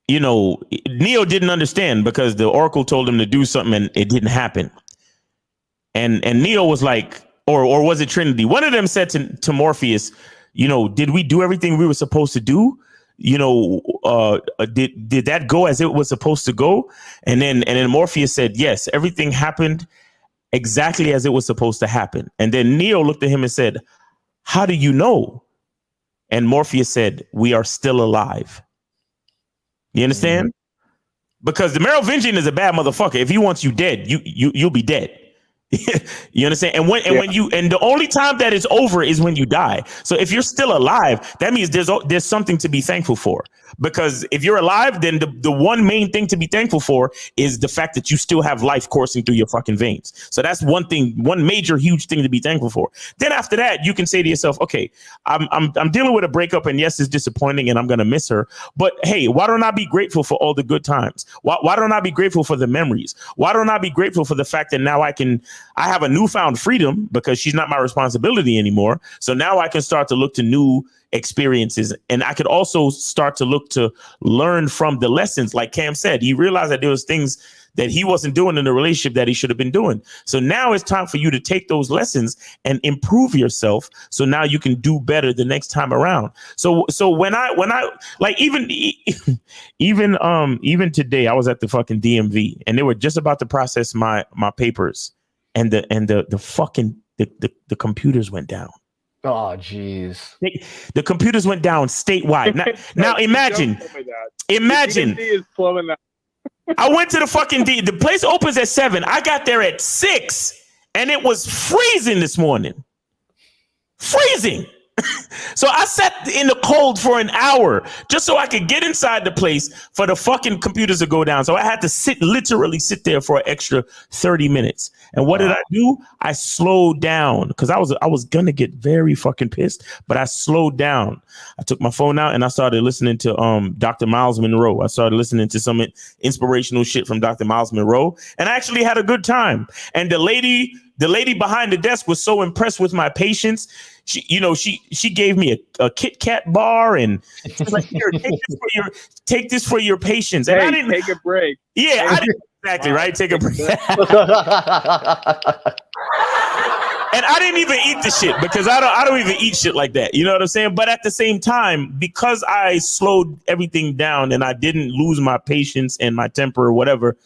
Neo didn't understand because the Oracle told him to do something and it didn't happen. And Neo was like, or was it Trinity? One of them said to Morpheus, did we do everything we were supposed to do? Did that go as it was supposed to go? And then Morpheus said, yes, everything happened exactly as it was supposed to happen. And then Neo looked at him and said, how do you know? And Morpheus said, we are still alive. You understand? Mm-hmm. Because the Merovingian is a bad motherfucker. If he wants you dead, you'll be dead. You understand? And when the only time that is over is when you die. So if you're still alive, that means there's something to be thankful for. Because if you're alive, then the one main thing to be thankful for is the fact that you still have life coursing through your fucking veins. So that's one major huge thing to be thankful for. Then after that, you can say to yourself, okay, I'm dealing with a breakup, and yes, it's disappointing and I'm gonna miss her. But hey, why don't I be grateful for all the good times? Why don't I be grateful for the memories? Why don't I be grateful for the fact that now I can I have a newfound freedom because she's not my responsibility anymore. So now I can start to look to new experiences, and I could also start to look to learn from the lessons. Like Cam said, he realized that there was things that he wasn't doing in the relationship that he should have been doing. So now it's time for you to take those lessons and improve yourself. So now you can do better the next time around. So when I like, even today, I was at the fucking DMV and they were just about to process my papers, and the computers went down. Oh, geez. The computers went down statewide. Now imagine. I went to the fucking the place opens at 7. I got there at 6 and it was freezing this morning. Freezing. So I sat in the cold for an hour just so I could get inside the place for the fucking computers to go down. So I had to literally sit there for an extra 30 minutes. And what did I do? I slowed down because I was gonna get very fucking pissed, but I slowed down. I took my phone out and I started listening to Dr. Miles Monroe. I started listening to some inspirational shit from Dr. Miles Monroe, and I actually had a good time. And the lady behind the desk was so impressed with my patience. She gave me a Kit Kat bar, and she's like, "Here, take this for your patients." And hey, I didn't take a break. Yeah, I didn't, exactly right. Take a break. And I didn't even eat the shit because I don't even eat shit like that. You know what I'm saying? But at the same time, because I slowed everything down and I didn't lose my patience and my temper or whatever,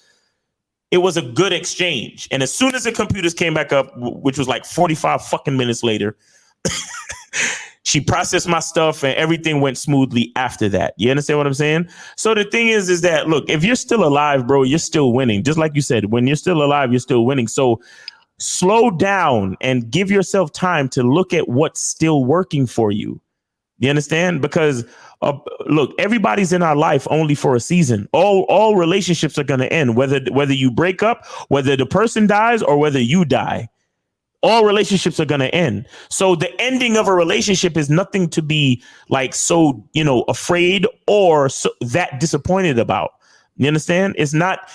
it was a good exchange. And as soon as the computers came back up, which was like 45 fucking minutes later, she processed my stuff and everything went smoothly after that. You understand what I'm saying? So the thing is that, look, if you're still alive, bro, you're still winning. Just like you said, when you're still alive, you're still winning. So slow down and give yourself time to look at what's still working for you. You understand? Because look, everybody's in our life only for a season. All relationships are going to end, whether you break up, whether the person dies, or whether you die. All relationships are going to end. So the ending of a relationship is nothing to be like so, afraid or so that disappointed about. You understand? It's not.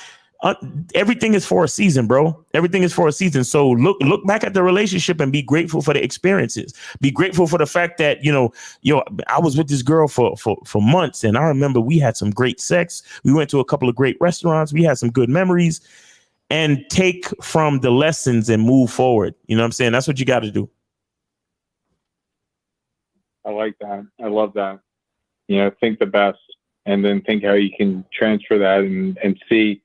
Everything is for a season, bro. Everything is for a season. So look back at the relationship and be grateful for the experiences. Be grateful for the fact that, I was with this girl for months, and I remember we had some great sex. We went to a couple of great restaurants. We had some good memories, and take from the lessons and move forward. You know what I'm saying? That's what you got to do. I like that. I love that. Think the best, and then think how you can transfer that and see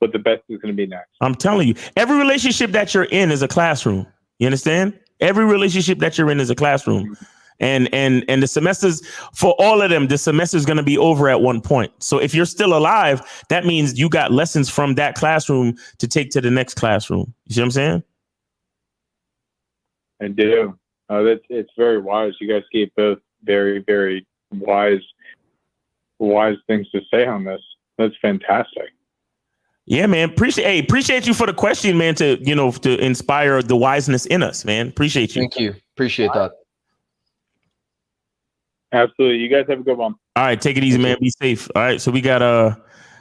what the best is going to be next. I'm telling you, every relationship that you're in is a classroom. You understand? Every relationship that you're in is a classroom. And the semesters, for all of them, the semester is going to be over at one point. So if you're still alive, that means you got lessons from that classroom to take to the next classroom. You see what I'm saying? I do. It's very wise. You guys gave both very, very wise things to say on this. That's fantastic. Yeah, man. Appreciate you for the question, man, to inspire the wiseness in us, man. Appreciate you. Thank you. Appreciate that. Absolutely. You guys have a good one. All right, take it easy, man. Be safe. All right, so we got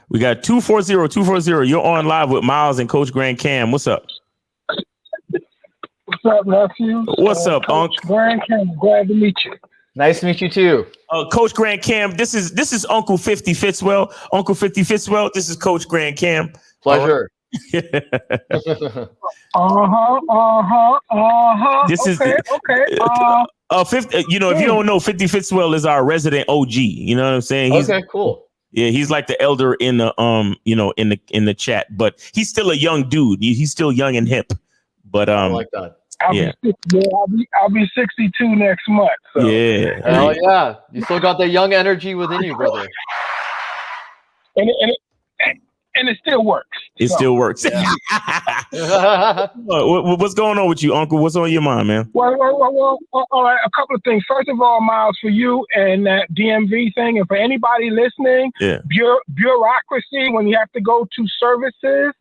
240. You're on live with Miles and Coach Grand Cam. What's up? What's up, nephew? What's up, Unc? Grand Cam, glad to meet you. Nice to meet you too. Coach Grand Cam, this is Uncle 50 Fitzwell. Uncle 50 Fitzwell, this is Coach Grand Cam. Pleasure. This is okay. 50, if you don't know, 50 Fitzwell is our resident OG. You know what I'm saying? Okay, cool. Yeah, he's like the elder in the in the chat, but he's still a young dude. He's still young and hip. But I like that. I'll be 62 next month. So. Yeah. Hell yeah. You still got that young energy within you, brother. And it still works. It still works. Yeah. What's going on with you, Uncle? What's on your mind, man? Well, all right. A couple of things. First of all, Miles, for you and that DMV thing, and for anybody listening, bureaucracy, when you have to go to services,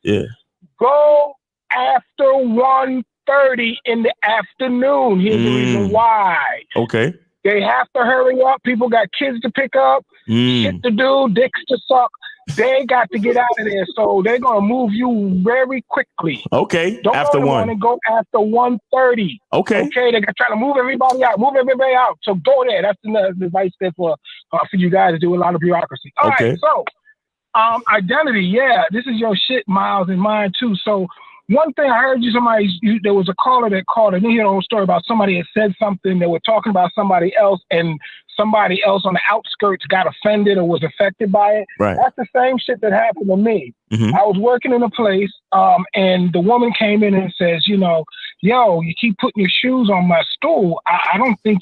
go after 1:30 in the afternoon. Here's the reason why. Okay. They have to hurry up. People got kids to pick up, shit to do, dicks to suck. they got to get out of there. So they're gonna move you very quickly. Okay. Don't After go in the 1. morning, go after 1:30. Okay. Okay, they're trying to move everybody out. So go there. That's the advice there for you guys to do a lot of bureaucracy. All right, so identity, yeah, this is your shit, Miles, and mine too. So one thing I heard there was a caller that called, and then you know a story about somebody that said something, they were talking about somebody else, and somebody else on the outskirts got offended or was affected by it. Right. That's the same shit that happened to me. Mm-hmm. I was working in a place, and the woman came in and says, you know, yo, you keep putting your shoes on my stool. I don't think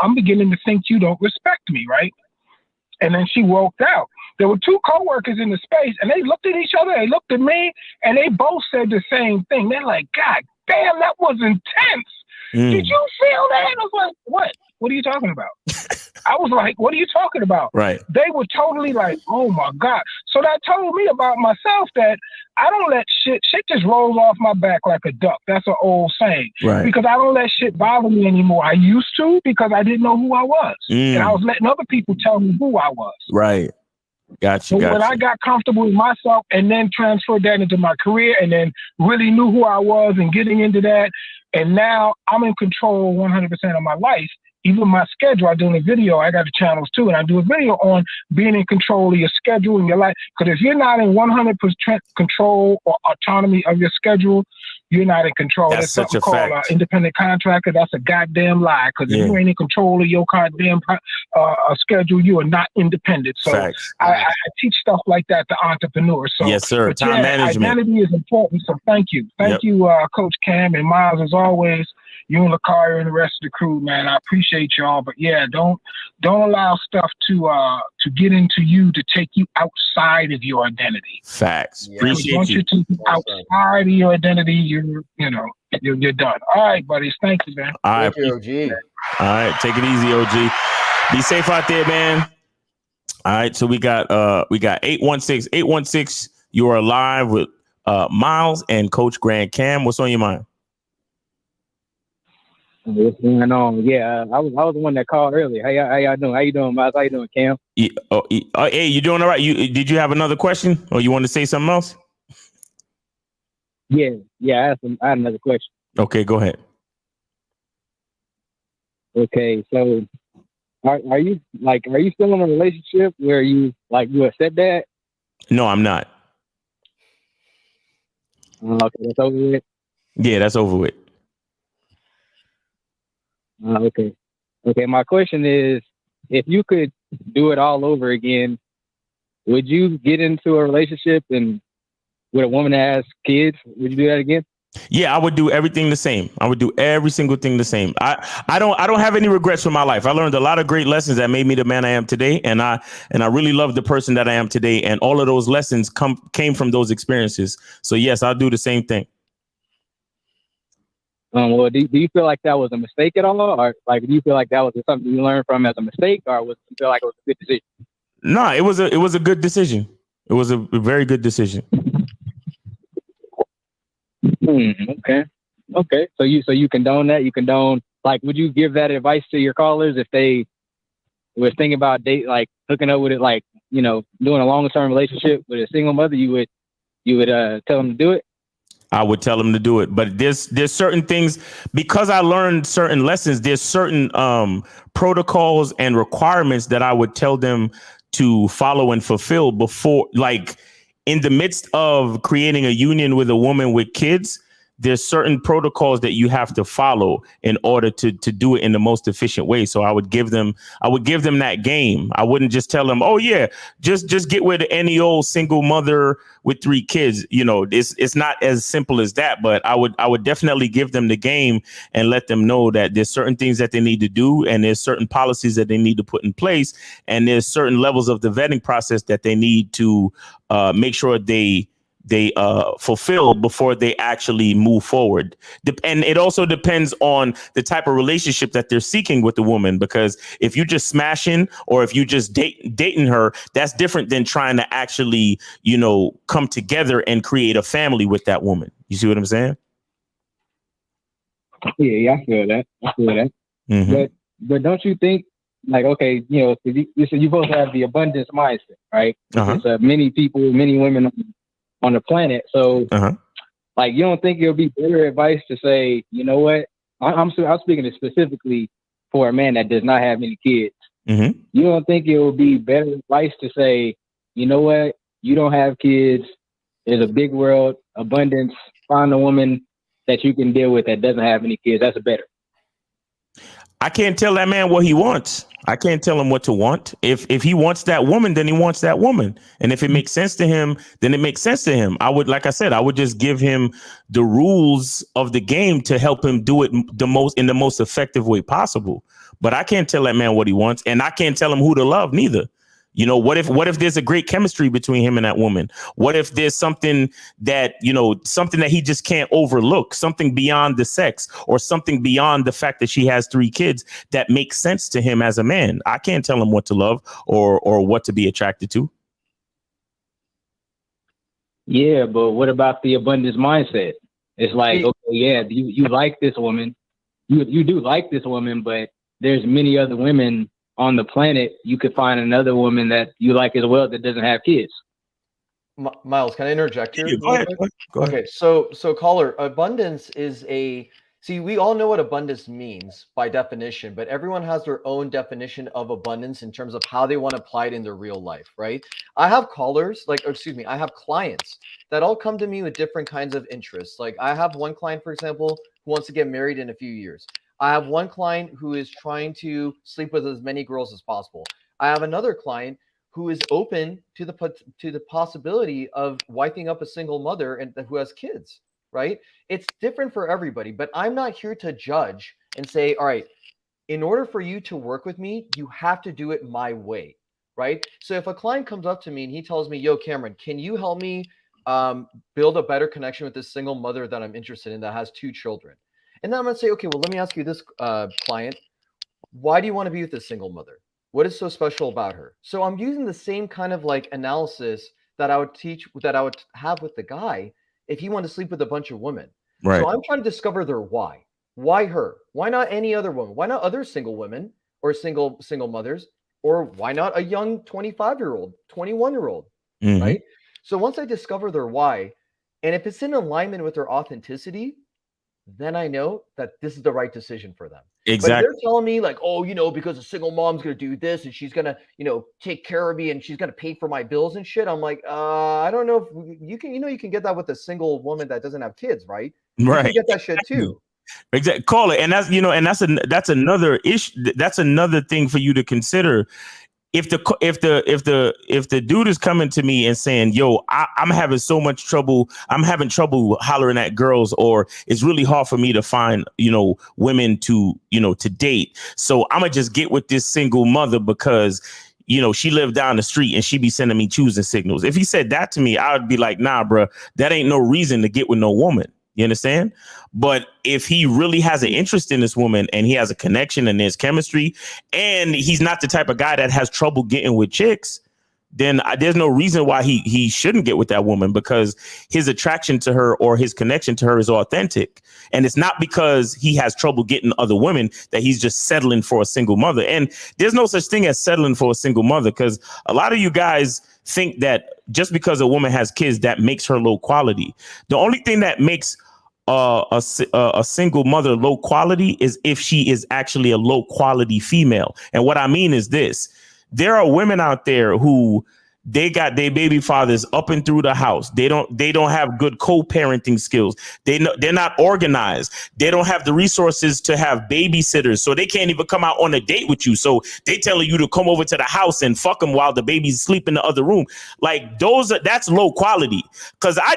I'm beginning to think you don't respect me, right? And then she walked out. There were 2 coworkers in the space, and they looked at each other, they looked at me, and they both said the same thing. They're like, God damn, that was intense. Did you feel that? I was like, what? What are you talking about? I was like, what are you talking about? Right. They were totally like, oh my God. So that told me about myself that I don't let shit just rolls off my back like a duck. That's an old saying. Right. Because I don't let shit bother me anymore. I used to because I didn't know who I was. And I was letting other people tell me who I was. Right. Gotcha. When I got comfortable with myself and then transferred that into my career and then really knew who I was and getting into that, and now I'm in control 100% of my life. Even my schedule, I do a video, I got the channels too, and I do a video on being in control of your schedule and your life. Because if you're not in 100% control or autonomy of your schedule, you're not in control. That's such a called fact. Independent contractor. That's a goddamn lie. Because if you ain't in control of your goddamn schedule, you are not independent. So I teach stuff like that to entrepreneurs. So, yes, sir. Time management. Identity is important. So thank you. Thank you, Coach Cam and Miles, as always. You and Lakaria and the rest of the crew, man. I appreciate y'all. But yeah, don't allow stuff to get into you to take you outside of your identity. Facts. Yeah. Appreciate Once you take you outside of your identity, you're done. All right, buddies. Thank you, man. All right. Thank you, OG. All right. Take it easy, OG. Be safe out there, man. All right. So we got 816. 816. You are live with Miles and Coach Grand Cam. What's on your mind? What's going on? Yeah, I was the one that called earlier. How y'all doing? How you doing, Miles? How you doing, Cam? Hey, you doing all right? Did you have another question, or you want to say something else? Yeah. I had another question. Okay, go ahead. Okay, so are you still in a relationship where you a stepdad? No, I'm not. Okay, that's over with. Yeah, that's over with. Okay. My question is, if you could do it all over again, would you get into a relationship and with a woman that has kids? Would you do that again? Yeah, I would do everything the same. I would do every single thing the same. I don't have any regrets from my life. I learned a lot of great lessons that made me the man I am today, and I really love the person that I am today. And all of those lessons came from those experiences. So yes, I'll do the same thing. Well, do you feel like that was a mistake at all, or do you feel like that was something you learned from as a mistake, or you feel like it was a good decision? No, it was a good decision. It was a very good decision. Okay. So you condone that? You condone, would you give that advice to your callers if they were thinking about hooking up with it, doing a long-term relationship with a single mother? You would tell them to do it? I would tell them to do it. But there's certain things, because I learned certain lessons, there's certain protocols and requirements that I would tell them to follow and fulfill before, in the midst of creating a union with a woman with kids. There's certain protocols that you have to follow in order to do it in the most efficient way. So I would give them that game. I wouldn't just tell them, oh yeah, just get with any old single mother with 3 kids. It's not as simple as that, but I would definitely give them the game and let them know that there's certain things that they need to do, and there's certain policies that they need to put in place, and there's certain levels of the vetting process that they need to make sure they fulfill before they actually move forward. And it also depends on the type of relationship that they're seeking with the woman, because if you just smashing, or if you just dating her, that's different than trying to actually, come together and create a family with that woman. You see what I'm saying? Yeah, I feel that. Mm-hmm. But don't you think like, okay, you said you're supposed to have the abundance mindset, right? It's many people, many women on the planet. So, like, you don't think it'll be better advice to say, you know what? I'm speaking specifically for a man that does not have any kids. You don't think it would be better advice to say, you know what? You don't have kids. There's a big world, abundance. Find a woman that you can deal with that doesn't have any kids. That's better. I can't tell that man what he wants. I can't tell him what to want. If he wants that woman, then he wants that woman. And if it makes sense to him, then it makes sense to him. I would, like I said, I would just give him the rules of the game to help him do it in the most effective way possible. But I can't tell that man what he wants, and I can't tell him who to love neither. You know, what if there's a great chemistry between him and that woman? What if there's something that he just can't overlook, something beyond the sex or something beyond the fact that she has 3 kids that makes sense to him as a man? I can't tell him what to love or what to be attracted to. Yeah, but what about the abundance mindset? It's like, okay, yeah, you like this woman. You do like this woman, but there's many other women on the planet. You could find another woman that you like as well that doesn't have kids. Miles, can I interject here? Go ahead. Okay, so caller, abundance is we all know what abundance means by definition, but everyone has their own definition of abundance in terms of how they want to apply it in their real life, right? I have I have clients that all come to me with different kinds of interests. Like, I have one client, for example, who wants to get married in a few years. I have one client who is trying to sleep with as many girls as possible. I have another client who is open to the possibility of wiping up a single mother and who has kids, right? It's different for everybody, but I'm not here to judge and say, all right, in order for you to work with me, you have to do it my way, right? So if a client comes up to me and he tells me, yo, Cameron, can you help me build a better connection with this single mother that I'm interested in that has 2 children? And then I'm going to say, okay, well, let me ask you this, client. Why do you want to be with this single mother? What is so special about her? So I'm using the same kind of like analysis that I would have with the guy if he wanted to sleep with a bunch of women. Right. So I'm trying to discover their why. Why her? Why not any other woman? Why not other single women or single mothers? Or why not a young 25-year-old, 21-year-old, right? So once I discover their why, and if it's in alignment with their authenticity, then I know that this is the right decision for them. Exactly. But they're telling me like, oh, because a single mom's going to do this and she's going to, take care of me and she's going to pay for my bills and shit. I'm like, I don't know if you can, you can get that with a single woman that doesn't have kids, right? Right. You can get that shit too. Exactly. Call it. And that's another issue. That's another thing for you to consider. If the dude is coming to me and saying, yo, I'm having so much trouble, I'm having trouble hollering at girls, or it's really hard for me to find, women to date. So I'm gonna just get with this single mother because, she lived down the street and she be sending me choosing signals. If he said that to me, I would be like, nah, bro, that ain't no reason to get with no woman. You understand? But if he really has an interest in this woman and he has a connection and there's chemistry and he's not the type of guy that has trouble getting with chicks, then there's no reason why he shouldn't get with that woman, because his attraction to her or his connection to her is authentic. And it's not because he has trouble getting other women that he's just settling for a single mother. And there's no such thing as settling for a single mother, because a lot of you guys think that just because a woman has kids, that makes her low quality. The only thing that makes a single mother low quality is if she is actually a low quality female. And what I mean is this: there are women out there who they got their baby fathers up and through the house. They don't have good co-parenting skills. They're not organized. They don't have the resources to have babysitters, so they can't even come out on a date with you. So they telling you to come over to the house and fuck them while the baby's asleep in the other room. Like that's low quality. Because I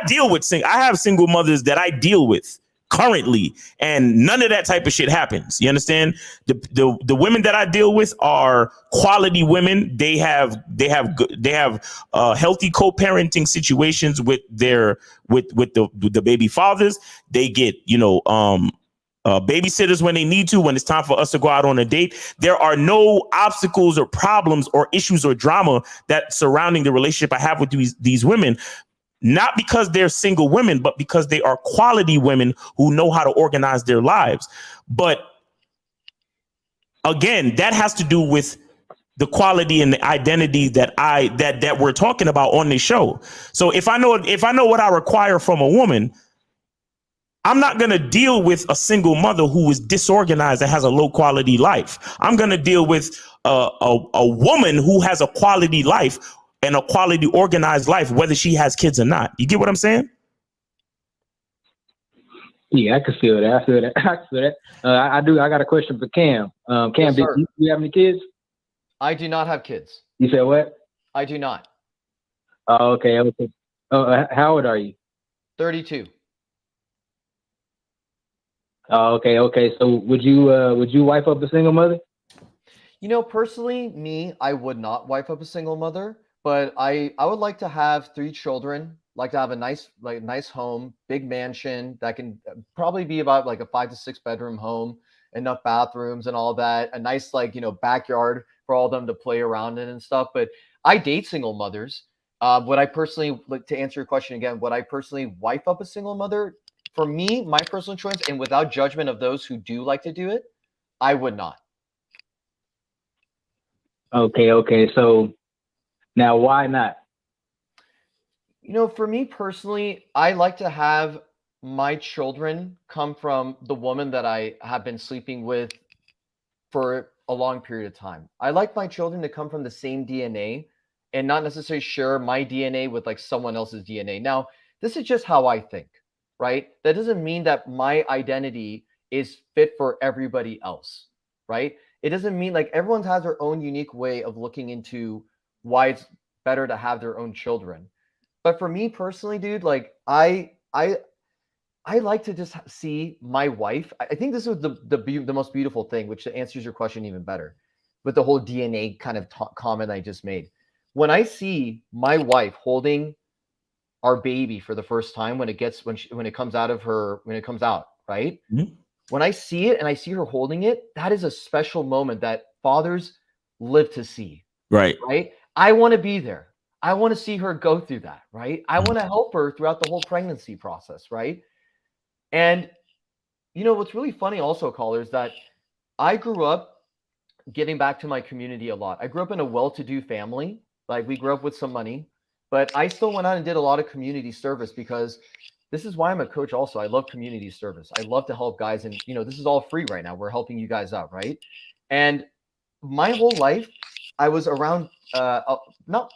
have single mothers that I deal with currently, and none of that type of shit happens. You understand? The women that I deal with are quality women. They have healthy co-parenting situations with the baby fathers. They get babysitters when they need to, when it's time for us to go out on a date. There are no obstacles or problems or issues or drama that surrounding the relationship I have with these women. Not because they're single women, but because they are quality women who know how to organize their lives. But again, that has to do with the quality and the identity that we're talking about on this show. So if I know what I require from a woman, I'm not going to deal with a single mother who is disorganized and has a low quality life. I'm going to deal with a woman who has a quality life and a quality organized life, whether she has kids or not. You get what I'm saying? Yeah, I can feel that. I feel that. I do. I got a question for Cam. Cam, Yes, do sir. you have any kids? I do not have kids. You said what? I do not. Oh, okay. How old are you? 32. Oh, okay. So would you wife up a single mother? You know, personally, me, I would not wife up a single mother, but I would like to have 3 children, like to have a nice home, big mansion that can probably be about like a 5 to 6 bedroom home, enough bathrooms and all that, a nice backyard for all of them to play around in and stuff. But I date single mothers. Would I personally, to answer your question again, would I personally wife up a single mother? For me, my personal choice, and without judgment of those who do like to do it, I would not. Okay. So now why not? You know, for me personally, I like to have my children come from the woman that I have been sleeping with for a long period of time. I like my children to come from the same DNA and not necessarily share my DNA with like someone else's DNA. Now, this is just how I think, right? That doesn't mean that my identity is fit for everybody else, right? It doesn't mean like everyone has their own unique way of looking into why it's better to have their own children. But for me personally, dude, like I like to just see my wife. I think this was the most beautiful thing, which answers your question even better with the whole DNA kind of comment I just made. When I see my wife holding our baby for the first time when it comes out, right? Mm-hmm. When I see it and I see her holding it, that is a special moment that fathers live to see. Right. Right? I want to be there. I want to see her go through that, right? I want to help her throughout the whole pregnancy process, right? And you know what's really funny also, caller, is that I grew up giving back to my community a lot. I grew up in a well-to-do family. Like we grew up with some money, but I still went out and did a lot of community service because this is why I'm a coach also. I love community service. I love to help guys, and you know, this is all free right now. We're helping you guys out, right? And my whole life, I was around not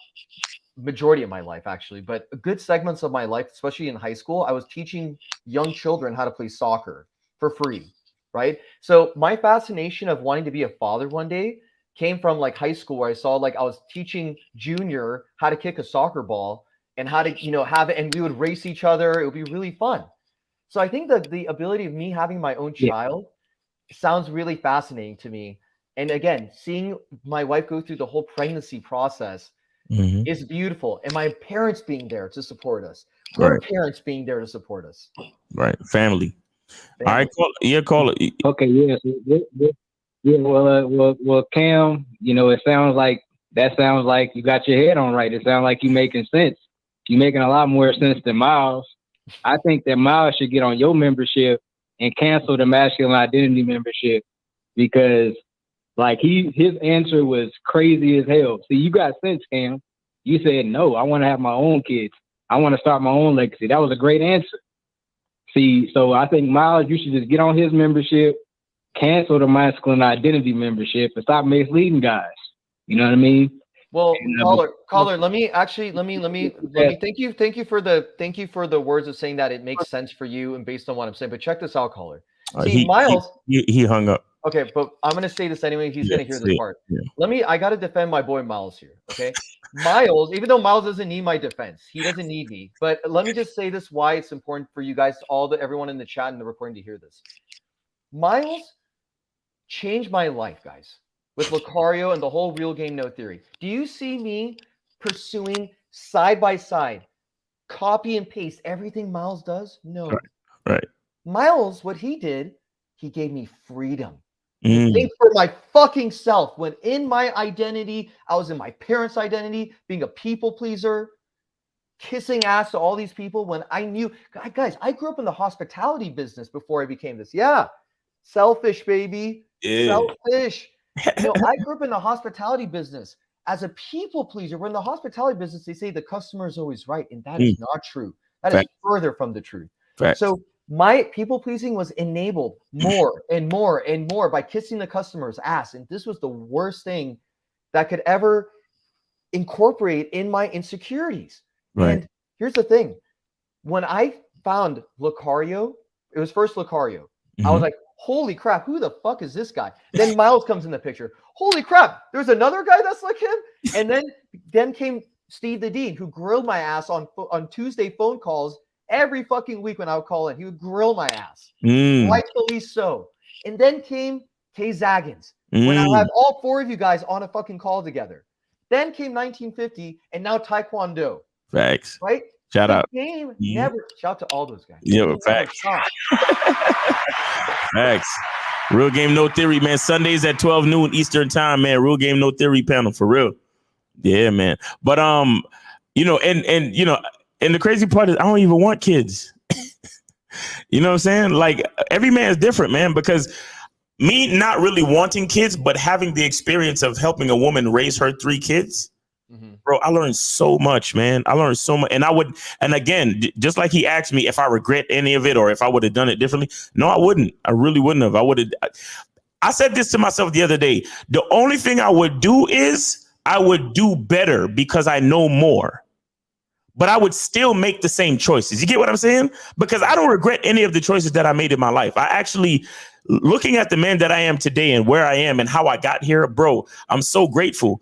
majority of my life actually, but good segments of my life, especially in high school, I was teaching young children how to play soccer for free, right? So my fascination of wanting to be a father one day came from like high school, where I saw like I was teaching Junior how to kick a soccer ball and how to, you know, have it, and we would race each other. It would be really fun. So I think that the ability of me having my own child sounds really fascinating to me. And again, seeing my wife go through the whole pregnancy process is beautiful. And my parents being there to support us. Her parents being there to support us. Right. Family. All right. Call it. Okay. Yeah. Yeah. Well, Cam, you know, it sounds like you got your head on right. It sounds like you're making sense. You're making a lot more sense than Miles. I think that Miles should get on your membership and cancel the masculine identity membership, because like his answer was crazy as hell. See, you got sense, Cam. You said, no, I want to have my own kids. I want to start my own legacy. That was a great answer. See, so I think, Miles, you should just get on his membership, cancel the masculine identity membership, and stop misleading guys. You know what I mean? Well, caller, let me thank you for the words of saying that it makes sense for you and based on what I'm saying. But check this out, caller. See, Miles, he hung up. Okay, but I'm gonna say this anyway. He's gonna hear this part. Yeah. I gotta defend my boy Miles here. Okay, Miles, even though Miles doesn't need my defense, he doesn't need me. But let me just say this: why it's important for you guys, everyone in the chat and the recording, to hear this. Miles changed my life, guys, with Lucario and the whole real game no theory. Do you see me pursuing side by side, copy and paste everything Miles does? No. Right. Miles, what he did, he gave me freedom. Think for my fucking self. When in my identity, I was in my parents' identity, being a people pleaser, kissing ass to all these people. When I knew, guys, I grew up in the hospitality business before I became this. Yeah, selfish, baby, selfish. You know, I grew up in the hospitality business. As a people pleaser, we're in the hospitality business. They say the customer is always right, and that is not true. That is further from the truth. So my people pleasing was enabled more and more and more by kissing the customer's ass, and this was the worst thing that could ever incorporate in my insecurities. And here's the thing: when I found Lucario, it was first Lucario. I was like, holy crap, who the fuck is this guy? Then Miles comes in the picture. Holy crap, there's another guy that's like him. And then came Steve the Dean, who grilled my ass on Tuesday phone calls every fucking week when I would call in. He would grill my ass, rightfully so. And then came Kay Zaggins, when I had all four of you guys on a fucking call together. Then came 1950, and now Taekwondo. Facts. Right? Shout out. Game never. Shout out to all those guys. Yeah, facts. Facts. Real Game No Theory, man. Sundays at 12 noon Eastern time, man. Real Game No Theory panel for real. Yeah, man. But you know, and you know, and the crazy part is I don't even want kids. You know what I'm saying? Like every man is different, man, because me not really wanting kids, but having the experience of helping a woman raise her 3 kids. Bro, I learned so much, man. I learned so much. And again, just like he asked me if I regret any of it or if I would have done it differently. No, I wouldn't. I really wouldn't have. I said this to myself the other day. The only thing I would do is I would do better because I know more. But I would still make the same choices. You get what I'm saying? Because I don't regret any of the choices that I made in my life. I actually, looking at the man that I am today and where I am and how I got here, bro, I'm so grateful.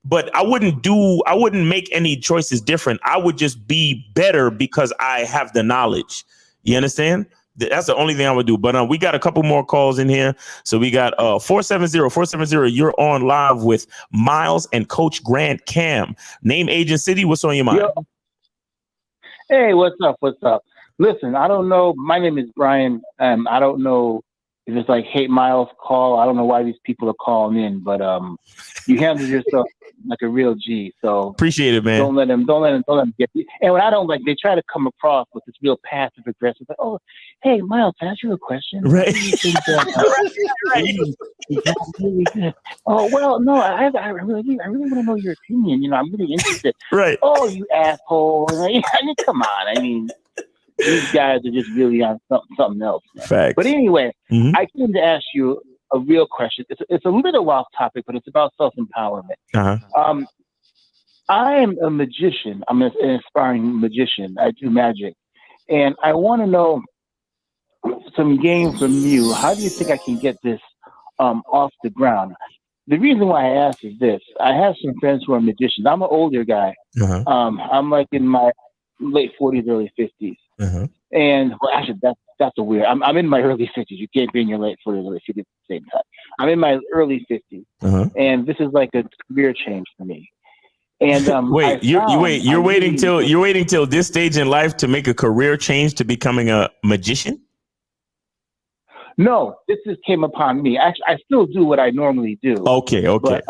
But I wouldn't make any choices different. I would just be better because I have the knowledge. You understand? That's the only thing I would do. But we got a couple more calls in here. So we got 470. You're on live with Miles and Coach Grant Cam. Name, age, and city. What's on your mind? Yo. Hey, what's up? What's up? Listen, I don't know. My name is Brian. I don't know if it's like Hate Miles call. I don't know why these people are calling in, but you handle yourself like a real G. So appreciate it, man. Don't let them get you. And when I don't like, they try to come across with this real passive aggressive. Like, oh, hey, Miles, can I ask you a question? Right. Oh, well, no, I really want to know your opinion. You know, I'm really interested. Right. Oh, you asshole. I mean, come on. I mean, these guys are just really on something else. Man. Facts. But anyway, I came to ask you a real question. It's a little off topic, but it's about self-empowerment. I am a magician. I'm an aspiring magician. I do magic. And I want to know some game from you. How do you think I can get this off the ground? The reason why I ask is this. I have some friends who are magicians. I'm an older guy. I'm like in my late 40s, early 50s. And well, actually, that's a weird. I'm in my early 50s. You can't be in your late 40s, early 50s at the same time. I'm in my early 50s, and this is like a career change for me. And you're waiting till this stage in life to make a career change to becoming a magician? No, this just came upon me. Actually, I still do what I normally do. Okay. But,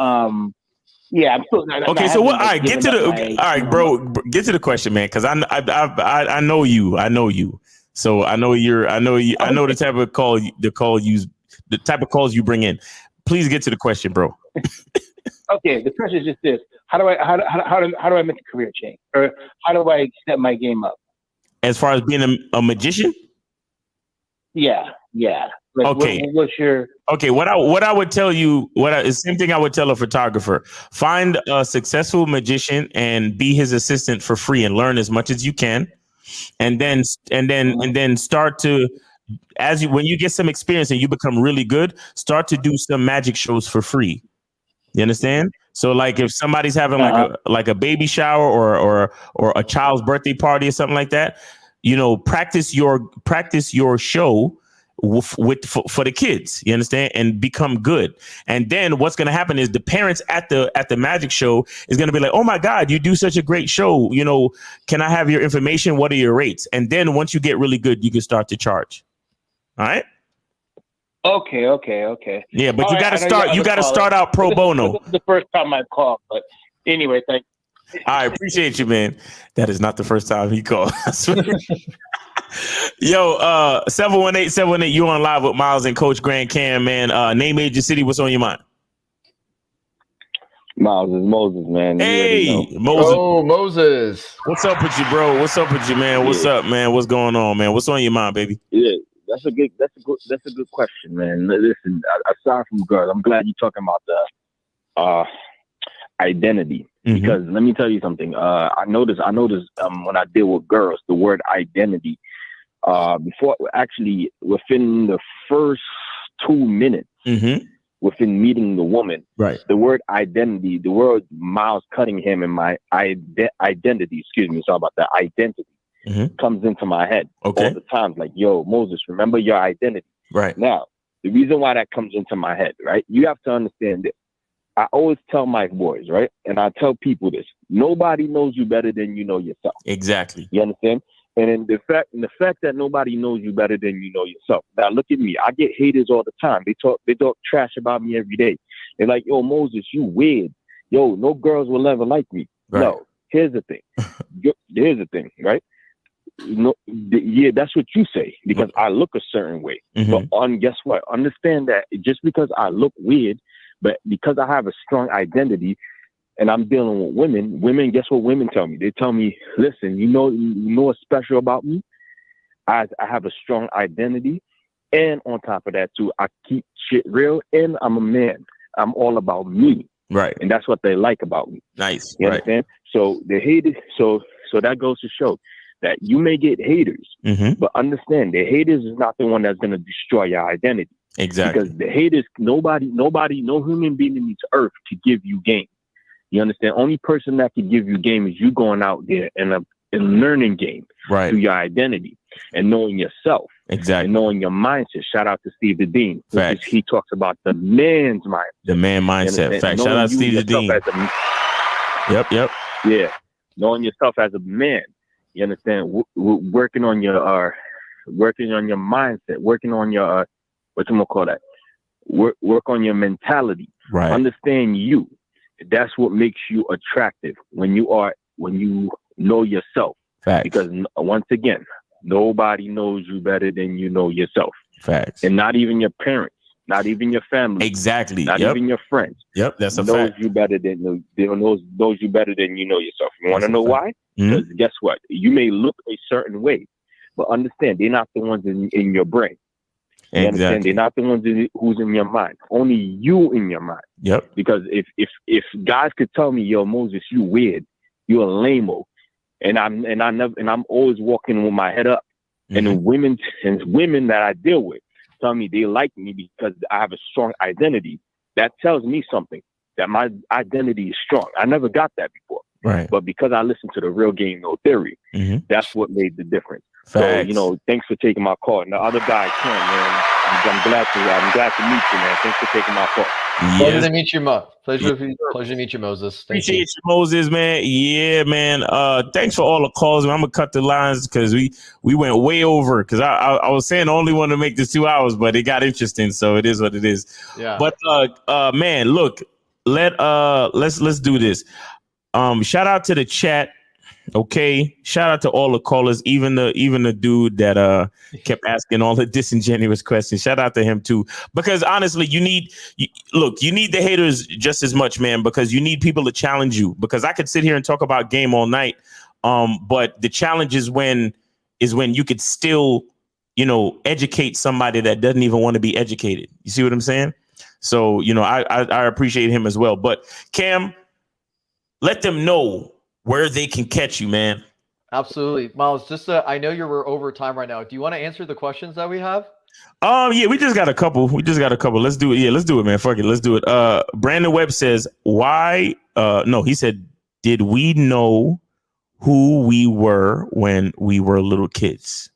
yeah, I'm still. Okay, so what? All right, get to the. All right, bro, get to the question, man, because I know you. So I know the type of calls you bring in. Please get to the question, bro. Okay, the question is just this: how do I make a career change, or how do I step my game up? As far as being a magician? Yeah. Like, okay. What's your? Okay. What I would tell you, the same thing I would tell a photographer: find a successful magician and be his assistant for free, and learn as much as you can, and then start to, when you get some experience and you become really good, start to do some magic shows for free. You understand? So like if somebody's having like a baby shower or a child's birthday party or something like that, you know, practice your show for the kids, you understand, and become good. And then what's going to happen is the parents at the magic show is going to be like, oh my God, you do such a great show. You know, can I have your information? What are your rates? And then once you get really good, you can start to charge. All right. Okay. Yeah, but you got to start. You got to start out pro bono. This is the first time I called, but anyway, thanks. I appreciate you, man. That is not the first time he called. Yo, 718, you on live with Miles and Coach Grant Cam, man. Name, age, and city. What's on your mind? Miles is Moses, man. Hey, Moses. Oh, Moses. What's up with you, bro? What's up with you, man? What's up, man? What's going on, man? What's on your mind, baby? Yeah, that's a good question, man. Listen, aside from girls, I'm glad you're talking about the identity, because let me tell you something. I noticed when I deal with girls, the word identity, before actually within the first 2 minutes, within meeting the woman, right? The word identity, the word Miles Cunningham and my identity, excuse me, sorry about that, identity comes into my head all the time. Like, yo, Moses, remember your identity. Right. Now, the reason why that comes into my head, right? You have to understand this. I always tell my boys, right? And I tell people this: nobody knows you better than you know yourself. Exactly. You understand? And in the fact that nobody knows you better than you know yourself. Now look at me. I get haters all the time. They talk trash about me every day. They're like, yo, Moses, you weird. Yo, no girls will ever like me. Right. No, here's the thing. Here's the thing, right? No, yeah, that's what you say, because I look a certain way. But guess what? Understand that just because I look weird, but because I have a strong identity and I'm dealing with women, guess what women tell me? They tell me, listen, you know what's special about me? I have a strong identity. And on top of that too, I keep shit real, and I'm a man. I'm all about me. Right. And that's what they like about me. Nice. You understand? So the haters, so that goes to show that you may get haters, but understand the haters is not the one that's going to destroy your identity. Exactly. Because the haters, nobody, no human being in this earth to give you game. You understand? Only person that can give you game is you going out there and learning game through your identity and knowing yourself. Exactly. And knowing your mindset. Shout out to Steve the Dean. He talks about the man's mindset. The man mindset. Fact. Shout out to Steve the Dean. Yep. Yeah. Knowing yourself as a man. You understand? Working on your mindset, working on your work on your mentality. Right. Understand you. That's what makes you attractive when you know yourself. Facts. Because once again, nobody knows you better than you know yourself. Facts. And not even your parents, not even your family. Exactly. Not even your friends. Yep, that's a knows fact. You better than knows you better than you know yourself. You want to know why? Because guess what? You may look a certain way, but understand they're not the ones in your brain. You understand? They're not the ones who's in your mind. Only you in your mind. Yep. Because if guys could tell me, yo, Moses, you weird, you a lame-o, and I'm always walking with my head up, and women that I deal with tell me they like me because I have a strong identity. That tells me something, that my identity is strong. I never got that before. Right. But because I listened to the Real Game No Theory, that's what made the difference. Facts. So, thanks for taking my call. And the other guy, Ken, man, I'm glad to meet you, man. Thanks for taking my call. Pleasure to meet you, Pleasure to meet you, Moses. Appreciate you, Moses, man. Yeah, man. Thanks for all the calls, man. I'm gonna cut the lines because we went way over. Because I was saying I only want to make this 2 hours, but it got interesting, so it is what it is. Yeah. But man, look, let's do this. Shout out to the chat. Okay, shout out to all the callers, even the dude that kept asking all the disingenuous questions. Shout out to him too, because honestly, you need the haters just as much, man, because you need people to challenge you. Because I could sit here and talk about game all night, but the challenge is when you could still, educate somebody that doesn't even want to be educated. You see what I'm saying? So I appreciate him as well. But Cam, let them know where they can catch you, man. Absolutely. Miles, just I know we're over time right now. Do you want to answer the questions that we have? Yeah, we just got a couple. Let's do it. Yeah, let's do it, man. Fuck it. Let's do it. Brandon Webb says, why? No, he said, did we know who we were when we were little kids?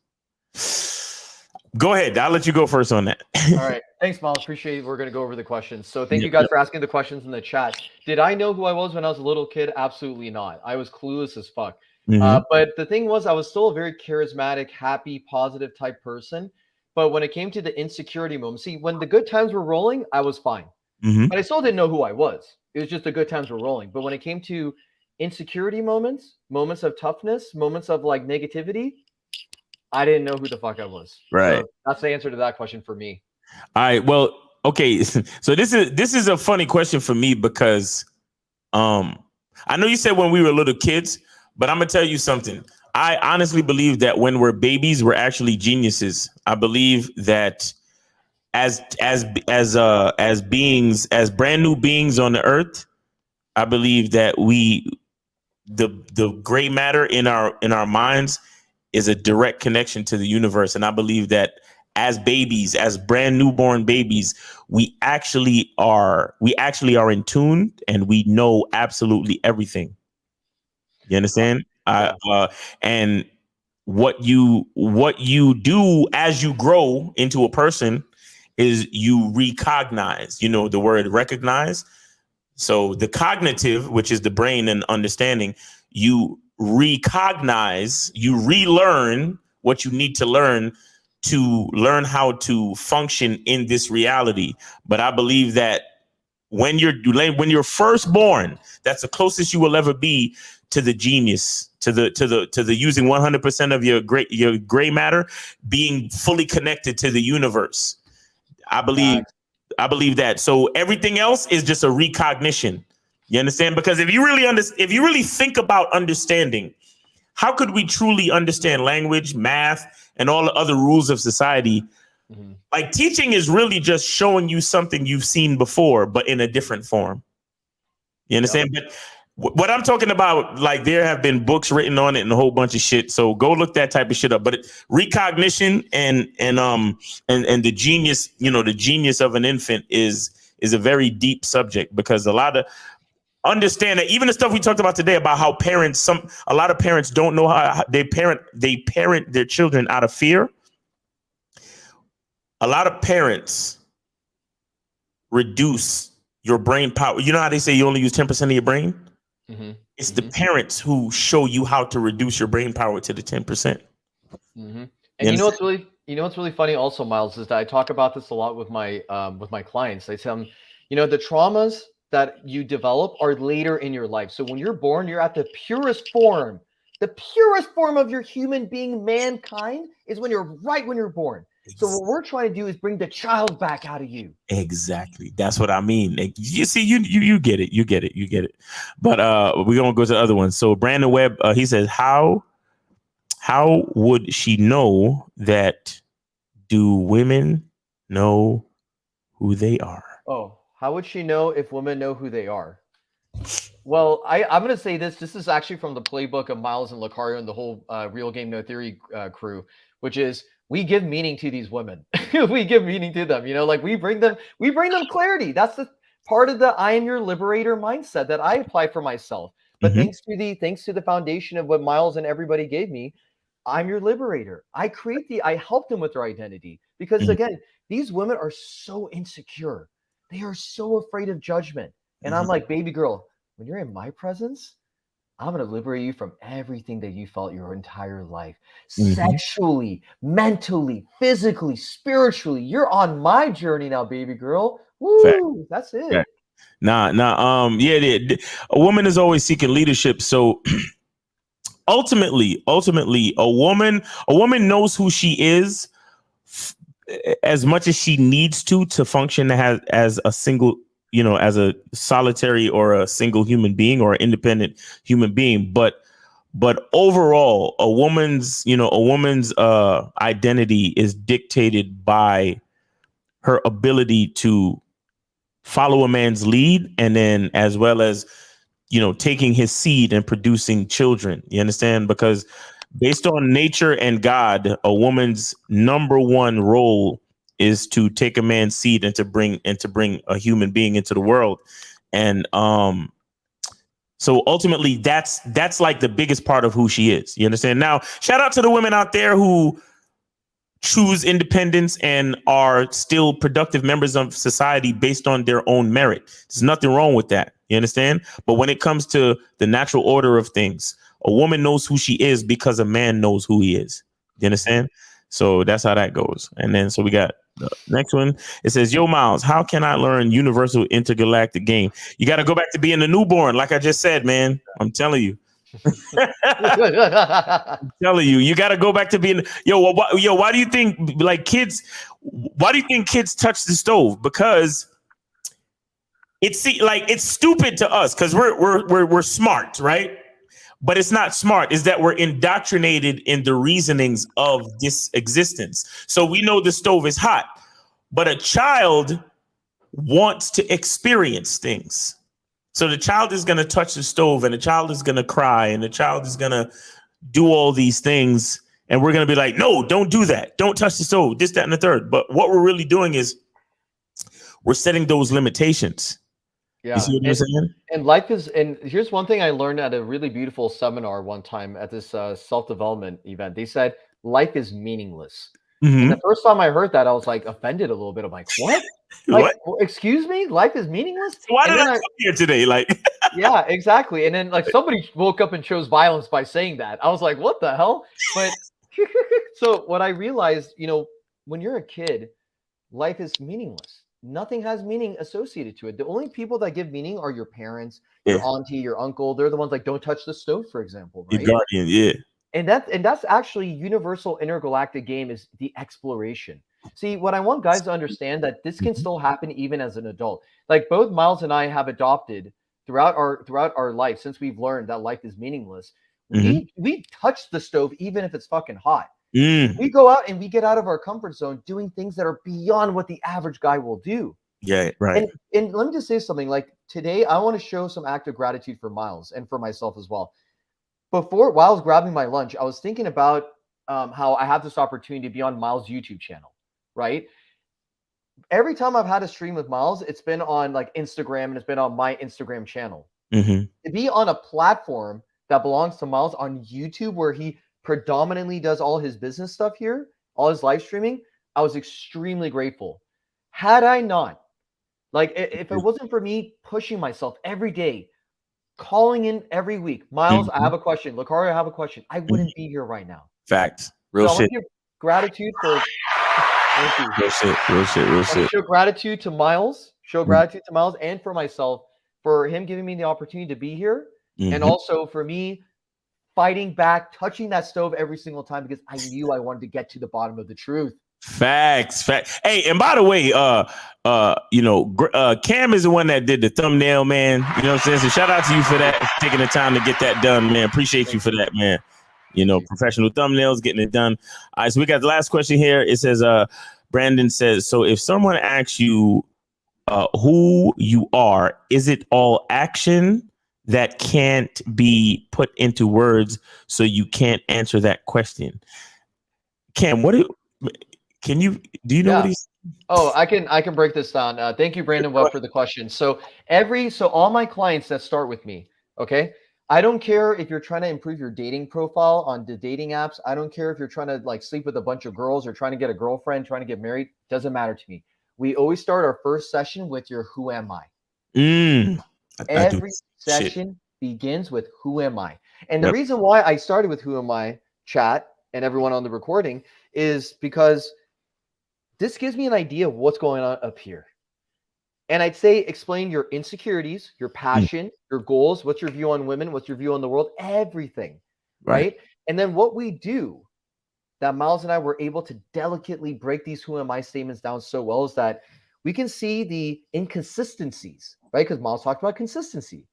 Go ahead. I'll let you go first on that. All right. Thanks, Miles. Appreciate it. We're going to go over the questions. So thank you guys for asking the questions in the chat. Did I know who I was when I was a little kid? Absolutely not. I was clueless as fuck. But the thing was, I was still a very charismatic, happy, positive type person. But when it came to the insecurity moment, see, when the good times were rolling, I was fine. But I still didn't know who I was. It was just the good times were rolling. But when it came to insecurity moments of toughness, moments of like negativity, I didn't know who the fuck I was. Right. So that's the answer to that question for me. All right. Well, okay. So this is a funny question for me because I know you said when we were little kids, but I'm gonna tell you something. I honestly believe that when we're babies, we're actually geniuses. I believe that as beings, as brand new beings on the earth, I believe that the gray matter in our minds is a direct connection to the universe. And I believe that as babies, as brand newborn babies, we actually are in tune and we know absolutely everything. You understand? And what you do as you grow into a person is you recognize, the word recognize. So the cognitive, which is the brain and understanding, you recognize, you relearn what you need to learn how to function in this reality. But I believe that when you're first born, that's the closest you will ever be to the genius, to the using 100% of your gray matter, being fully connected to the universe. I believe that. So everything else is just a recognition. You understand? Because if you really think about understanding, how could we truly understand language, math, and all the other rules of society? Mm-hmm. Like teaching is really just showing you something you've seen before, but in a different form. You understand? But what I'm talking about, like there have been books written on it and a whole bunch of shit. So go look that type of shit up. But recognition and the genius, the genius of an infant is a very deep subject, because a lot of understand that even the stuff we talked about today about how a lot of parents don't know how they parent their children out of fear. A lot of parents reduce your brain power. You know how they say you only use 10% of your brain? Mm-hmm. It's the parents who show you how to reduce your brain power to the 10%. Mm-hmm. And you know what's really funny also, Miles, is that I talk about this a lot with my clients. I tell them, the traumas that you develop are later in your life. So when you're born, you're at the purest form. The purest form of your human being, mankind, is when you're born. So what we're trying to do is bring the child back out of you. Exactly. That's what I mean. You see, you get it. You get it. But we're going to go to the other one. So Brandon Webb, he says, how would she know that? Do women know who they are? Oh, how would she know if women know who they are? Well, I'm going to say this. This is actually from the playbook of Miles and Lucario and the whole Real Game No Theory crew, which is we give meaning to these women. We give meaning to them. Like we bring them clarity. That's the part of the I am your liberator mindset that I apply for myself. But thanks to the foundation of what Miles and everybody gave me, I'm your liberator. I help them with their identity, because again, these women are so insecure. They are so afraid of judgment. And I'm like, baby girl, when you're in my presence, I'm going to liberate you from everything that you felt your entire life. Sexually, mentally, physically, spiritually. You're on my journey now, baby girl. Woo, fact. That's it. Yeah. A woman is always seeking leadership. So ultimately, a woman knows who she is as much as she needs to function as a single, as a solitary or a single human being or an independent human being. But overall, a woman's identity is dictated by her ability to follow a man's lead, and then as well as, taking his seed and producing children. You understand? Because based on nature and God, a woman's number one role is to take a man's seed and to bring a human being into the world. And so ultimately that's like the biggest part of who she is. You understand? Now, shout out to the women out there who choose independence and are still productive members of society based on their own merit. There's nothing wrong with that. You understand? But when it comes to the natural order of things, a woman knows who she is because a man knows who he is. You understand? So that's how that goes. And then so we got the next one. It says, yo, Miles, how can I learn universal intergalactic game? You got to go back to being a newborn. Like I just said, man, I'm telling you. I'm telling you, you got to go back to being why do you think kids touch the stove? Because It's stupid to us because we're smart, right? But it's not smart. Is that we're indoctrinated in the reasonings of this existence. So we know the stove is hot, but a child wants to experience things. So the child is going to touch the stove, and the child is going to cry, and the child is going to do all these things. And we're going to be like, no, don't do that. Don't touch the stove, this, that, and the third. But what we're really doing is we're setting those limitations. Yeah. You see what I'm saying? And life is, and here's one thing I learned at a really beautiful seminar one time at this self-development event. They said, life is meaningless. And the first time I heard that, I was like offended a little bit. I'm like, what? Like, excuse me? Life is meaningless? Why did I come here today? Like, yeah, exactly. And then like somebody woke up and chose violence by saying that. I was like, what the hell? But so what I realized, you know, when you're a kid, life is meaningless. Nothing has meaning associated to it. The only people that give meaning are your parents, your auntie, your uncle. They're the ones like, don't touch the stove, for example. Right? Your guardian, yeah. And that's actually universal intergalactic game is the exploration. See, what I want guys to understand that this can still happen even as an adult. Like both Miles and I have adopted throughout our life since we've learned that life is meaningless. We touch the stove even if it's fucking hot. We go out and we get out of our comfort zone doing things that are beyond what the average guy will do. Yeah, right. And let me just say something. Like today, I want to show some act of gratitude for Miles and for myself as well. While I was grabbing my lunch, I was thinking about how I have this opportunity to be on Miles' YouTube channel, right? Every time I've had a stream with Miles, it's been on like Instagram and it's been on my Instagram channel. To be on a platform that belongs to Miles on YouTube where he predominantly does all his business stuff here, all his live streaming, I was extremely grateful. Had I not, like if it wasn't for me pushing myself every day, calling in every week, Miles, I have a question. Lucario, I have a question. I wouldn't be here right now. Facts. Real so shit. I want to give gratitude for thank you. Real shit. Show gratitude to Miles. Show gratitude to Miles and for myself for him giving me the opportunity to be here. And also for me fighting back, touching that stove every single time because I knew I wanted to get to the bottom of the truth. Facts. Hey, and by the way, Cam is the one that did the thumbnail, man. You know what I'm saying? So shout out to you for that, taking the time to get that done, man. Appreciate you for that, man. You know, professional thumbnails, getting it done. All right, so we got the last question here. It says, Brandon says, so if someone asks you who you are, is it all action that can't be put into words, so you can't answer that question? Cam, do you know what he's? Oh, I can break this down. Thank you, Brandon Webb, for the question. So all my clients that start with me, okay, I don't care if you're trying to improve your dating profile on the dating apps. I don't care if you're trying to like sleep with a bunch of girls or trying to get a girlfriend, trying to get married. Doesn't matter to me. We always start our first session with your who am I? Every session begins with who am I? And the reason why I started with who am I, chat, and everyone on the recording is because this gives me an idea of what's going on up here. And I'd say explain your insecurities, your passion, your goals, what's your view on women, what's your view on the world, everything, right? And then what we do that Miles and I were able to delicately break these who am I statements down so well is that we can see the inconsistencies, right? Because Miles talked about consistency.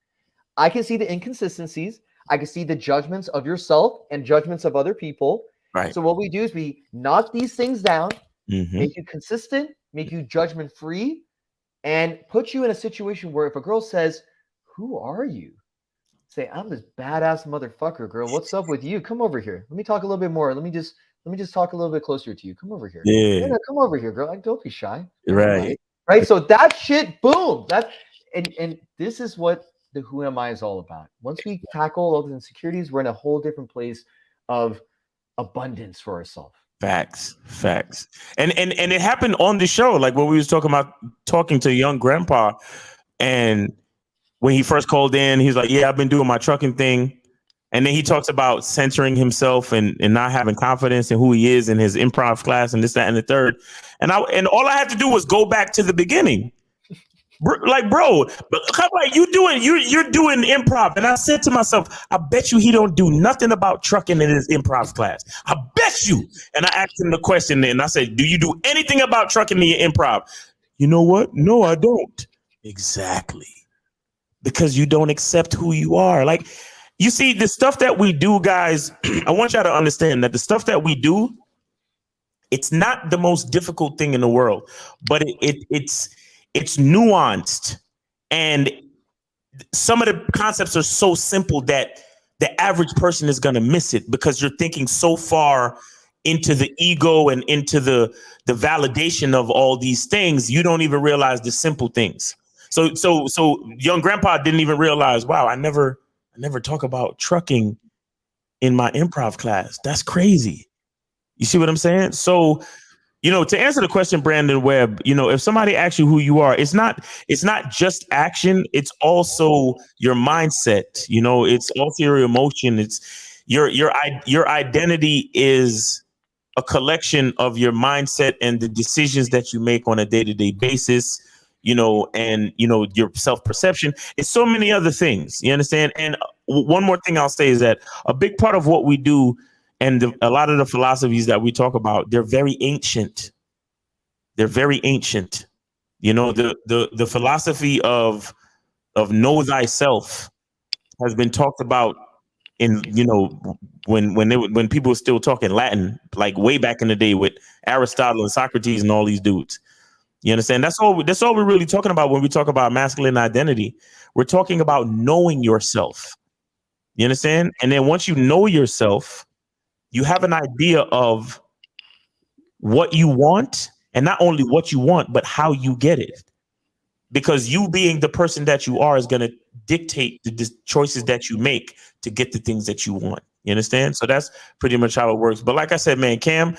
I can see the inconsistencies. I can see the judgments of yourself and judgments of other people. Right. So what we do is we knock these things down, make you consistent, make you judgment free, and put you in a situation where if a girl says, who are you? Say, I'm this badass motherfucker, girl. What's up with you? Come over here. Let me talk a little bit more. Let me just talk a little bit closer to you. Come over here. Yeah. Come over here, girl. Don't be shy. Right. So that shit, boom. And this is what the who am I is all about. Once we tackle all the insecurities, we're in a whole different place of abundance for ourselves. Facts. And it happened on the show, like when we was talking to young grandpa, and when he first called in, he's like, yeah, I've been doing my trucking thing. And then he talks about censoring himself and not having confidence in who he is in his improv class and this, that, and the third. And all I had to do was go back to the beginning. Like, bro, how about you're doing improv? And I said to myself, I bet you he don't do nothing about trucking in his improv class. I bet you. And I asked him the question and I said, do you do anything about trucking in your improv? You know what? No, I don't. Exactly. Because you don't accept who you are. Like, you see, the stuff that we do, guys, I want y'all to understand that the stuff that we do, it's not the most difficult thing in the world, but it's nuanced. And some of the concepts are so simple that the average person is going to miss it because you're thinking so far into the ego and into the validation of all these things. You don't even realize the simple things. So young grandpa didn't even realize, wow, I never talk about trucking in my improv class. That's crazy. You see what I'm saying? So, to answer the question, Brandon Webb, if somebody asks you who you are, it's not just action. It's also your mindset. It's also your emotion. It's your identity is a collection of your mindset and the decisions that you make on a day-to-day basis, and your self-perception. It's so many other things. You understand? And one more thing I'll say is that a big part of what we do and a lot of the philosophies that we talk about, they're very ancient. They're very ancient. The philosophy of know thyself has been talked about in, when people were still talking Latin, like way back in the day with Aristotle and Socrates and all these dudes. You understand? That's all we're really talking about when we talk about masculine identity. We're talking about knowing yourself. You understand? And then once you know yourself, you have an idea of what you want, and not only what you want, but how you get it. Because you being the person that you are is going to dictate the choices that you make to get the things that you want. You understand? So that's pretty much how it works. But like I said, man, Cam,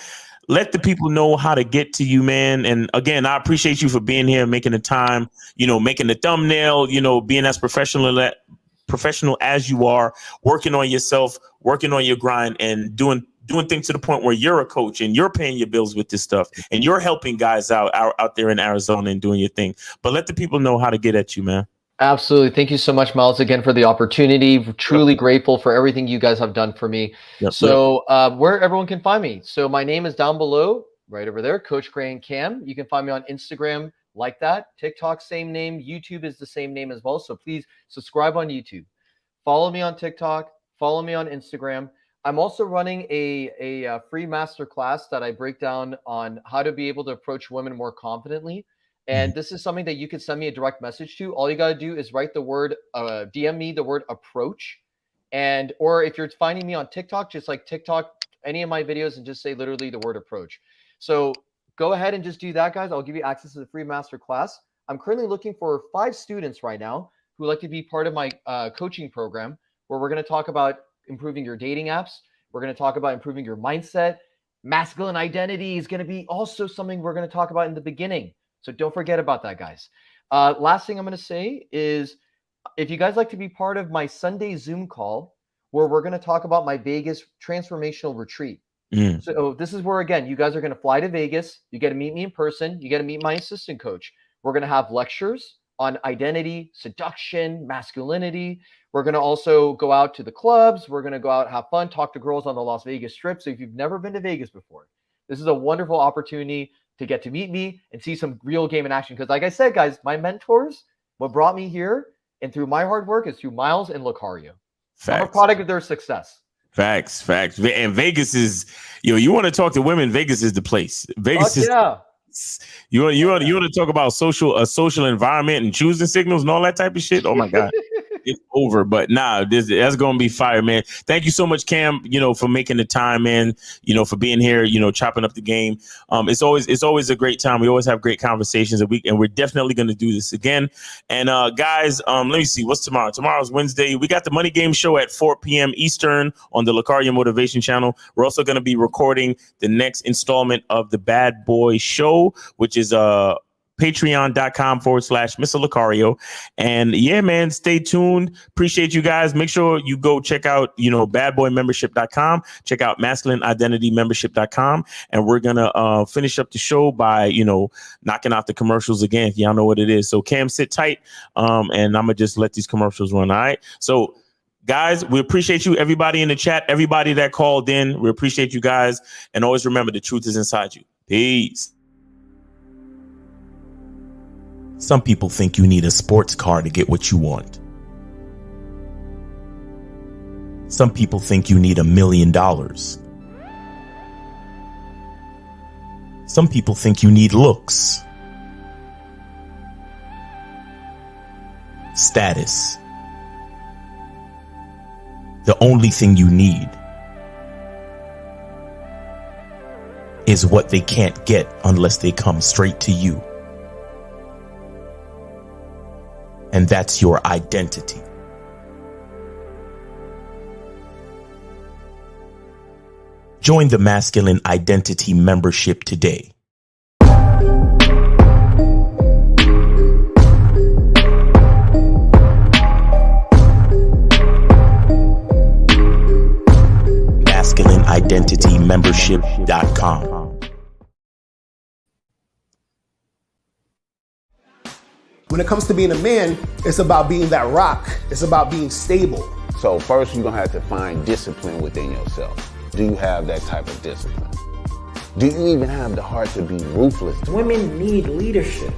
let the people know how to get to you, man. And again, I appreciate you for being here, making the time, making the thumbnail, being as professional as you are, working on yourself, working on your grind, and doing things to the point where you're a coach and you're paying your bills with this stuff and you're helping guys out there in Arizona and doing your thing. But let the people know how to get at you, man. Absolutely. Thank you so much, Miles, again, for the opportunity. Truly grateful for everything you guys have done for me. Where everyone can find me. So my name is down below, right over there, Coach Gray Cam. You can find me on Instagram like that. TikTok, same name. YouTube is the same name as well. So please subscribe on YouTube. Follow me on TikTok. Follow me on Instagram. I'm also running a free masterclass that I break down on how to be able to approach women more confidently. And this is something that you can send me a direct message to. All you got to do is write the word, DM me the word approach. Or if you're finding me on TikTok, just like TikTok, any of my videos, and just say literally the word approach. So go ahead and just do that, guys. I'll give you access to the free masterclass. I'm currently looking for 5 students right now who would like to be part of my coaching program, where we're going to talk about improving your dating apps. We're going to talk about improving your mindset. Masculine identity is going to be also something we're going to talk about in the beginning. So don't forget about that, guys. Last thing I'm going to say is, if you guys like to be part of my Sunday Zoom call, where we're going to talk about my Vegas transformational retreat. So this is where, again, you guys are going to fly to Vegas. You get to meet me in person. You get to meet my assistant coach. We're going to have lectures on identity, seduction, masculinity. We're going to also go out to the clubs. We're going to go out, have fun, talk to girls on the Las Vegas Strip. So if you've never been to Vegas before, this is a wonderful opportunity to get to meet me and see some real game in action. Because like I said, guys, my mentors, what brought me here and through my hard work is through Miles and Lucario. I'm a product of their success. Facts. And Vegas is, you want to talk to women, Vegas is the place. Vegas is, you want to talk about a social environment and choosing signals and all that type of shit. Oh my God. It's over, but that's gonna be fire, man. Thank you so much, Cam, for making the time, man, for being here, chopping up the game. It's always a great time. We always have great conversations, and we're definitely gonna do this again. And guys, let me see, what's tomorrow? Tomorrow's Wednesday. We got the Money Game Show at 4 p.m. Eastern on the Lucario Motivation channel. We're also gonna be recording the next installment of the Bad Boy Show, which is patreon.com/Mr. Lucario. And yeah, man, stay tuned. Appreciate you guys. Make sure you go check out, badboymembership.com. Check out masculineidentitymembership.com. And we're going to finish up the show by, knocking out the commercials again. Y'all know what it is. So Cam, sit tight. And I'm going to just let these commercials run. All right. So guys, we appreciate you. Everybody in the chat, everybody that called in, we appreciate you guys. And always remember, the truth is inside you. Peace. Some people think you need a sports car to get what you want. Some people think you need $1 million. Some people think you need looks, status. The only thing you need is what they can't get unless they come straight to you. And that's your identity. Join the Masculine Identity membership today. MasculineIdentityMembership.com. When it comes to being a man, it's about being that rock. It's about being stable. So first you're gonna have to find discipline within yourself. Do you have that type of discipline? Do you even have the heart to be ruthless? Women need leadership.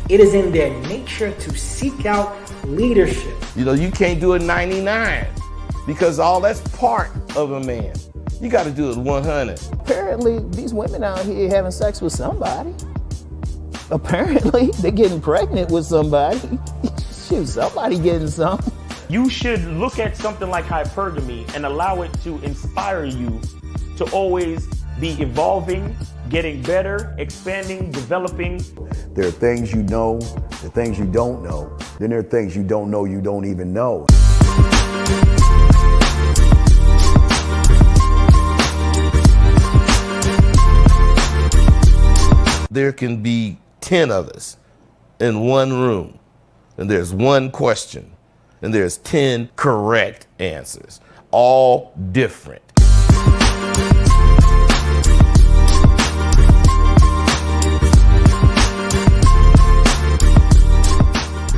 It is in their nature to seek out leadership. You know, you can't do it 99 because all that's part of a man. You got to do it 100. Apparently, these women out here having sex with somebody. Apparently, they're getting pregnant with somebody. Shoot, somebody getting some. You should look at something like hypergamy and allow it to inspire you to always be evolving, getting better, expanding, developing. There are things you know, there are things you don't know. Then there are things you don't know you don't even know. There can be 10 of us in one room, and there's one question, and there's 10 correct answers, all different.